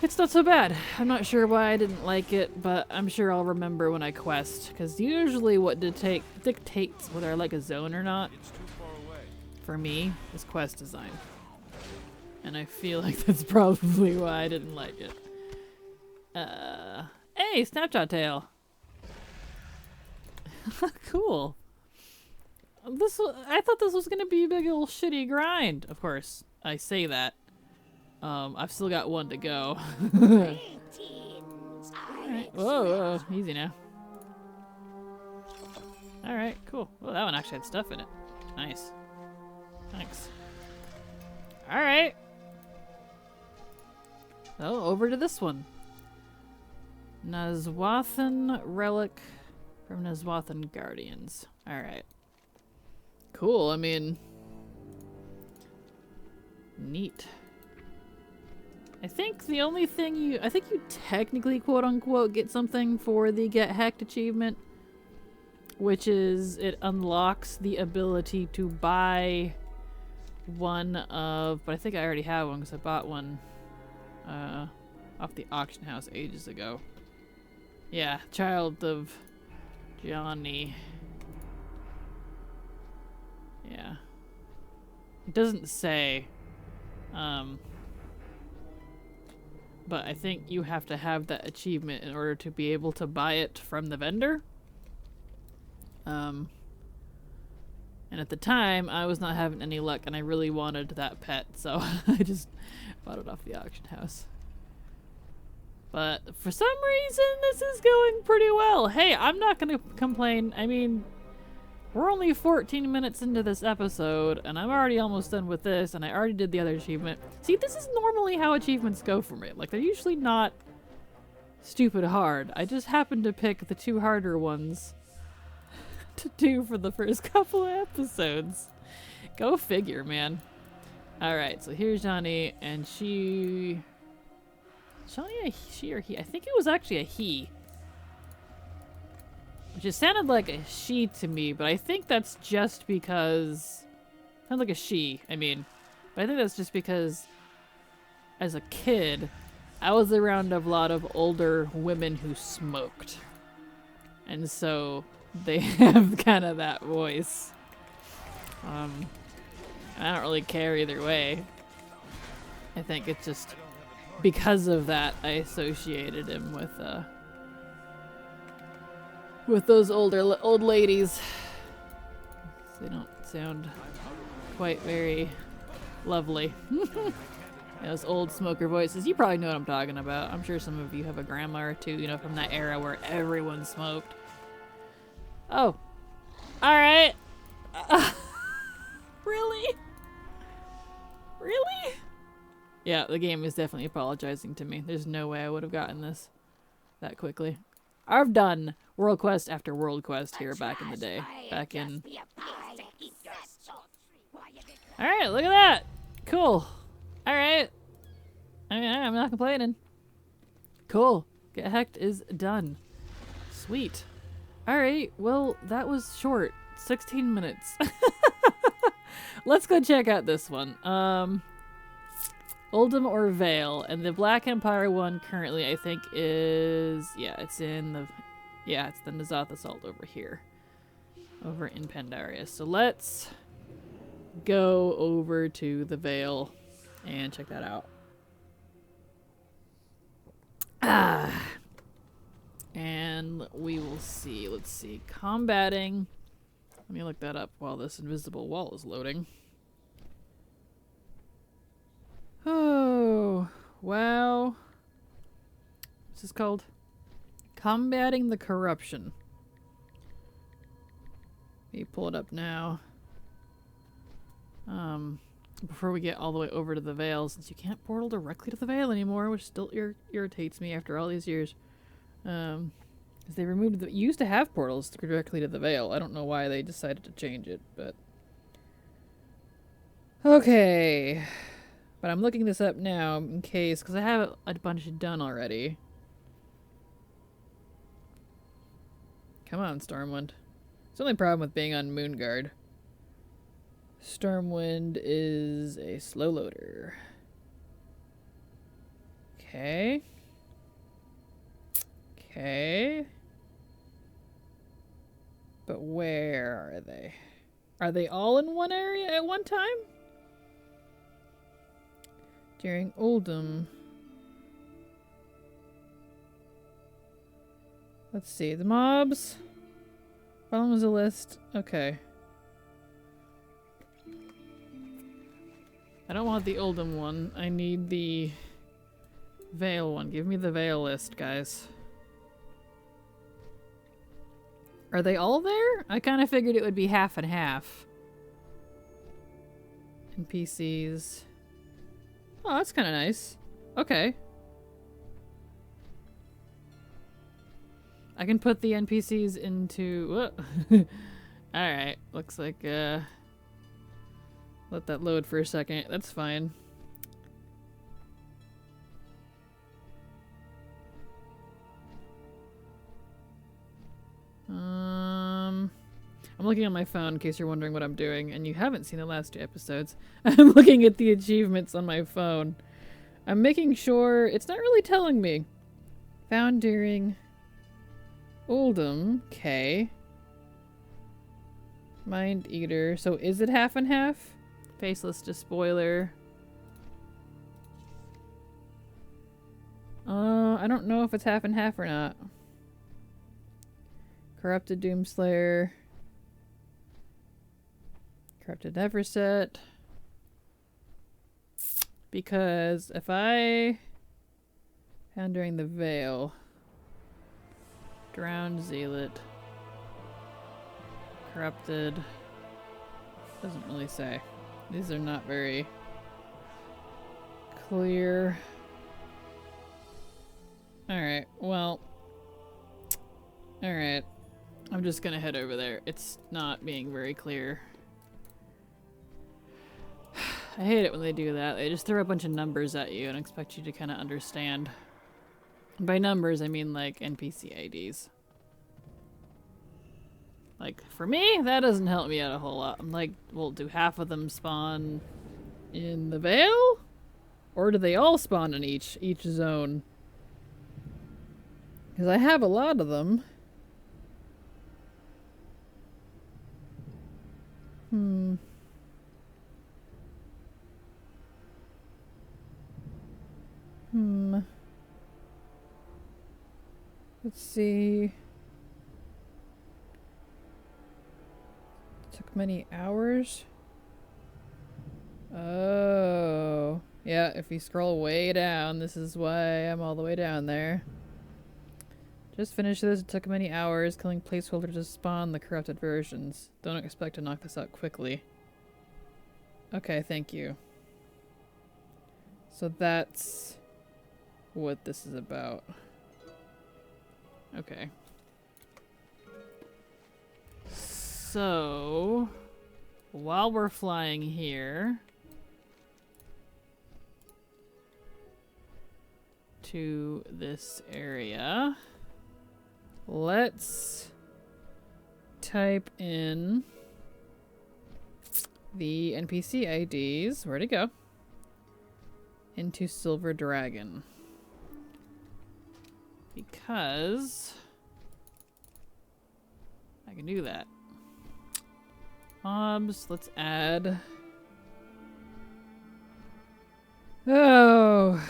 it's not so bad. I'm not sure why I didn't like it, but I'm sure I'll remember when I quest. Because usually what dictates whether I like a zone or not, for me, is quest design. And I feel like that's probably why I didn't like it. Hey, Snapshot Tail! Cool. I thought this was gonna be a big old shitty grind. Of course, I say that. I've still got one to go. Alright. Whoa, whoa, easy now. Alright, cool. Well, that one actually had stuff in it. Nice. Thanks. Alright. So, over to this one. Nazwathan Relic from Nazwathan Guardians. Alright. Cool, I mean... Neat. I think the only thing I think you technically quote-unquote get something for the Get Hacked achievement, which is it unlocks the ability to buy one of, but I think I already have one because I bought one off the auction house ages ago. Yeah, Child of Johnny. Yeah. It doesn't say, but I think you have to have that achievement in order to be able to buy it from the vendor. And at the time, I was not having any luck, and I really wanted that pet, so I just bought it off the auction house. But for some reason, this is going pretty well. Hey, I'm not gonna complain. I mean, we're only 14 minutes into this episode, and I'm already almost done with this, and I already did the other achievement. See, this is normally how achievements go for me. Like, they're usually not stupid hard. I just happened to pick the two harder ones to do for the first couple of episodes. Go figure, man. Alright, so here's Johnny, and she a she or he? I think it was actually a he. Which just sounded like a she to me, but I think that's just because... Sounds like a she, I mean. But I think that's just because as a kid, I was around a lot of older women who smoked. And so they have kind of that voice. I don't really care either way. I think it's just because of that I associated him with those old ladies. They don't sound quite very lovely. Those old smoker voices. You probably know what I'm talking about. I'm sure some of you have a grandma or two, you know, from that era where everyone smoked. Oh. Alright. Really? Really? Yeah, the game is definitely apologizing to me. There's no way I would have gotten this that quickly. I've done World Quest after World Quest here back in the day. Back in... Alright, look at that! Cool. Alright. I mean, I'm not complaining. Cool. Get Hacked is done. Sweet. Alright, well, that was short. 16 minutes. Let's go check out this one. Uldum or Vale, and the Black Empire one currently I think is, yeah, it's in the, yeah, it's the N'Zoth Assault over here, over in Pandaria. So let's go over to the Vale and check that out. And we will see, let's see, combating. Let me look that up while this invisible wall is loading. Oh, wow. What's this called? Combating the Corruption. Let me pull it up now. Before we get all the way over to the Vale, since you can't portal directly to the Vale anymore, which still irritates me after all these years. Because they removed the... You used to have portals directly to the Vale. I don't know why they decided to change it, but... Okay. But I'm looking this up now in case, because I have a bunch done already. Come on, Stormwind. It's the only problem with being on Moonguard. Stormwind is a slow loader. Okay. Okay. But where are they? Are they all in one area at one time? During Oldham. Let's see. The mobs. Bottom was a list. Okay. I don't want the Oldham one. I need the Vale one. Give me the Vale list, guys. Are they all there? I kind of figured it would be half and half. NPCs. Oh, that's kind of nice. Okay. I can put the NPCs into... Alright, looks like, let that load for a second. That's fine. I'm looking on my phone in case you're wondering what I'm doing, and you haven't seen the last 2 episodes. I'm looking at the achievements on my phone. I'm making sure it's not really telling me. Found during Oldham. Okay. Mind Eater. So is it half and half? Faceless Despoiler. I don't know if it's half and half or not. Corrupted Doomslayer. Corrupted Everset. Because if I found during the Veil. Drowned Zealot. Corrupted. Doesn't really say. These are not very clear. Alright, well. Alright. I'm just gonna head over there. It's not being very clear. I hate it when they do that. They just throw a bunch of numbers at you and expect you to kind of understand. By numbers, I mean like NPC IDs. Like, for me, that doesn't help me out a whole lot. I'm like, well, do half of them spawn in the Vale? Or do they all spawn in each zone? Because I have a lot of them. Let's see. Took many hours. Oh. Yeah, if you scroll way down, this is why I'm all the way down there. Just finished this. It took many hours. Killing placeholders to spawn the corrupted versions. Don't expect to knock this out quickly. Okay, thank you. So that's what this is about. Okay. So, while we're flying here to this area, let's type in the NPC IDs. Where'd it go? Into Silver Dragon. Because I can do that. Mobs, let's add. Oh,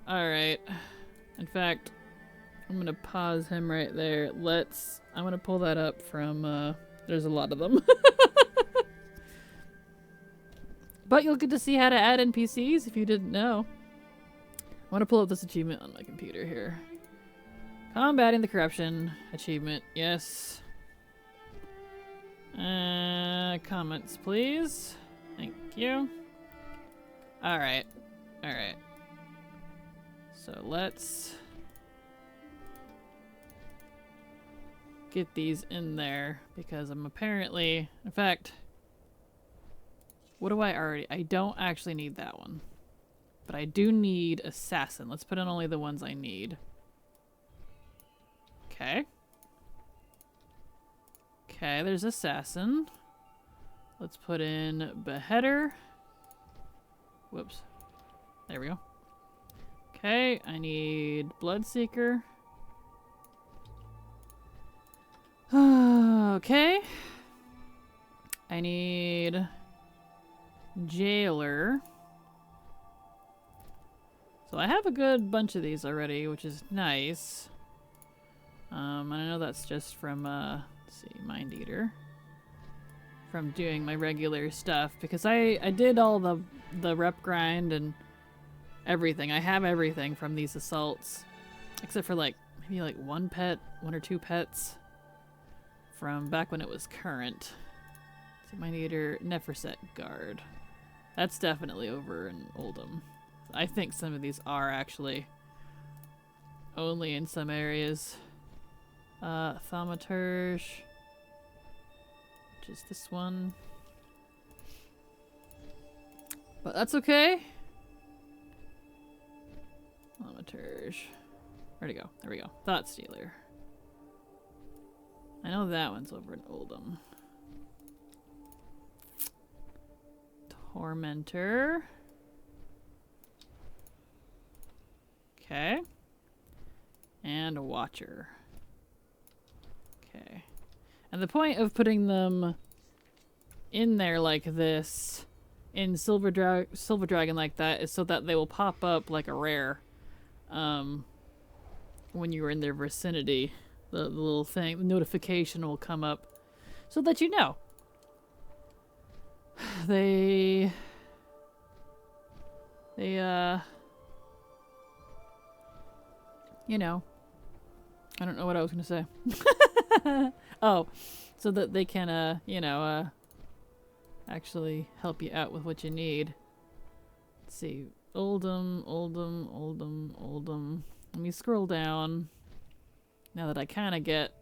alright. In fact, I'm gonna pause him right there. I'm gonna pull that up from, there's a lot of them. But you'll get to see how to add NPCs if you didn't know. I want to pull up this achievement on my computer here. Combating the corruption achievement, yes. Comments, please. Thank you. Alright. Alright. So let's get these in there because I'm apparently, in fact, What do I already... I don't actually need that one. But I do need assassin. Let's put in only the ones I need. Okay. Okay, there's assassin. Let's put in beheader. Whoops. There we go. Okay, I need bloodseeker. Okay. I need jailer. So I have a good bunch of these already, which is nice. And I know that's just from, let's see, Mind Eater. From doing my regular stuff, because I did all the rep grind and everything. I have everything from these assaults. Except for like, maybe like one or two pets. From back when it was current. So Mind Eater, Neferset Guard. That's definitely over in Oldham. I think some of these are actually only in some areas. Thaumaturge, which is this one. But that's okay. Thaumaturge. Where'd it go? There we go. Thought Stealer. I know that one's over in Oldham. Tormentor. Okay. And a Watcher. Okay. And the point of putting them in there like this, in Silver Dragon like that, is so that they will pop up like a rare when you're in their vicinity. The little thing, the notification will come up so that you know. They you know, I don't know what I was gonna say. Oh, so that they can, you know, actually help you out with what you need. Let's see, Oldham. Let me scroll down. Now that I kind of get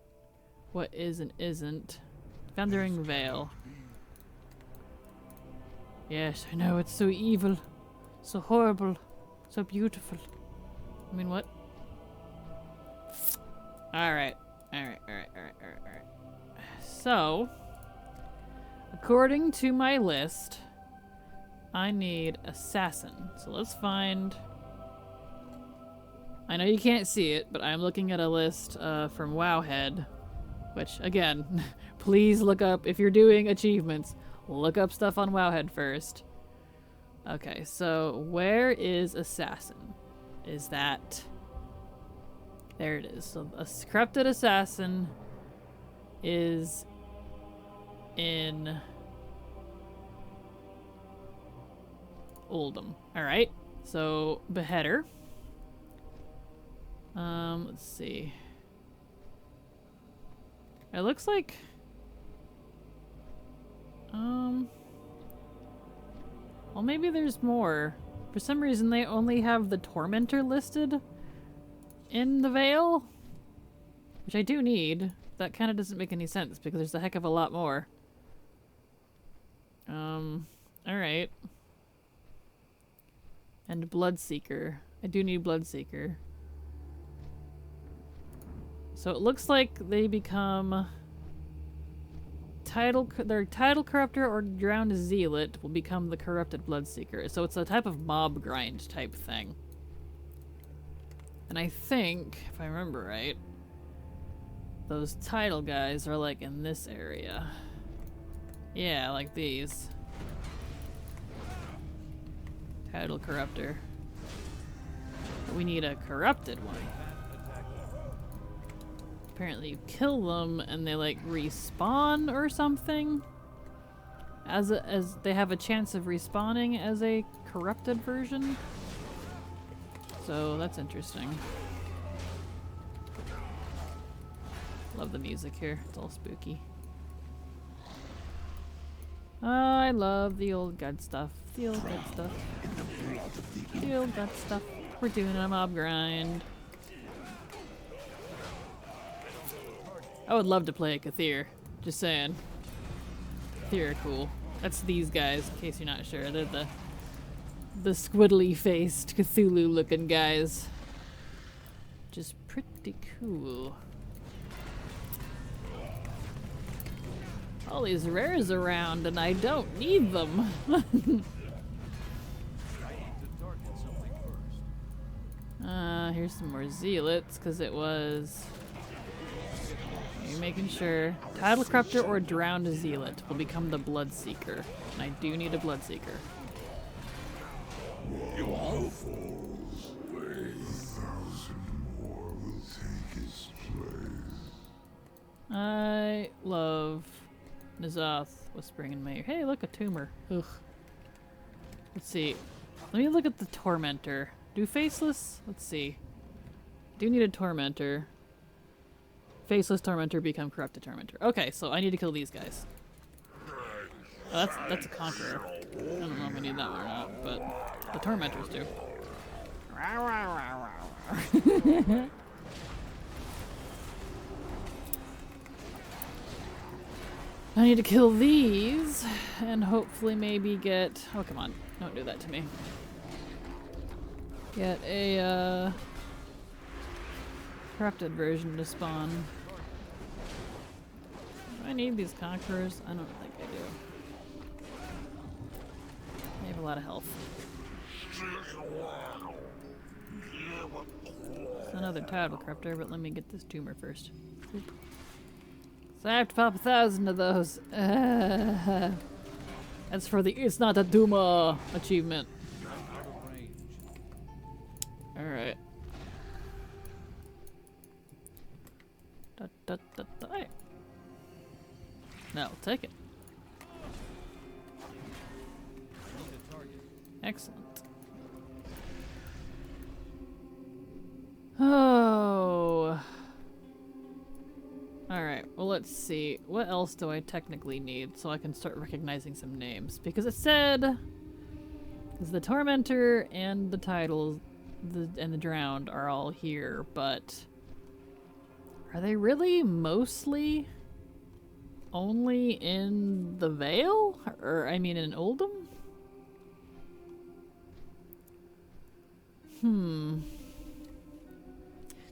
what is and isn't. Thundering Veil. Yes, I know, it's so evil. So horrible. So beautiful. I mean, what? Alright. Alright. So, according to my list, I need assassin. So let's find... I know you can't see it, but I'm looking at a list from Wowhead. Which, again, please look up, if you're doing achievements, look up stuff on Wowhead first. Okay, so where is assassin? Is that... There it is. So a corrupted assassin is in Oldham. Alright, so beheader. Let's see. It looks like... Well, maybe there's more. For some reason, they only have the Tormentor listed in the Veil, which I do need. That kind of doesn't make any sense because there's a heck of a lot more. Alright. And Bloodseeker. I do need Bloodseeker. So it looks like they become their title corruptor or drowned zealot will become the corrupted Bloodseeker. So it's a type of mob grind type thing. And I think, if I remember right, those title guys are like in this area. Yeah, like these. Title corruptor. But we need a corrupted one. Apparently you kill them and they like respawn or something. As they have a chance of respawning as a corrupted version. So that's interesting. Love the music here. It's all spooky. I love the old gut stuff. The old gut stuff. The old gut stuff. We're doing a mob grind. I would love to play a Kathir. Just saying. Kathir are cool. That's these guys, in case you're not sure. They're the squiddly-faced Cthulhu-looking guys. Which is pretty cool. All these rares around, and I don't need them. Here's some more zealots, because it was... Are you making sure? Tidal Corruptor or Drowned Zealot will become the Bloodseeker. And I do need a Bloodseeker. I love N'Zoth whispering in my ear. Hey, look, a tumor. Ugh. Let's see. Let me look at the Tormentor. Do Faceless? Let's see. Do need a Tormentor. Faceless Tormentor become Corrupted Tormentor. Okay, so I need to kill these guys. Oh, that's a Conqueror. I don't know if I need that one or not, but the Tormentors do. I need to kill these and hopefully maybe get... Oh, come on. Don't do that to me. Get a, corrupted version to spawn. Do I need these Conquerors? I don't think I do. They have a lot of health. It's another Tidal Corruptor, but let me get this tumor first. Oop. So I have to pop 1,000 of those. That's for the It's Not a Duma achievement. Alright. Hey. No, I'll take it. Excellent. Oh. Alright, well let's see. What else do I technically need so I can start recognizing some names? Because it said... Because the Tormentor and the Titles and the Drowned are all here, but... Are they really mostly only in the Vale? Or, I mean, in Oldham?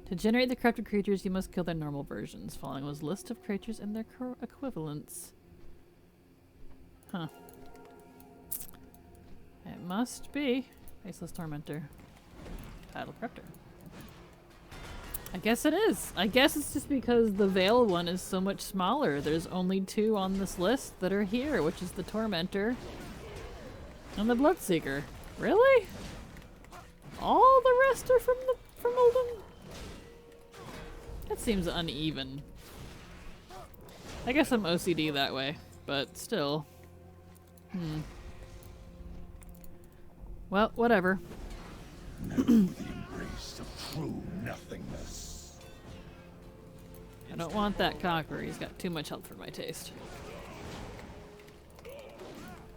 To generate the corrupted creatures, you must kill their normal versions. Following was a list of creatures and their equivalents. Huh. It must be Faceless Tormentor. Tidal Corruptor. I guess it is. I guess it's just because the Vale one is so much smaller. There's only 2 on this list that are here, which is the Tormentor and the Bloodseeker. Really? All the rest are from Oldham? That seems uneven. I guess I'm OCD that way, but still. Well, whatever. Know the embrace of true nothingness. I don't want that Conqueror. He's got too much health for my taste.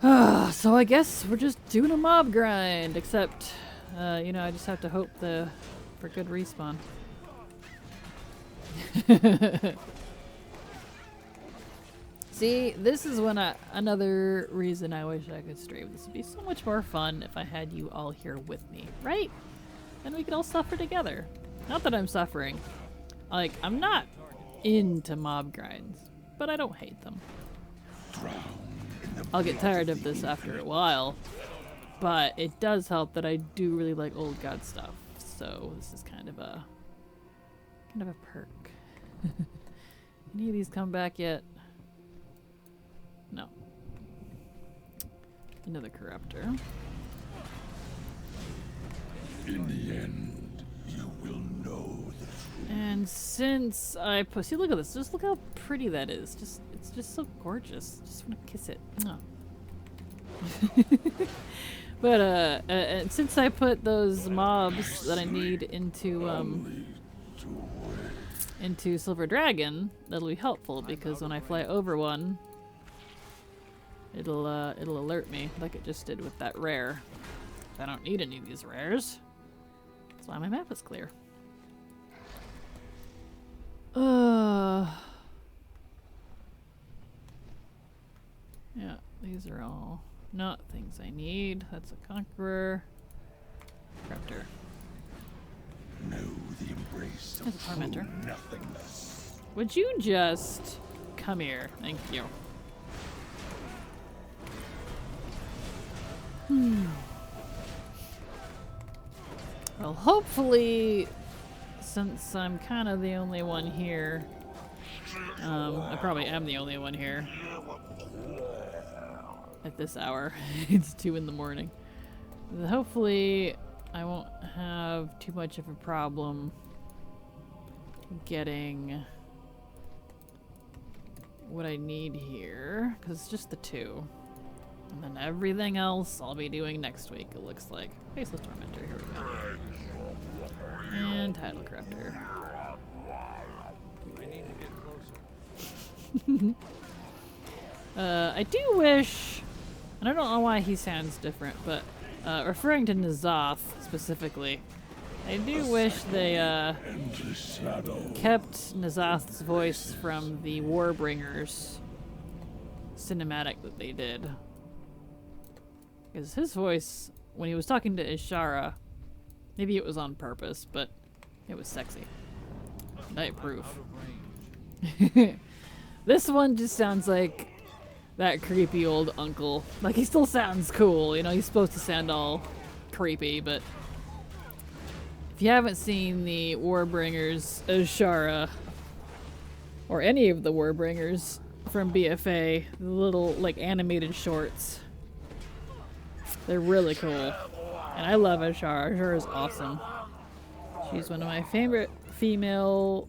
So I guess we're just doing a mob grind, except, you know, I just have to hope for good respawn. See, this is when another reason I wish I could stream. This would be so much more fun if I had you all here with me, right? Then we could all suffer together. Not that I'm suffering. Like, I'm not into mob grinds, but I don't hate them. I'll get tired of this after a while, but it does help that I do really like old god stuff. So this is kind of a perk. Any of these come back yet? No. Another Corruptor. In the end, you will know the truth. And since I put, see, look at this. Just look how pretty that is. It's just so gorgeous. Just want to kiss it. No. But and since I put those mobs that I need into Silver Dragon, that'll be helpful because when I fly over one, it'll alert me like it just did with that rare. I don't need any of these rares. That's why my map is clear. Yeah, these are all not things I need. That's a conqueror. Raptor. Know the embrace That's a of tormentor. true nothingness. Would you just come here? Thank you. Well, hopefully, since I'm kind of the only one here, I probably am the only one here at this hour. It's 2 in the morning. Hopefully, I won't have too much of a problem getting what I need here, because it's just the 2. And then everything else I'll be doing next week, it looks like. Faceless Tormentor, here we go. And Title Crafter. I need to get closer. I do wish, and I don't know why he sounds different, but referring to N'Zoth specifically, I do wish they kept N'Zoth's voice from the Warbringers cinematic that they did. Because his voice, when he was talking to Ishara, maybe it was on purpose, but it was sexy. Night proof. This one just sounds like that creepy old uncle. Like, he still sounds cool, you know, he's supposed to sound all creepy, but if you haven't seen the Warbringers Ishara, or any of the Warbringers from BFA, the little, like, animated shorts, they're really cool. And I love Ishara. Ishara is awesome. She's one of my favorite female...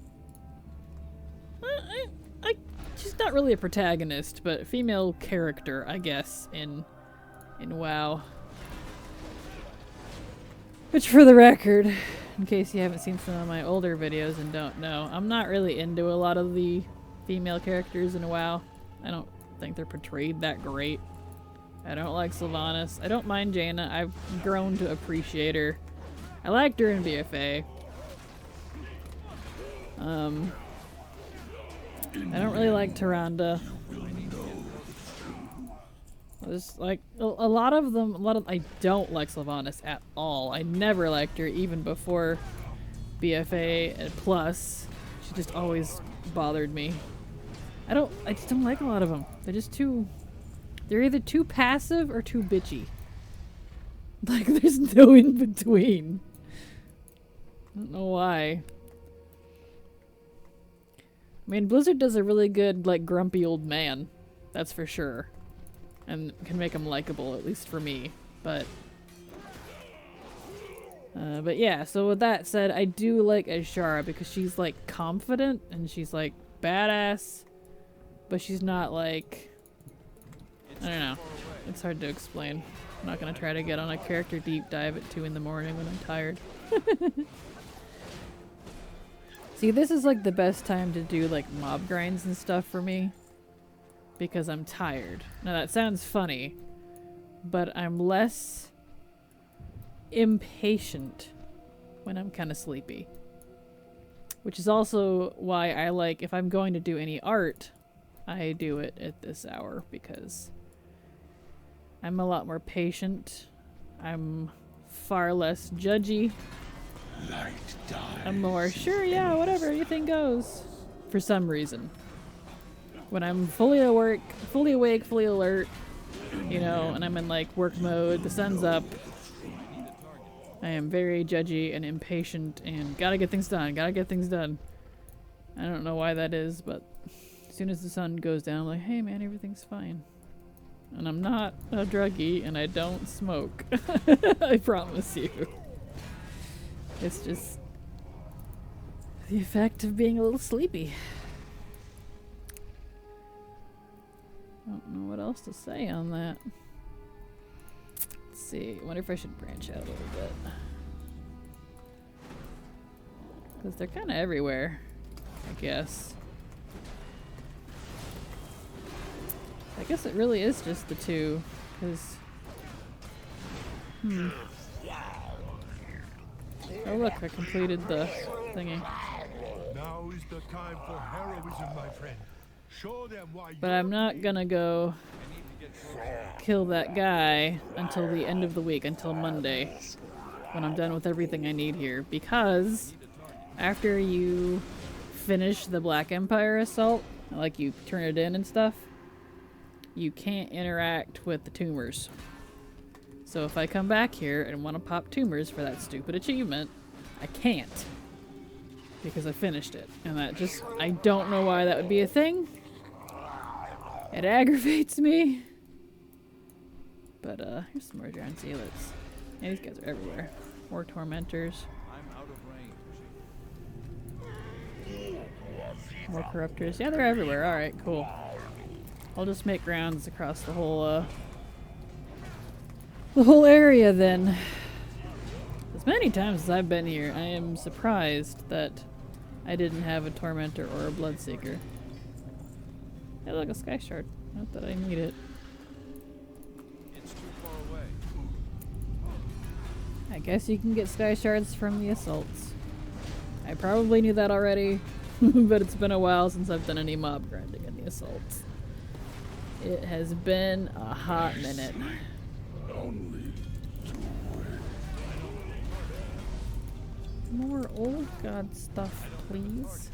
she's not really a protagonist, but female character, I guess, in WoW. Which, for the record, in case you haven't seen some of my older videos and don't know, I'm not really into a lot of the female characters in WoW. I don't think they're portrayed that great. I don't like Sylvanas. I don't mind Jaina. I've grown to appreciate her. I liked her in BFA. I don't really like Tyrande. There's like a lot of them. I don't like Sylvanas at all. I never liked her even before BFA and Plus. She just always bothered me. I just don't like a lot of them. They're just too. They're either too passive or too bitchy. Like, there's no in between. I don't know why. I mean, Blizzard does a really good, like, grumpy old man. That's for sure. And can make him likable, at least for me. But yeah, so with that said, I do like Ishara because she's, like, confident and she's, like, badass. But she's not, like... I don't know. It's hard to explain. I'm not gonna try to get on a character deep dive at 2 in the morning when I'm tired. See, this is like the best time to do like mob grinds and stuff for me. Because I'm tired. Now that sounds funny, but I'm less impatient when I'm kind of sleepy. Which is also why I like, if I'm going to do any art, I do it at this hour because I'm a lot more patient. I'm far less judgy. Light dies. I'm more, sure, yeah, whatever, anything goes. For some reason. When I'm fully awake, fully alert, you know, and I'm in like work mode, the sun's up, I am very judgy and impatient and gotta get things done, I don't know why that is, but as soon as the sun goes down, I'm like, hey man, everything's fine. And I'm not a druggie, and I don't smoke. I promise you. It's just the effect of being a little sleepy. I don't know what else to say on that. Let's see. I wonder if I should branch out a little bit. Because they're kind of everywhere, I guess. I guess it really is just the 2, because... Oh look, I completed the thingy. Now is the time for heroism, my friend. Show them why. But I'm not gonna go kill that guy until the end of the week, until Monday, when I'm done with everything I need here. Because after you finish the Black Empire assault, like you turn it in and stuff, you can't interact with the tumors. So if I come back here and want to pop tumors for that stupid achievement, I can't. Because I finished it. And that just, I don't know why that would be a thing. It aggravates me. But, here's some more giant zealots. Yeah, these guys are everywhere. More tormentors. I'm out of range. More corruptors. Yeah, they're everywhere. Alright, cool. I'll just make rounds across the whole area then. As many times as I've been here, I am surprised that I didn't have a Tormentor or a Bloodseeker. Hey, look, a Sky Shard. Not that I need it. It's too far away. I guess you can get Sky Shards from the assaults. I probably knew that already, but it's been a while since I've done any mob grinding in the assaults. It has been a hot minute. More old god stuff, please.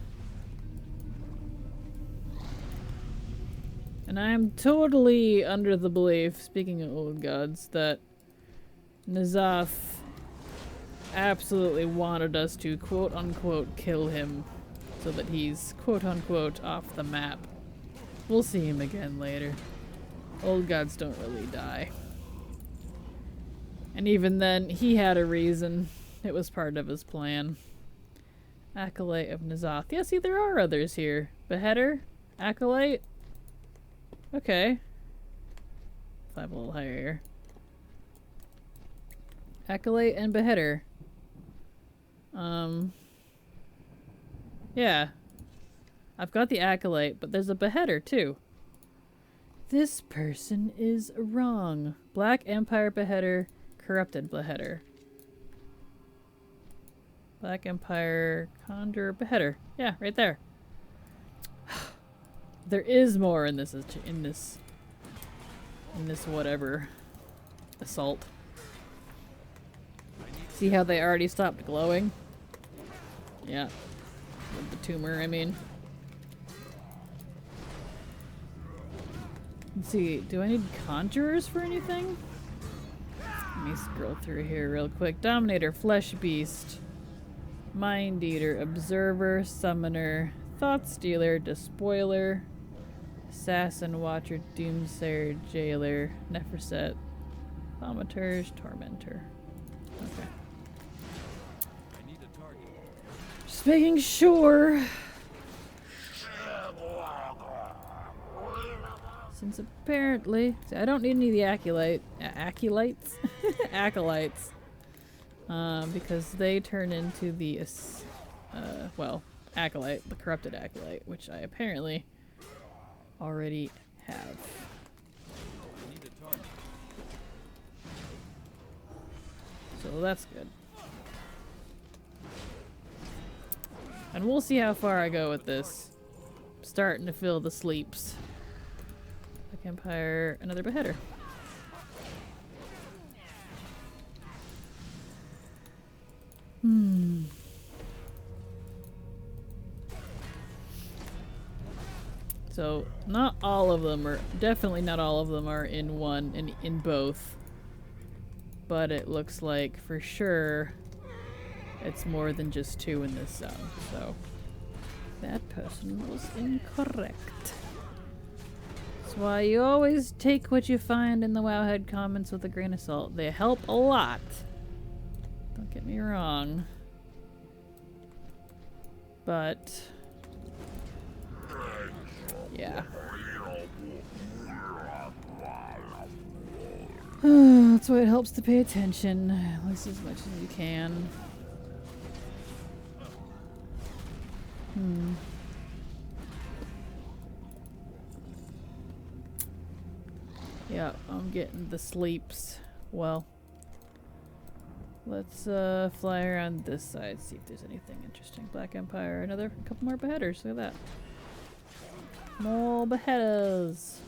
And I'm totally under the belief, speaking of old gods, that N'Zoth absolutely wanted us to quote-unquote kill him so that he's quote-unquote off the map. We'll see him again later. Old gods don't really die. And even then, he had a reason. It was part of his plan. Acolyte of N'Zoth. Yeah, see, there are others here. Beheader? Acolyte? Okay. Climb a little higher here. Acolyte and Beheader. Yeah. I've got the Acolyte, but there's a Beheader too. This person is wrong. Black Empire Beheader, Corrupted Beheader. Black Empire, Conjure, Beheader. Yeah, right there. There is more in this whatever assault. See how they already stopped glowing? Yeah. With the tumor, I mean. Let's see, do I need conjurers for anything? Let me scroll through here real quick. Dominator, Flesh Beast, Mind Eater, Observer, Summoner, Thought Stealer, Despoiler, Assassin, Watcher, Doomsayer, Jailer, Neferset, Thaumaturge, Tormentor. Okay. I need a target. Just making sure. Since apparently, see, I don't need any of the acolytes, because they turn into the, well, acolyte, the corrupted acolyte, which I apparently already have. I need a target. So that's good. And we'll see how far I go with this. I'm starting to feel the sleeps. Black Empire, another Beheader. So, not all of them are, definitely not all of them are in one, in both. But it looks like, for sure, it's more than just two in this zone, so that person was incorrect. That's why you always take what you find in the Wowhead comments with a grain of salt. They help a lot. Don't get me wrong. But yeah. That's why it helps to pay attention, at least as much as you can. Yeah, I'm getting the sleeps. Well, let's fly around this side, see if there's anything interesting. Black Empire, another couple more beheaders. Look at that. More beheaders.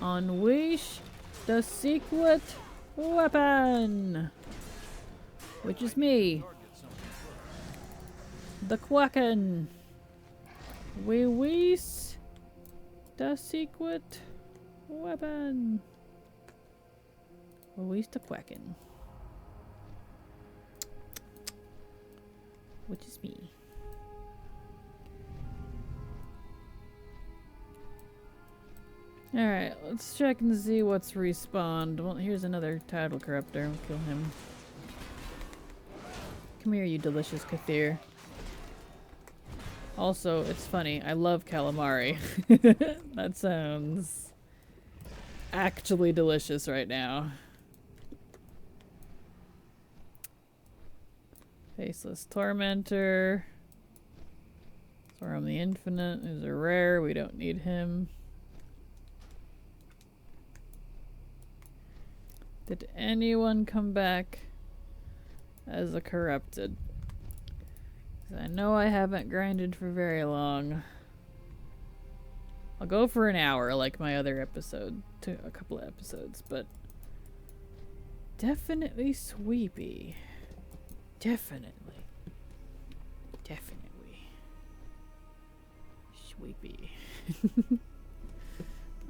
Unleash the secret weapon, which is me, the Kraken. Release the secret weapon. Release the Kraken, which is me. Alright, let's check and see what's respawned. Well, here's another title corruptor. We'll kill him. Come here, you delicious Kathir. Also, it's funny, I love calamari. That sounds actually delicious right now. Faceless Tormentor. Storm the Infinite is a rare, we don't need him. Did anyone come back as a corrupted? 'Cause I know I haven't grinded for very long. I'll go for an hour like my other episode, a couple of episodes, but definitely sweepy. Definitely. Definitely. Sweepy.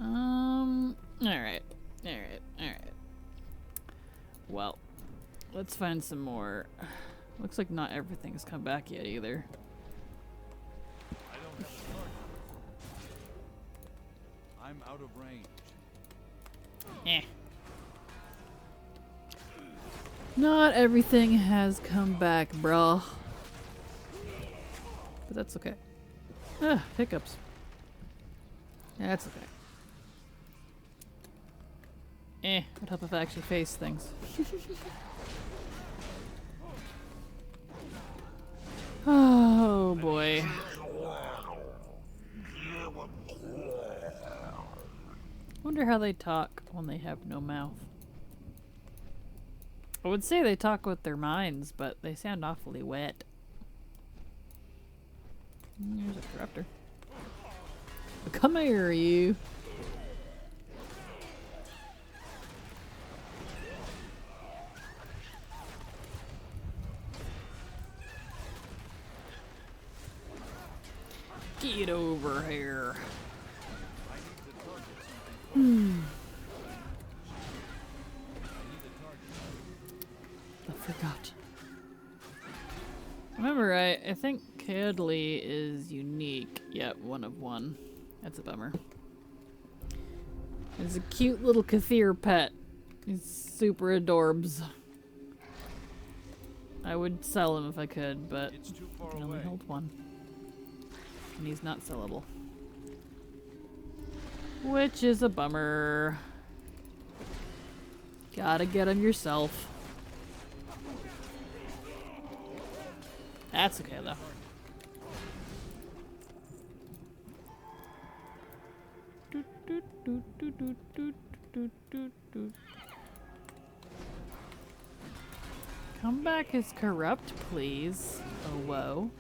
Alright. Alright. Well, let's find some more. Looks like not everything's come back yet either. I don't have a target. I'm out of range. Eh. Not everything has come back, brah. But that's okay. Ah, hiccups. Yeah, that's okay. Would help if I actually face things. Oh boy. Wonder how they talk when they have no mouth. I would say they talk with their minds, but they sound awfully wet. There's a corruptor. Come here, you. Get over here. I forgot. Remember, I think Cadley is unique. Yep, one of one. That's a bummer. It's a cute little Kathir pet. He's super adorbs. I would sell him if I could, but It's too I far can only away. hold one. And he's not sellable. Which is a bummer. Gotta get him yourself. That's okay though. Come back as corrupt, please. Oh, whoa.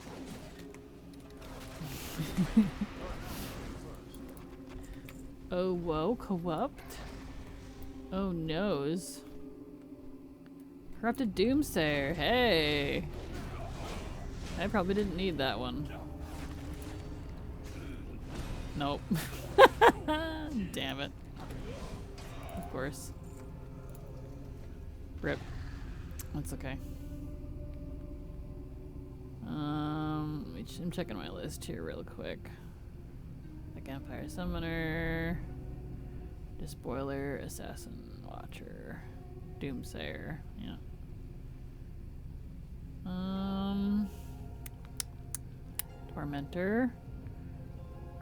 Oh, whoa, corrupt? Oh, noes. Corrupted Doomsayer, hey! I probably didn't need that one. Nope. Damn it. Of course. Rip. That's okay. I'm checking my list here real quick. Like Empire Summoner, Despoiler, Assassin, Watcher, Doomsayer, yeah. Tormentor,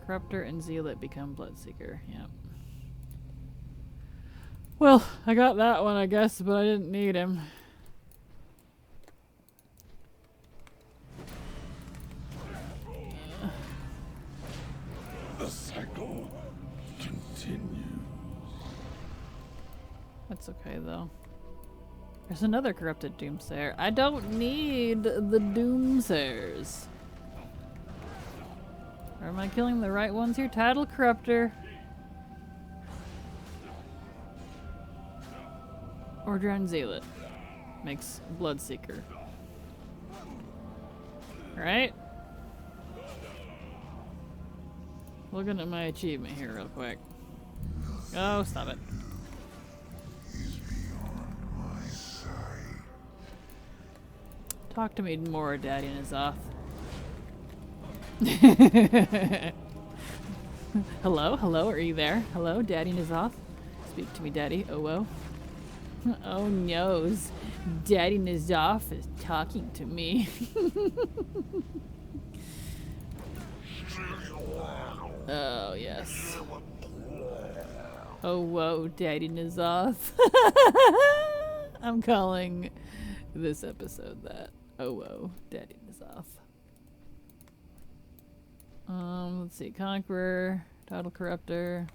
Corruptor, and Zealot become Bloodseeker, yeah. Well, I got that one, I guess, but I didn't need him. The cycle continues. That's okay, though. There's another corrupted Doomsayer. I don't need the Doomsayers. Or am I killing the right ones here? Title Corruptor. or Drowned Zealot. Makes Bloodseeker. Right? Looking at my achievement here real quick. Oh, stop it. Talk to me more, Daddy Nazoth. Hello? Hello? Are you there? Hello, Daddy Nazoth? Speak to me, Daddy. Oh, whoa. Oh, noes. Daddy Nazoth is talking to me. Oh, yes. Oh, whoa, Daddy Nazoth. I'm calling this episode that. Oh, whoa, Daddy Nazoth. Let's see. Conqueror, Total Corruptor.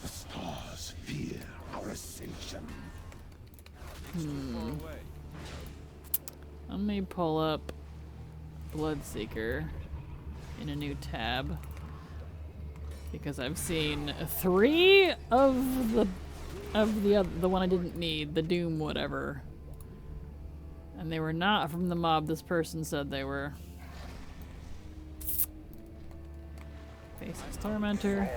The stars fear our ascension. Let me pull up Bloodseeker in a new tab because I've seen 3 of the one I didn't need, the Doom whatever, and they were not from the mob this person said they were. Faceless Tormentor,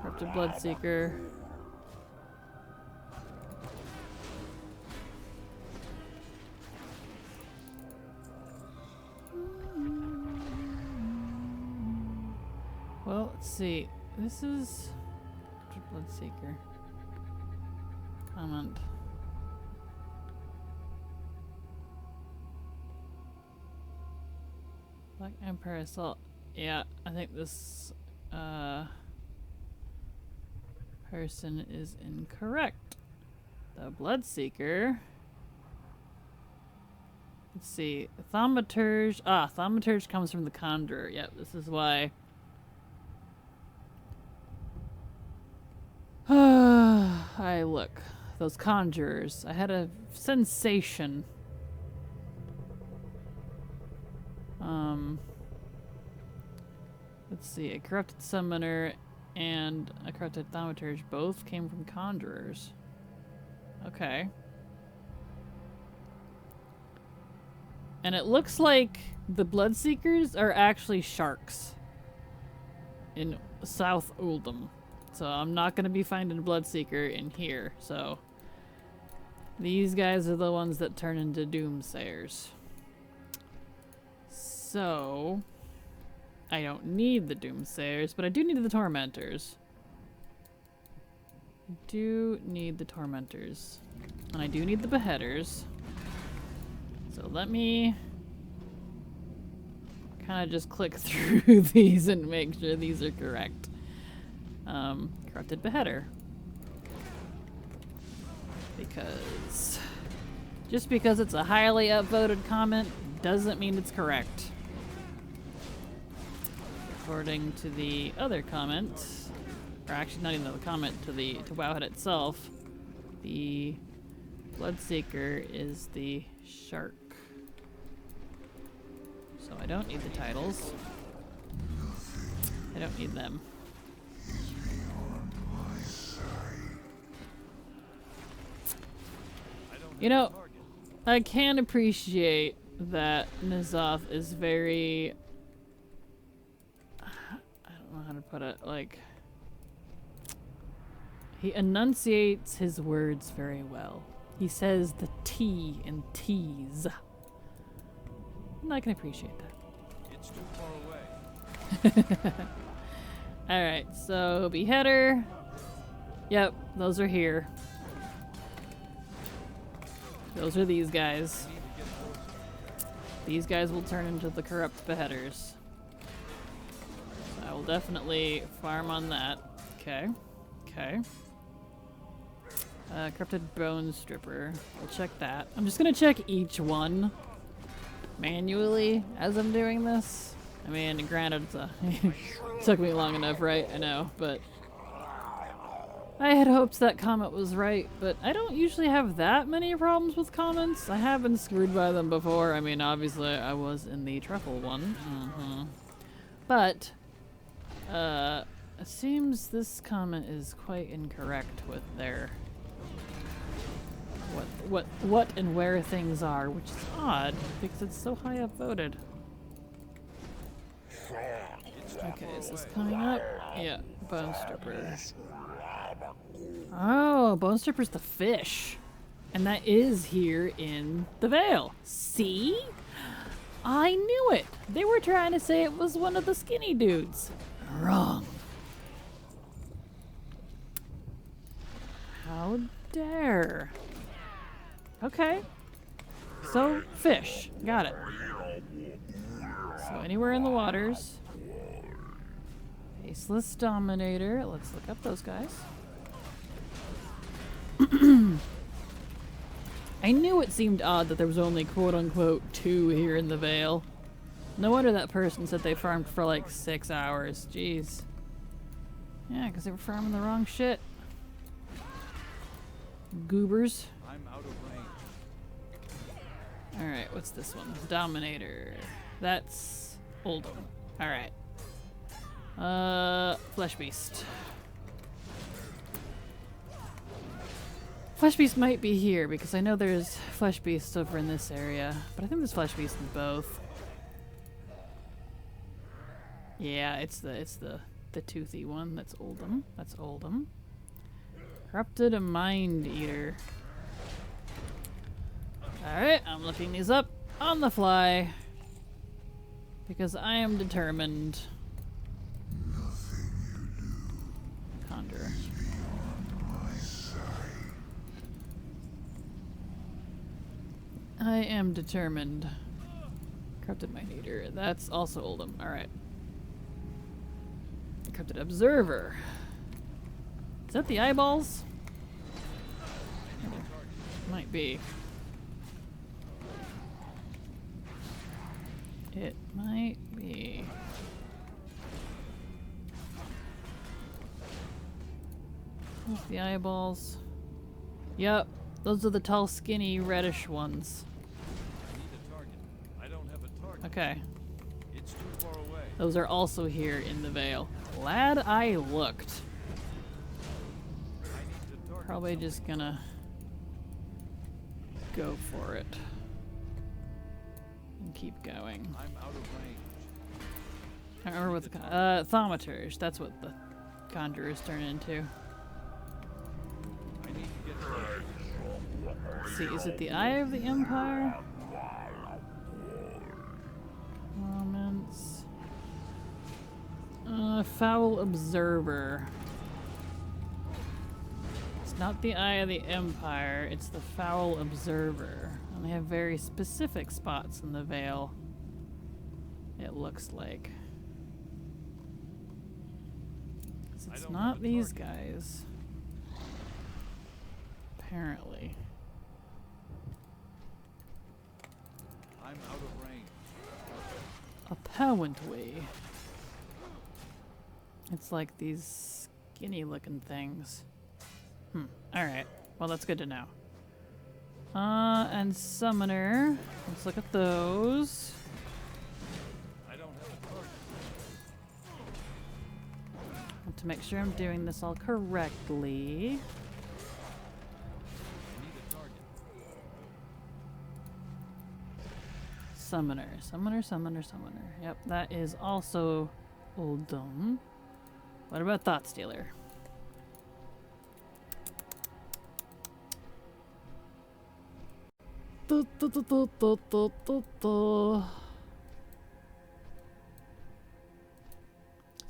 Corrupted Bloodseeker. Well, let's see. This is Bloodseeker. Comment. Black Empire Assault. Yeah, I think this person is incorrect. The Bloodseeker. Let's see. Thaumaturge. Ah, Thaumaturge comes from the Conjurer. Yep, this is why. Look, those conjurers. I had a sensation. Let's see, a corrupted summoner and a corrupted thaumaturge both came from conjurers. Okay. And it looks like the Bloodseekers are actually sharks in South Uldum. So I'm not going to be finding a Bloodseeker in here. So these guys are the ones that turn into Doomsayers. So I don't need the Doomsayers, but I do need the Tormentors. I do need the Tormentors. And I do need the Beheaders. So let me kind of just click through these and make sure these are correct. Corrupted Beheader. Because just because it's a highly upvoted comment doesn't mean it's correct. According to the other comment, or actually not even the comment, to Wowhead itself, the Bloodseeker is the shark. So I don't need the titles. I don't need them. You know, I can appreciate that Nazoth is very... I don't know how to put it, like... He enunciates his words very well. He says the T in tease. And I can appreciate that. It's too far away. Alright, so Beheader. Yep, those are here. Those are these guys. These guys will turn into the corrupt beheaders. So I will definitely farm on that. Okay. Okay. Corrupted Bone Stripper. We'll check that. I'm just gonna check each one manually as I'm doing this. I mean, granted, it's it took me long enough, right? I know, but I had hoped that comment was right, but I don't usually have that many problems with comments. I have been screwed by them before. I mean, obviously, I was in the Truffle one. But, It seems this comment is quite incorrect with their what and where things are, which is odd because it's so high up voted. Okay, is this coming up? Yeah, Bone Stripper. Oh, Bone Stripper's the fish. And that is here in the Vale. See? I knew it! They were trying to say it was one of the skinny dudes. Wrong. How dare. Okay. So, fish. Got it. So, anywhere in the waters. Faceless Dominator. Let's look up those guys. I knew it seemed odd that there was only quote-unquote 2 here in the Vale. No wonder that person said they farmed for like 6 hours. Jeez. Yeah, because they were farming the wrong shit. Goobers. I'm out of range. Alright, what's this one? Dominator. That's Oldham. Alright. Flesh Beast. Flesh Beast might be here because I know there's Flesh Beasts over in this area, but I think there's Flesh Beasts in both. Yeah, it's the toothy one. That's Oldham. That's Oldham. Corrupted Mind Eater. Alright, I'm looking these up on the fly because I am determined. Conjurer. I am determined. Corrupted Mind Eater. That's also Oldham. Alright. Corrupted Observer. Is that the eyeballs? Might be. It might be. Where's the eyeballs? Yep. Those are the tall, skinny, reddish ones. I need a target. I don't have a target. Okay. It's too far away. Those are also here in the Vale. Glad I looked. I need to target. Probably just gonna go for it. And keep going. I'm out of range. I don't remember what the thaumaturge. That's what the conjurers turn into. I need to get closer. Let's see, is it the Eye of the Empire? Comments. Foul Observer. It's not the Eye of the Empire, it's the Foul Observer. And they have very specific spots in the Vale, it looks like. So it's not these guys. Apparently. I'm out of range. Apparently. It's like these skinny looking things. Alright. Well, that's good to know. And Summoner. Let's look at those. I don't have a target. Want to make sure I'm doing this all correctly. I need a target. Summoner. Summoner, Summoner, Summoner. Yep, that is also Oldham. What about Thought Stealer? Is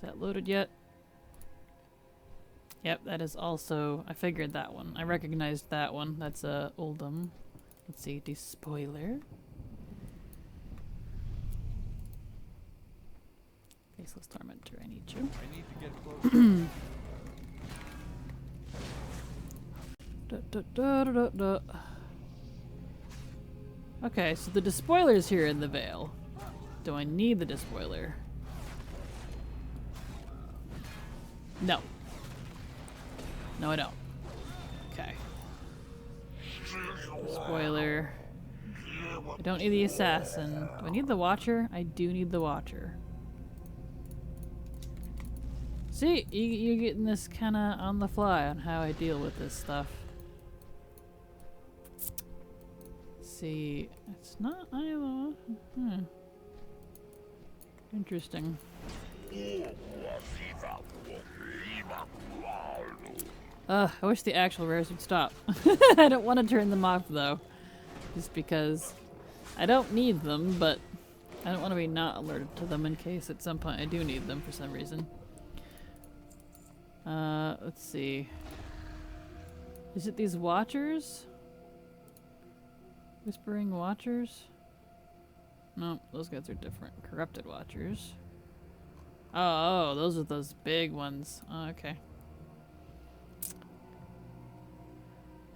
that loaded yet? Yep, that is also... I figured that one. I recognized that one. That's Oldham. Let's see, Despoiler. Faceless Tormentor, I need you. I need to get closer. Okay, so the Despoiler's here in the Vale. Do I need the Despoiler? No. No, I don't. Okay. Spoiler. I don't need the Assassin. Do I need the Watcher? I do need the Watcher. See, you're getting this kind of on the fly on how I deal with this stuff. See, it's not Iowa. Interesting. I wish the actual rares would stop. I don't want to turn them off though. Just because I don't need them, but I don't want to be not alerted to them in case at some point I do need them for some reason. Let's see. Is it these watchers? Whispering watchers? No, those guys are different. Corrupted watchers. Oh, those are those big ones. Oh, okay.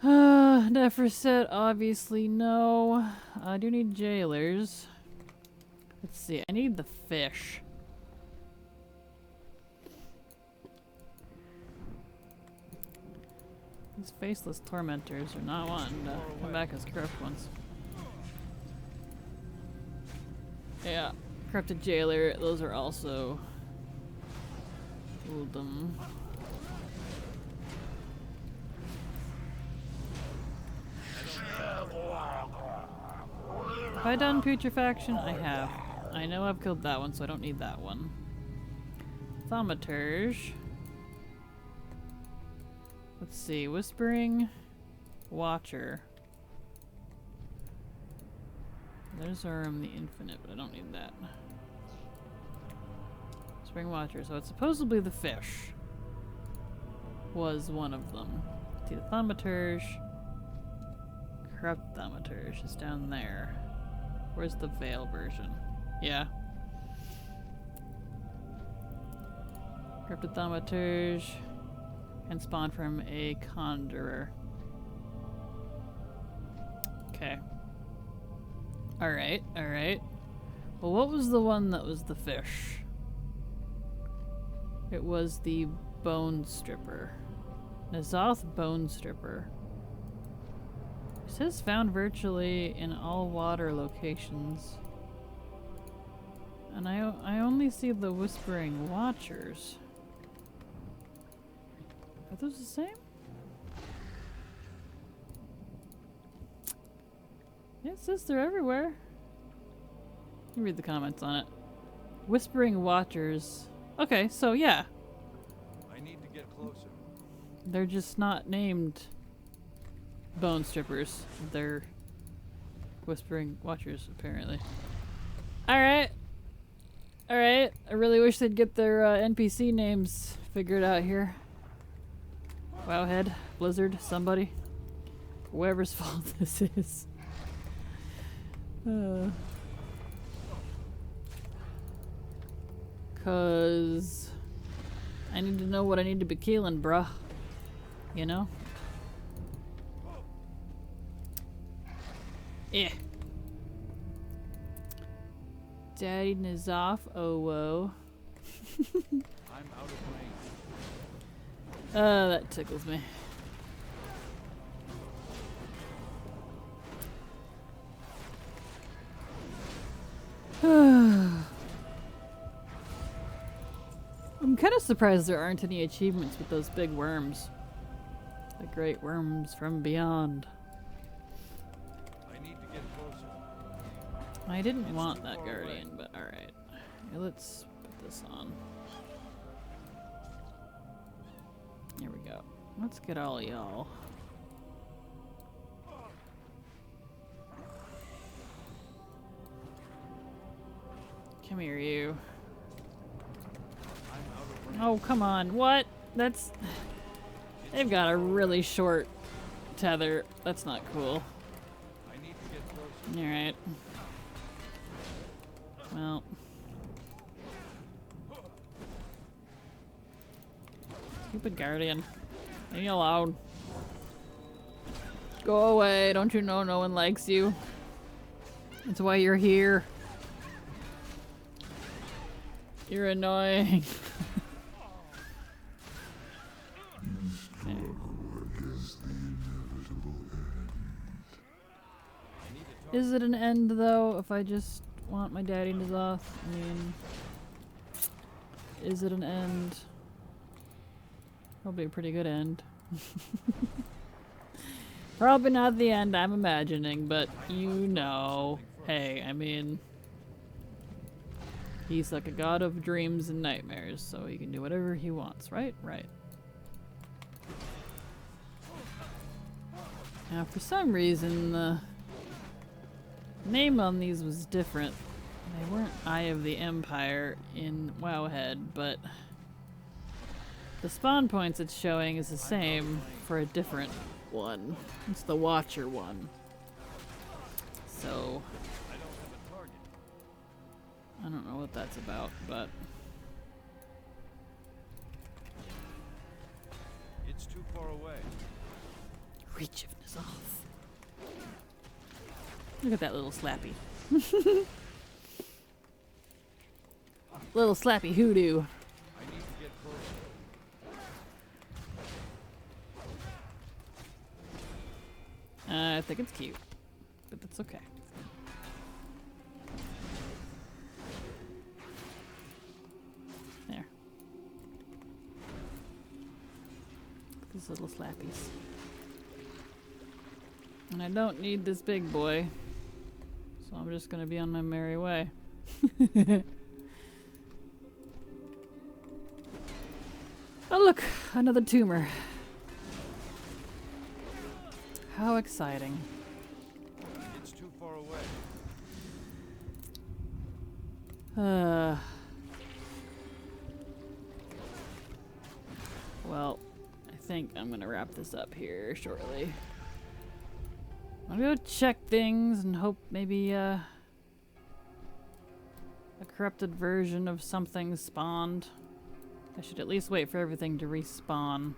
Neferset, obviously no. I do need jailers. Let's see, I need the fish. These faceless tormentors are not wanting to come back as corrupt ones. Yeah, corrupted jailer, those are also Loamm. Have I done putrefaction? I have. I know I've killed that one, so I don't need that one. Thaumaturge. Let's see, Whispering Watcher. There's Laomm the Infinite, but I don't need that. Whispering Watcher, so it's supposedly the fish. Was one of them. See, the Thaumaturge. Corrupt Thaumaturge is down there. Where's the Veil version? Yeah. Corrupted Thaumaturge. And spawn from a Conjurer. Okay. Alright, alright. Well, what was the one that was the fish? It was the Bone Stripper. N'Zoth Bone Stripper. It says found virtually in all water locations. And I only see the Whispering Watchers. Are those the same? Yeah, it says they're everywhere. You read the comments on it. Whispering Watchers. Okay, so yeah. I need to get closer. They're just not named Bone Strippers. They're Whispering Watchers, apparently. Alright. Alright. I really wish they'd get their NPC names figured out here. Wowhead, Blizzard, somebody. Whoever's fault this is. Cause I need to know what I need to be killing, bruh. You know? Yeah. Daddy N'Zoth, oh whoa. I'm out of range. That tickles me. I'm kind of surprised there aren't any achievements with those big worms. The great worms from beyond. I need to get closer. I didn't want that guardian, but alright. Let's put this on. Here we go. Let's get all y'all. Come here, you. Oh, come on. What? That's... They've got a really short tether. That's not cool. I need to get closer. Alright. Well. Stupid guardian. Leave me alone. Go away. Don't you know no one likes you? That's why you're here. You're annoying. Is it an end though if I just want my daddy N'Zoth? I mean, is it an end? Probably a pretty good end. Probably not the end I'm imagining, but you know. Hey, I mean... He's like a god of dreams and nightmares, so he can do whatever he wants, right? Right. Now, for some reason, the name on these was different. They weren't Eye of the Empire in Wowhead, but the spawn points it's showing is the same for a different one. It's the Watcher one. So, I don't know what that's about, but It's too far away. reach is off. Look at that little slappy. Little slappy hoodoo. I need to get closer. I think it's cute, but that's okay. There. These little slappies. And I don't need this big boy, so I'm just gonna be on my merry way. Oh look, another tumor. How exciting. It's too far away. Well, I think I'm gonna wrap this up here shortly. I'm gonna go check things and hope maybe a corrupted version of something spawned. I should at least wait for everything to respawn.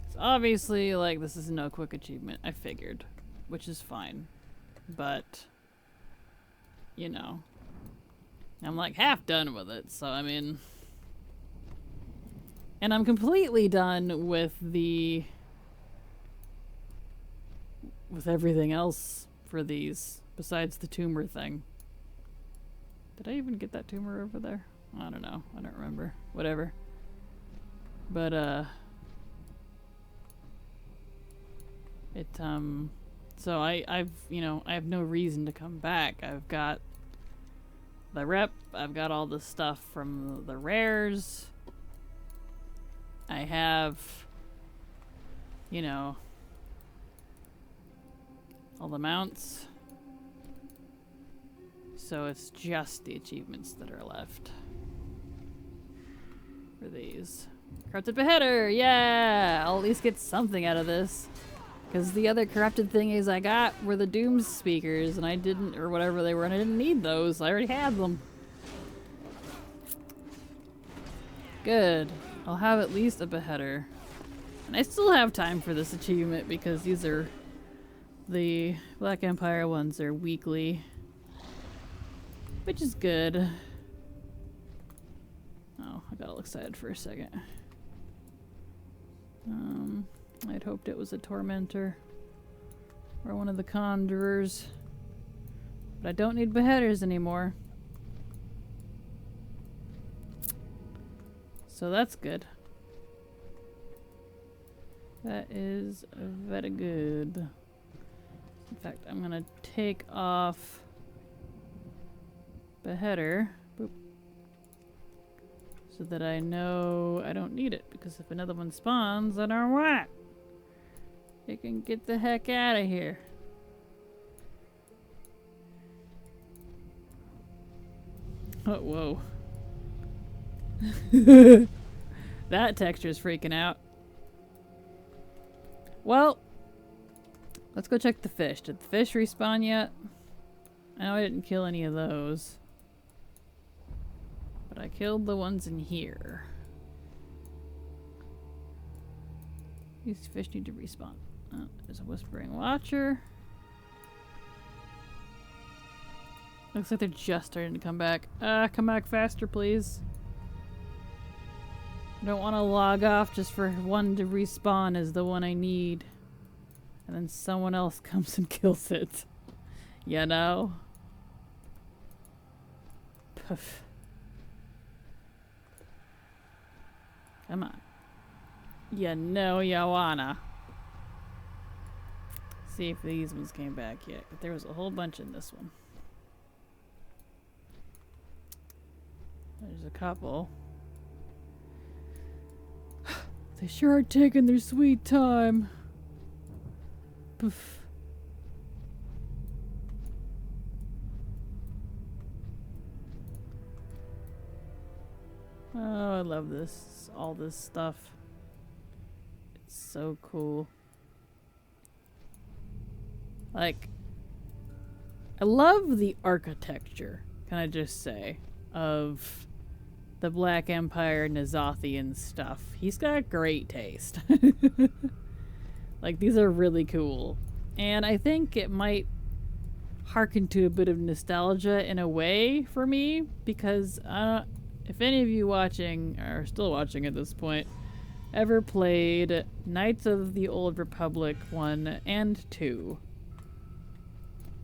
So obviously, like, this is no quick achievement, I figured, which is fine. But, you know, I'm like half done with it, so I mean... And I'm completely done with everything else for these, besides the tumor thing. Did I even get that tumor over there? I don't know. I don't remember. Whatever. But, so I've, you know, I have no reason to come back. I've got the rep. I've got all the stuff from the rares. I have, you know, all the mounts. So it's just the achievements that are left for these. Corrupted Beheader! Yeah! I'll at least get something out of this. Because the other corrupted thingies I got were the Doom speakers, and I didn't, or whatever they were, and I didn't need those. I already had them. Good. I'll have at least a Beheader. And I still have time for this achievement because these are the Black Empire ones are weekly. Which is good. Oh, I got all excited for a second. I'd hoped it was a Tormentor. Or one of the Conjurers. But I don't need Beheaders anymore. So that's good. That is very good. In fact, I'm gonna take off Beheader, boop, so that I know I don't need it, because if another one spawns, then or what? It can get the heck out of here. Oh, whoa. That texture's freaking out. Well, let's go check the fish. Did the fish respawn yet? I know I didn't kill any of those. But I killed the ones in here. These fish need to respawn. Oh, there's a Whispering Watcher. Looks like they're just starting to come back. Come back faster, please. I don't want to log off just for one to respawn as the one I need. And then someone else comes and kills it. You know? Puff. Come on. You know you wanna. See if these ones came back yet. But there was a whole bunch in this one. There's a couple. They sure are taking their sweet time. Poof. Oh, I love this. All this stuff. It's so cool. Like, I love the architecture, can I just say, of the Black Empire Nazathian stuff. He's got great taste. Like, these are really cool. And I think it might harken to a bit of nostalgia in a way for me, because if any of you watching, or still watching at this point, ever played Knights of the Old Republic 1 and 2.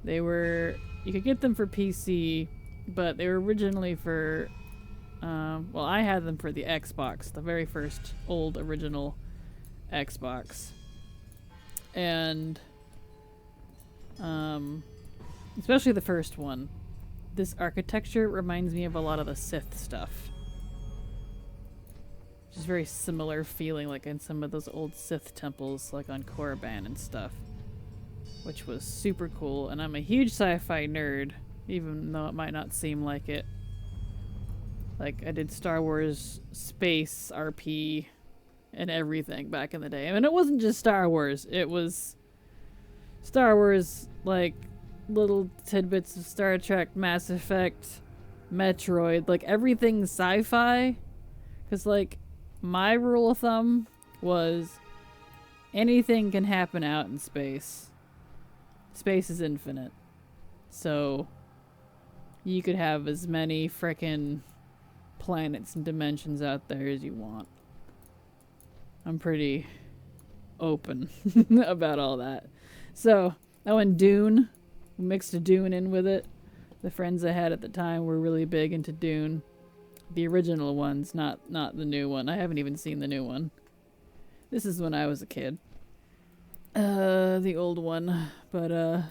They were, you could get them for PC, but they were originally for, well, I had them for the Xbox, the very first old original Xbox. And, especially the first one. This architecture reminds me of a lot of the Sith stuff. Just very similar feeling, like in some of those old Sith temples, like on Korriban and stuff. Which was super cool, and I'm a huge sci-fi nerd, even though it might not seem like it. Like, I did Star Wars Space RP and everything back in the day. I mean, it wasn't just Star Wars, it was Star Wars, like, little tidbits of Star Trek, Mass Effect, Metroid, like everything sci-fi. Because, like, my rule of thumb was anything can happen out in space. Space is infinite. So you could have as many frickin' planets and dimensions out there as you want. I'm pretty open about all that. So, oh, and Dune. We mixed a Dune in with it. The friends I had at the time were really big into Dune. The original ones, not the new one. I haven't even seen the new one. This is when I was a kid. The old one. But,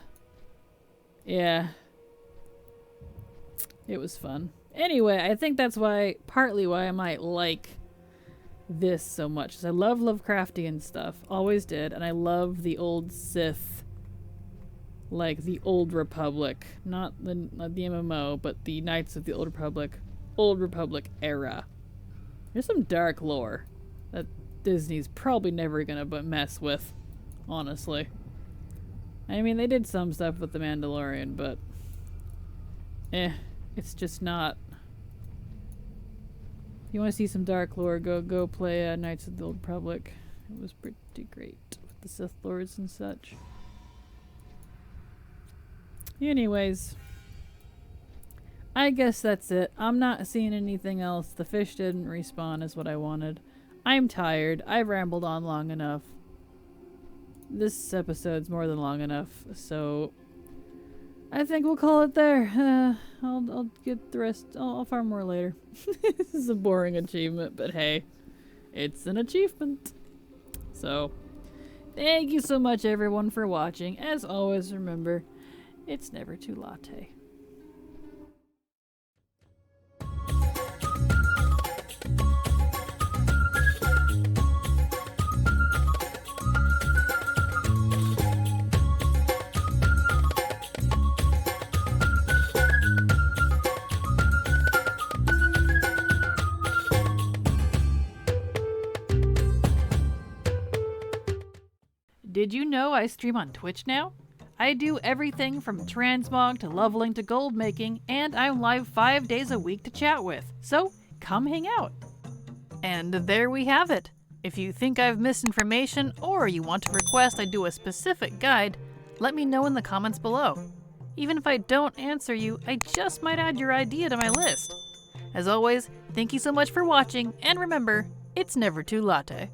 yeah. It was fun. Anyway, I think that's partly why I might like this so much. 'Cause I love Lovecraftian stuff. Always did. And I love the old Sith. Like the Old Republic. Not the MMO, but the Knights of the Old Republic. Old Republic era. There's some dark lore that Disney's probably never gonna mess with. Honestly. I mean, they did some stuff with The Mandalorian, but it's just not. If you want to see some dark lore, go play Knights of the Old Republic. It was pretty great with the Sith Lords and such. Anyways, I guess that's it. I'm not seeing anything else. The fish didn't respawn is what I wanted. I'm tired. I've rambled on long enough. This episode's more than long enough, so I think we'll call it there. I'll get the rest. I'll farm more later. This is a boring achievement, but hey, it's an achievement. So, thank you so much, everyone, for watching. As always, remember, it's never too latte. Did you know I stream on Twitch now? I do everything from transmog to leveling to gold making, and I'm live 5 days a week to chat with, so come hang out. And there we have it. If you think I've missed information or you want to request I do a specific guide, let me know in the comments below. Even if I don't answer you, I just might add your idea to my list. As always, thank you so much for watching, and remember, it's never too latte.